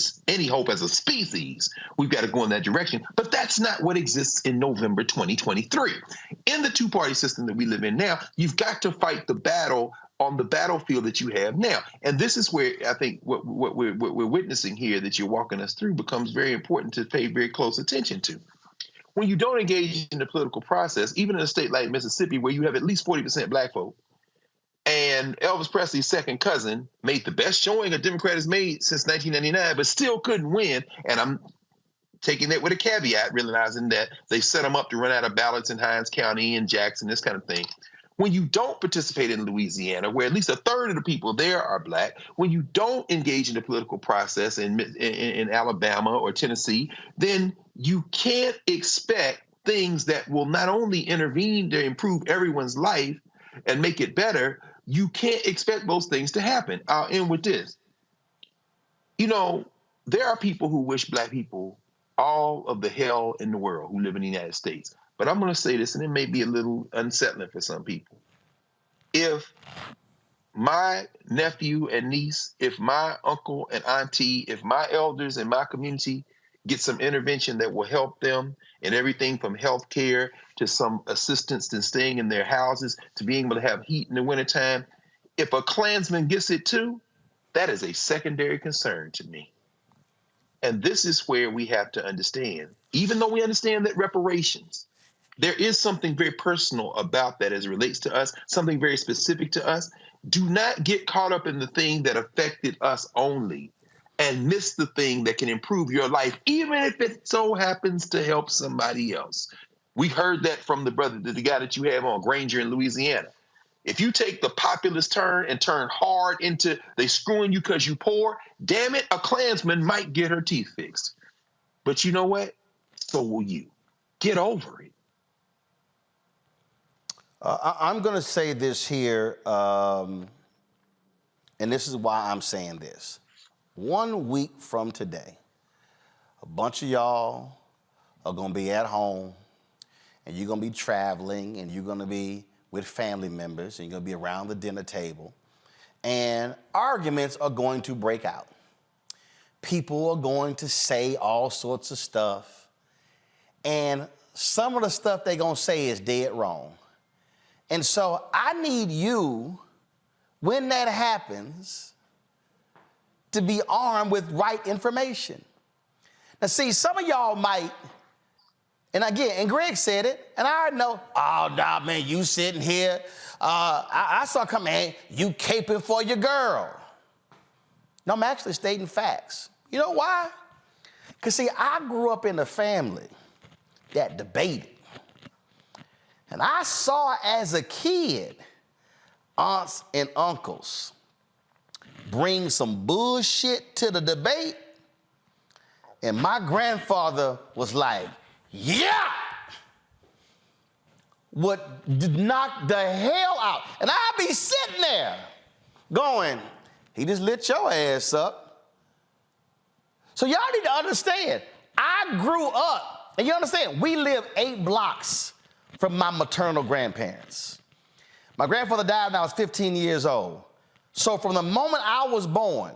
hope as a species, we've got to go in that direction. But that's not what exists in November 2023. In the two-party system that we live in now, you've got to fight the battle on the battlefield that you have now. And this is where I think what we're witnessing here that you're walking us through becomes very important to pay very close attention to. When you don't engage in the political process, even in a state like Mississippi, where you have at least 40% black folk, and Elvis Presley's second cousin made the best showing a Democrat has made since 1999, but still couldn't win. And I'm taking that with a caveat, realizing that they set him up to run out of ballots in Hinds County and Jackson, this kind of thing. When you don't participate in Louisiana, where at least a third of the people there are black, when you don't engage in the political process in Alabama or Tennessee, then you can't expect things that will not only intervene to improve everyone's life and make it better, you can't expect those things to happen. I'll end with this. You know, there are people who wish black people all of the hell in the world who live in the United States. But I'm going to say this, and it may be a little unsettling for some people. If my nephew and niece, if my uncle and auntie, if my elders in my community get some intervention that will help them in everything from health care to some assistance in staying in their houses to being able to have heat in the wintertime, if a Klansman gets it too, that is a secondary concern to me. And this is where we have to understand, even though we understand that reparations, there is something very personal about that as it relates to us, something very specific to us. Do not get caught up in the thing that affected us only and miss the thing that can improve your life, even if it so happens to help somebody else. We heard that from the guy that you have on, Granger in Louisiana. If you take the populist turn and turn hard into they screwing you because you poor, damn it, a Klansman might get her teeth fixed. But you know what? So will you. Get over it. I'm going to say this here, and this is why I'm saying this. 1 week from today, a bunch of y'all are going to be at home, and you're going to be traveling, and you're going to be with family members, and you're going to be around the dinner table, and arguments are going to break out. People are going to say all sorts of stuff, and some of the stuff they're going to say is dead wrong. And so I need you, when that happens, to be armed with right information. Now, see, some of y'all might, and again, and Greg said it, and I already know, oh, nah, man, you sitting here. I saw coming, hey, you caping for your girl. No, I'm actually stating facts. You know why? Because, see, I grew up in a family that debated. And I saw as a kid, aunts and uncles bring some bullshit to the debate. And my grandfather was like, yeah, would knock the hell out. And I'd be sitting there going, he just lit your ass up. So y'all need to understand, I grew up, and you understand, we live 8 blocks from my maternal grandparents. My grandfather died when I was 15 years old. So from the moment I was born,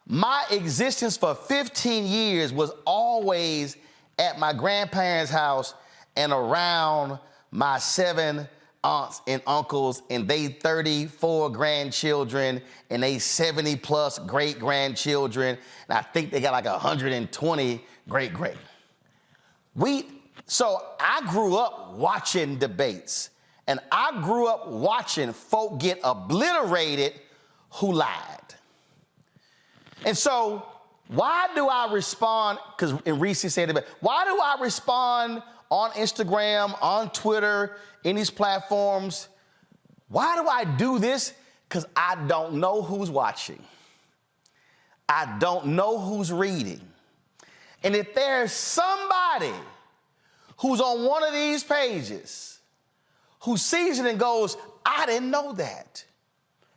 my existence for 15 years was always at my grandparents' house and around my 7 aunts and uncles and they 34 grandchildren and they 70 plus great grandchildren. And I think they got like 120 great. So I grew up watching debates, and I grew up watching folk get obliterated who lied. And so why do I respond, because in Reese said it, why do I respond on Instagram, on Twitter, in these platforms? Why do I do this? Because I don't know who's watching. I don't know who's reading. And if there's somebody who's on one of these pages, who sees it and goes, I didn't know that.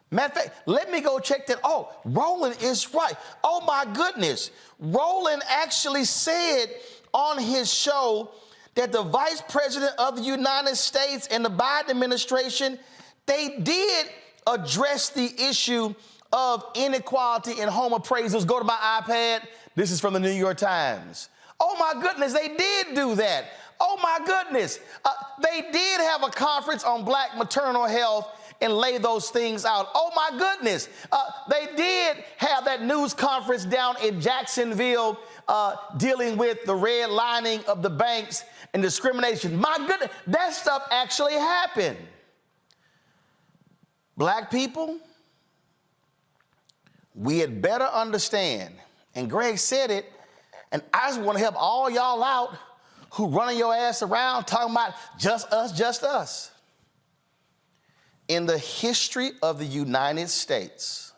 Matter of fact, let me go check that. Oh, Roland is right. Oh my goodness. Roland actually said on his show that the Vice President of the United States and the Biden administration, they did address the issue of inequality in home appraisals. Go to my iPad. This is from the New York Times. Oh my goodness, they did do that. Oh my goodness. They did have a conference on black maternal health and lay those things out. Oh my goodness, they did have that news conference down in Jacksonville dealing with the redlining of the banks and discrimination. My goodness, that stuff actually happened. Black people, we had better understand, and Greg said it, and I just want to help all y'all out who running your ass around talking about just us, just us. In the history of the United States,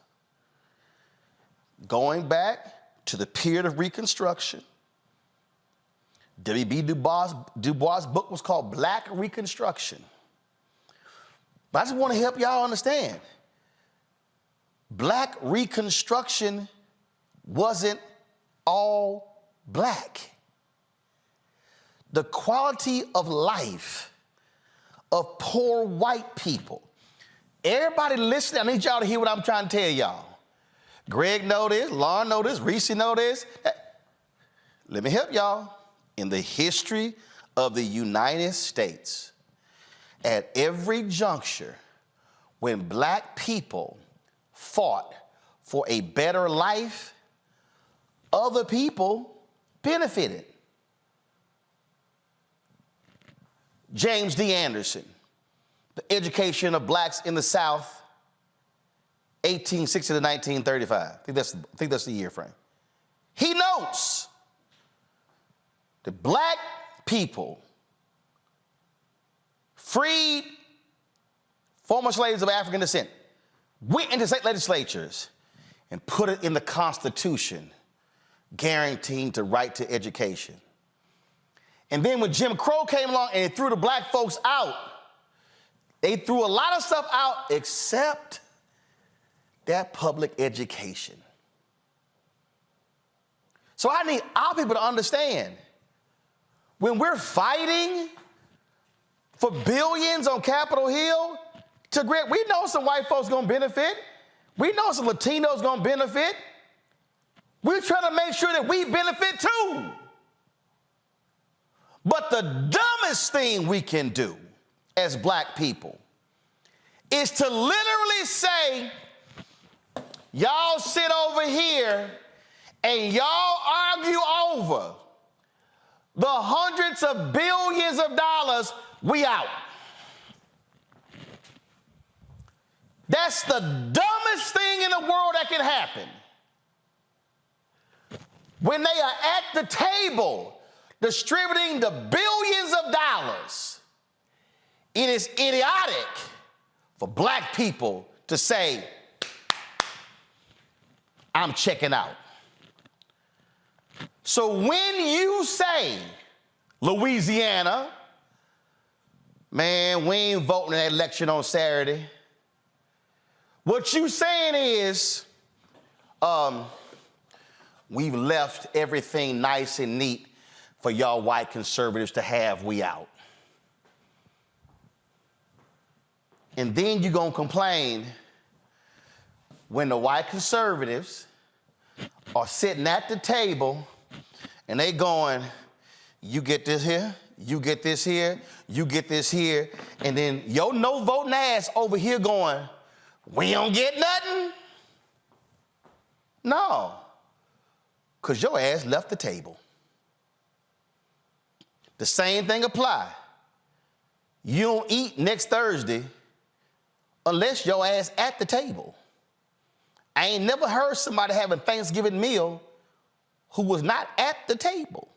going back to the period of Reconstruction, W.B. Du Bois' book was called Black Reconstruction. But I just want to help y'all understand, Black Reconstruction wasn't all black. The quality of life of poor white people. Everybody listening, I need y'all to hear what I'm trying to tell y'all. Greg know this, Lauren know this, Reese know this. Let me help y'all. In the history of the United States, at every juncture when black people fought for a better life, other people benefited. James D. Anderson, The Education of Blacks in the South, 1860 to 1935. I think that's the year frame. He notes that black people freed former slaves of African descent, went into state legislatures and put it in the Constitution, guaranteeing the right to education. And then when Jim Crow came along and threw the black folks out, they threw a lot of stuff out except that public education. So I need our people to understand, when we're fighting for billions on Capitol Hill, we know some white folks gonna benefit. We know some Latinos gonna benefit. We're trying to make sure that we benefit too. But the dumbest thing we can do as black people is to literally say, y'all sit over here and y'all argue over the hundreds of billions of dollars, we out. That's the dumbest thing in the world that can happen. When they are at the table distributing the billions of dollars, it is idiotic for black people to say, I'm checking out. So when you say, Louisiana, man, we ain't voting in that election on Saturday, what you saying is, we've left everything nice and neat for y'all white conservatives to have, we out. And then you're gonna complain when the white conservatives are sitting at the table and they going, you get this here, you get this here, you get this here, and then your no voting ass over here going, we don't get nothing? No, because your ass left the table. The same thing apply. You don't eat next Thursday unless your ass at the table. I ain't never heard somebody have a Thanksgiving meal who was not at the table.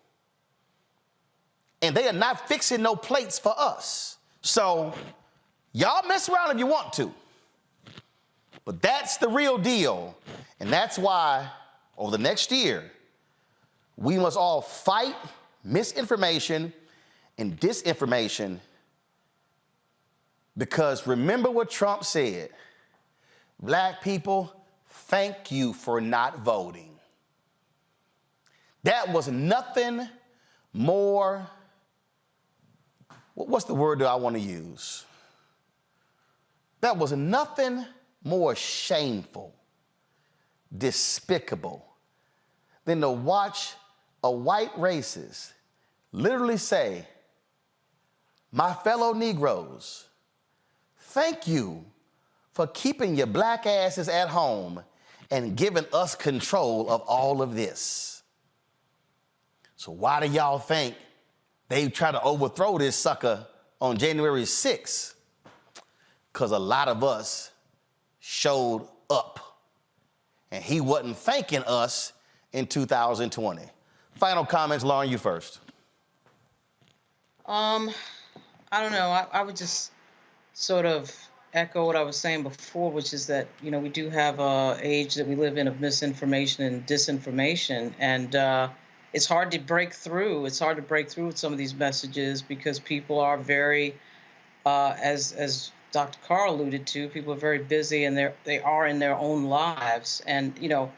And they are not fixing no plates for us. So y'all mess around if you want to. But that's the real deal. And that's why over the next year, we must all fight misinformation and disinformation, because remember what Trump said, black people, thank you for not voting. That was nothing more, what's the word that I want to use? That was nothing more shameful, despicable than to watch a white racist literally say, my fellow Negroes, thank you for keeping your black asses at home and giving us control of all of this. So why do y'all think they tried to overthrow this sucker on January 6th? Because a lot of us showed up. And he wasn't thanking us in 2020. Final comments, Lauren, you first. I don't know. I would just sort of echo what I was saying before, which is that, you know, we do have an age that we live in of misinformation and disinformation. And it's hard to break through. It's hard to break through with some of these messages because people are very, as Dr. Carr alluded to, people are very busy and they are in their own lives. And, you know,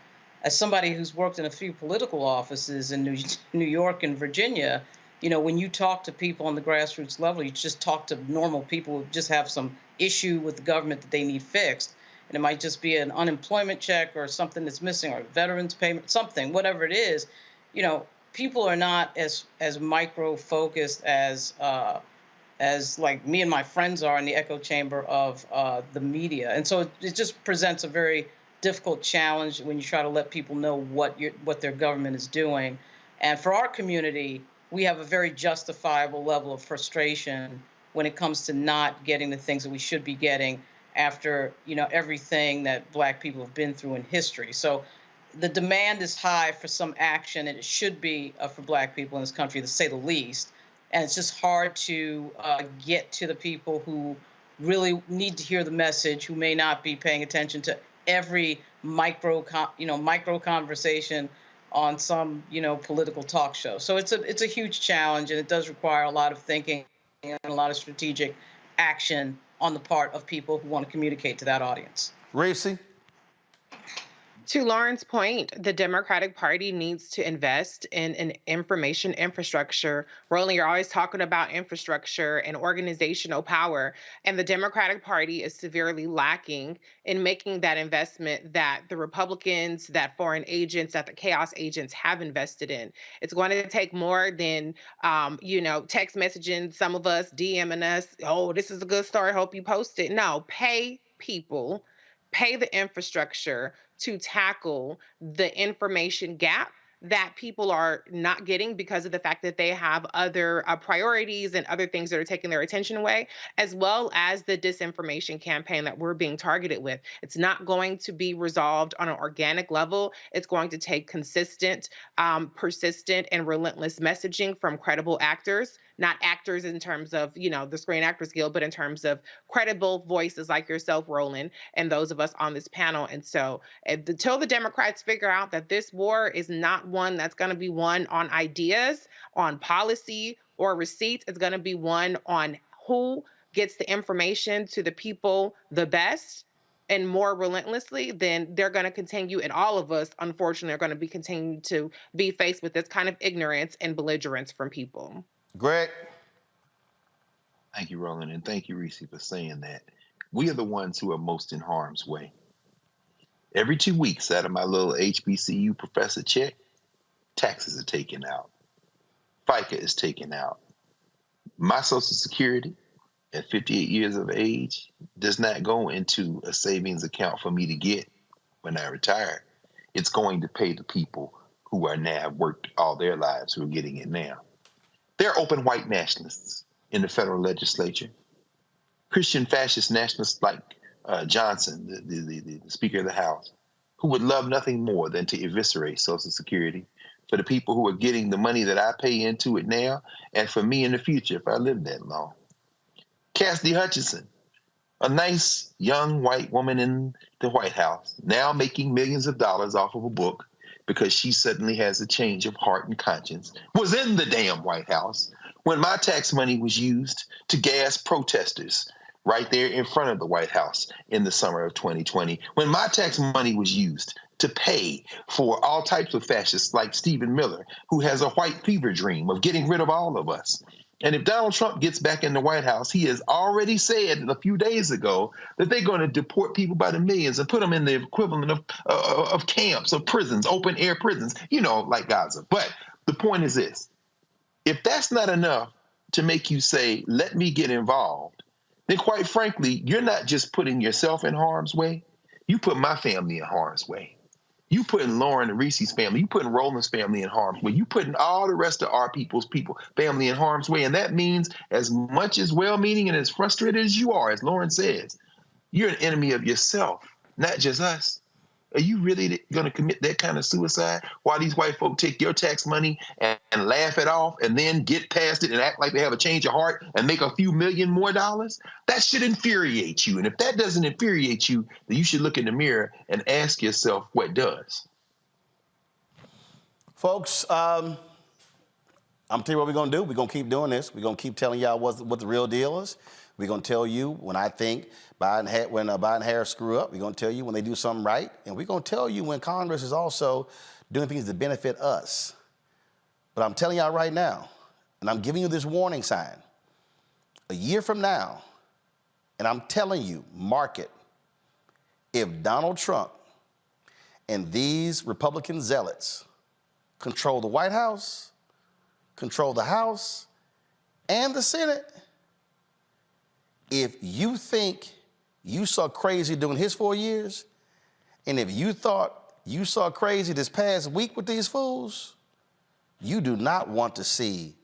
as somebody who's worked in a few political offices in New York and Virginia, you know, when you talk to people on the grassroots level, you just talk to normal people who just have some issue with the government that they need fixed. And it might just be an unemployment check or something that's missing or veterans payment, something, whatever it is. You know, people are not as micro focused as like me and my friends are in the echo chamber of the media. And so it just presents a very difficult challenge when you try to let people know what their government is doing. And for our community, we have a very justifiable level of frustration when it comes to not getting the things that we should be getting after, you know, everything that Black people have been through in history. So the demand is high for some action, and it should be for Black people in this country, to say the least. And it's just hard to get to the people who really need to hear the message, who may not be paying attention to every micro conversation on some, you know, political talk show. So it's a huge challenge, and it does require a lot of thinking and a lot of strategic action on the part of people who want to communicate to that audience. Racy? To Lauren's point, the Democratic Party needs to invest in an information infrastructure. Roland, you're always talking about infrastructure and organizational power, and the Democratic Party is severely lacking in making that investment that the Republicans, that foreign agents, that the chaos agents have invested in. It's going to take more than, text messaging, some of us DMing us, oh, this is a good story, hope you post it. No, pay people, pay the infrastructure to tackle the information gap that people are not getting because of the fact that they have other priorities and other things that are taking their attention away, as well as the disinformation campaign that we're being targeted with. It's not going to be resolved on an organic level. It's going to take consistent, persistent, and relentless messaging from credible actors, not actors in terms of, the Screen Actors Guild, but in terms of credible voices like yourself, Roland, and those of us on this panel. And so until the Democrats figure out that this war is not one that's going to be won on ideas, on policy, or receipts, it's going to be one on who gets the information to the people the best and more relentlessly, then they're going to continue, and all of us, unfortunately, are going to be continuing to be faced with this kind of ignorance and belligerence from people. Greg? Thank you, Roland, and thank you, Reese, for saying that. We are the ones who are most in harm's way. Every 2 weeks out of my little HBCU professor check, taxes are taken out. FICA is taken out. My Social Security at 58 years of age does not go into a savings account for me to get when I retire. It's going to pay the people who are now have worked all their lives who are getting it now. There are open white nationalists in the federal legislature. Christian fascist nationalists like Johnson, the Speaker of the House, who would love nothing more than to eviscerate Social Security for the people who are getting the money that I pay into it now, and for me in the future if I live that long. Cassidy Hutchinson, a nice young white woman in the White House, now making millions of dollars off of a book because she suddenly has a change of heart and conscience, was in the damn White House when my tax money was used to gas protesters right there in front of the White House in the summer of 2020, when my tax money was used to pay for all types of fascists like Stephen Miller, who has a white fever dream of getting rid of all of us. And if Donald Trump gets back in the White House, he has already said a few days ago that they're going to deport people by the millions and put them in the equivalent of camps, of prisons, open air prisons, like Gaza. But the point is this: if that's not enough to make you say, let me get involved, then quite frankly, you're not just putting yourself in harm's way. You put my family in harm's way. You putting Lauren and Reese's family, you putting Roland's family in harm's way. You putting all the rest of our family in harm's way. And that means as much as well-meaning and as frustrated as you are, as Lauren says, you're an enemy of yourself, not just us. Are you really going to commit that kind of suicide while these white folk take your tax money and laugh it off and then get past it and act like they have a change of heart and make a few million more dollars? That should infuriate you. And if that doesn't infuriate you, then you should look in the mirror and ask yourself what does. Folks, I'm telling you what we're going to do. We're going to keep doing this. We're going to keep telling y'all what the real deal is. We're going to tell you when I think when Biden and Harris screw up. We're going to tell you when they do something right. And we're going to tell you when Congress is also doing things to benefit us. But I'm telling y'all right now, and I'm giving you this warning sign, a year from now, and I'm telling you, mark it, if Donald Trump and these Republican zealots control the White House, control the House, and the Senate, if you think you saw crazy during his 4 years, and if you thought you saw crazy this past week with these fools, you do not want to see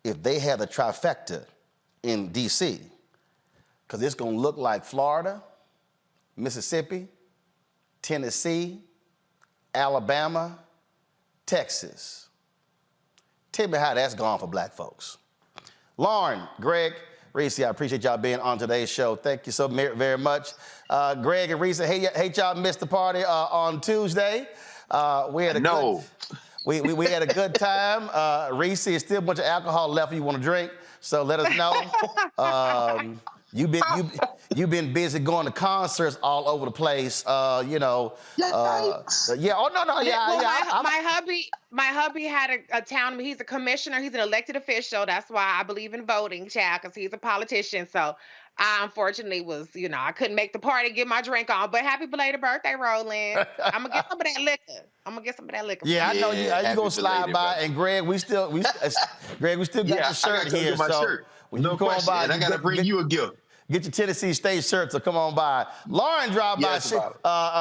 if they have the trifecta in D.C., because it's going to look like Florida, Mississippi, Tennessee, Alabama, Texas. Tell me how that's gone for black folks. Lauren, Greg, Reese, I appreciate y'all being on today's show. Thank you so very much. Greg and Reese, hate y'all missed the party on Tuesday. We had a good time. Reese, there's still a bunch of alcohol left you want to drink, so let us know. You've been busy going to concerts all over the place. Yeah. Oh no. Yeah. My hubby had a town. He's a commissioner. He's an elected official. That's why I believe in voting, child, because he's a politician. So I unfortunately I couldn't make the party, get my drink on. But happy belated birthday, Roland. I'm gonna get some of that liquor. Yeah, I know you gonna slide by. And Greg, we still got the shirt here. Shirt. When you come on by, and I gotta bring you a gift. Get your Tennessee State shirt, so come on by. Lauren dropped by.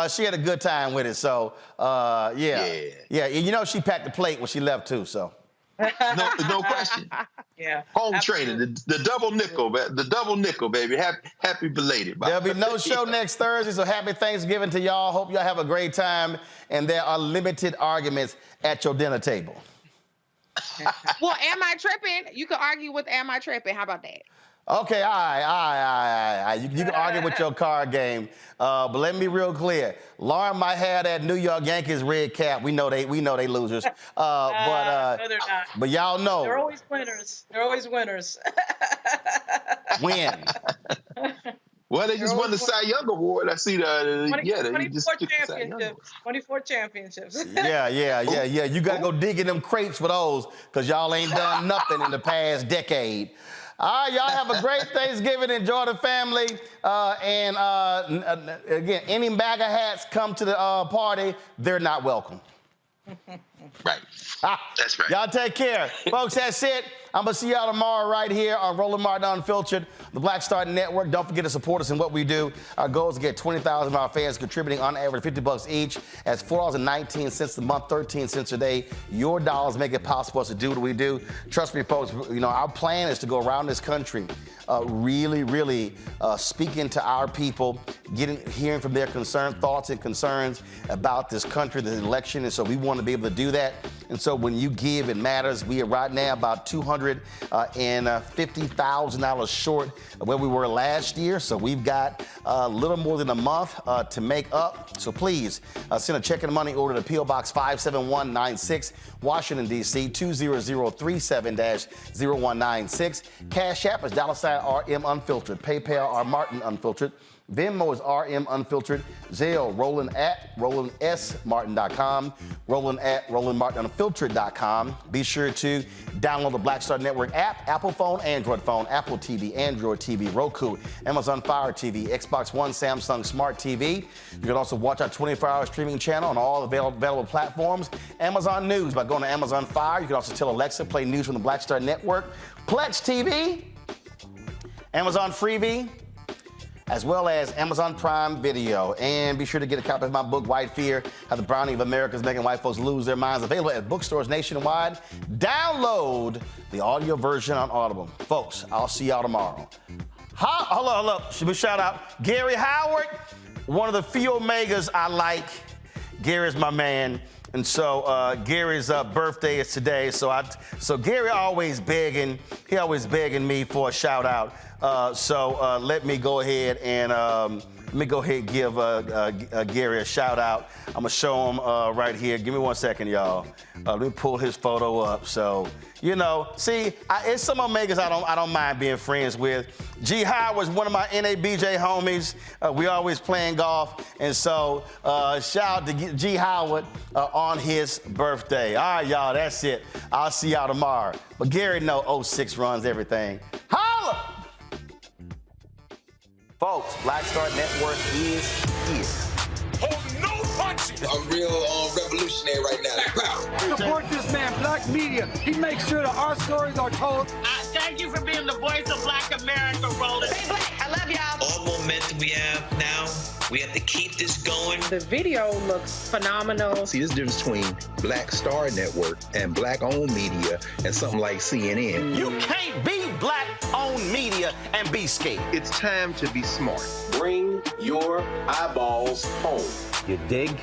She had a good time with it, so yeah. You know she packed the plate when she left too, so. No question. Yeah. Home training, the double nickel, baby. Happy belated. There'll be no show next Thursday, so happy Thanksgiving to y'all. Hope y'all have a great time, and there are limited arguments at your dinner table. Well, am I tripping? You can argue with am I tripping? How about that? Okay, all right. You can argue with your card game, but let me be real clear. Lauren might have that New York Yankees red cap. We know they losers, no, they're not. But y'all know they're always winners. Win. Well, they just won the Cy Young Award. I see that. 24 championships. Yeah. You got to go dig in them crates for those, because y'all ain't done nothing in the past decade. All right, y'all have a great Thanksgiving. Enjoy the family. Again, any MAGA hats come to the party, they're not welcome. Right. That's right. Y'all take care. Folks, that's it. I'm going to see y'all tomorrow right here on Roland Martin Unfiltered, the Black Star Network. Don't forget to support us in what we do. Our goal is to get 20,000 of our fans contributing on average $50 each. That's $4.19 a month, 13 cents a day. Your dollars make it possible for us to do what we do. Trust me, folks, our plan is to go around this country really speaking to our people, hearing from their thoughts and concerns about this country, the election. And so we want to be able to do that. And so when you give, it matters. We are right now about $250,000 short of where we were last year. So we've got a little more than a month to make up. So please send a check and money order to P.O. Box 57196, Washington, D.C. 20037-0196. Cash App is $RM Unfiltered. PayPal R Martin Unfiltered. Venmo is RM Unfiltered. Zelle, Roland at RolandSMartin.com. Roland at RolandMartinUnfiltered.com. Be sure to download the Black Star Network app, Apple phone, Android phone, Apple TV, Android TV, Roku, Amazon Fire TV, Xbox One, Samsung Smart TV. You can also watch our 24-hour streaming channel on all available platforms. Amazon News by going to Amazon Fire. You can also tell Alexa, play news from the Black Star Network. Plex TV. Amazon Freebie, as well as Amazon Prime Video. And be sure to get a copy of my book, White Fear, How the Browning of America is Making White Folks Lose Their Minds, available at bookstores nationwide. Download the audio version on Audible. Folks, I'll see y'all tomorrow. Hold up. Should we shout out Gary Howard, one of the few Omegas I like. Gary's my man. And so Gary's birthday is today. So Gary always begging me for a shout out. So let me go ahead and give Gary a shout out. I'm gonna show him right here. Give me 1 second, y'all. Let me pull his photo up. So, you know, see, it's some Omegas I don't mind being friends with. G Howard's one of my NABJ homies. We always playing golf. And so shout out to G Howard on his birthday. All right, y'all, that's it. I'll see y'all tomorrow. But Gary know 06 runs everything. Holla! Folks, Black Star Network is here. Oh, no punches! I'm real revolutionary right now. Black power. Support this man, Black Media. He makes sure that our stories are told. Thank you for being the voice of Black America, Roland. Stay black. I love y'all. All momentum we have now, we have to keep this going. The video looks phenomenal. See, this difference between Black Star Network and Black-owned media and something like CNN. You can't be Black-owned media and be scared. It's time to be smart. Bring your eyeballs home. You dig?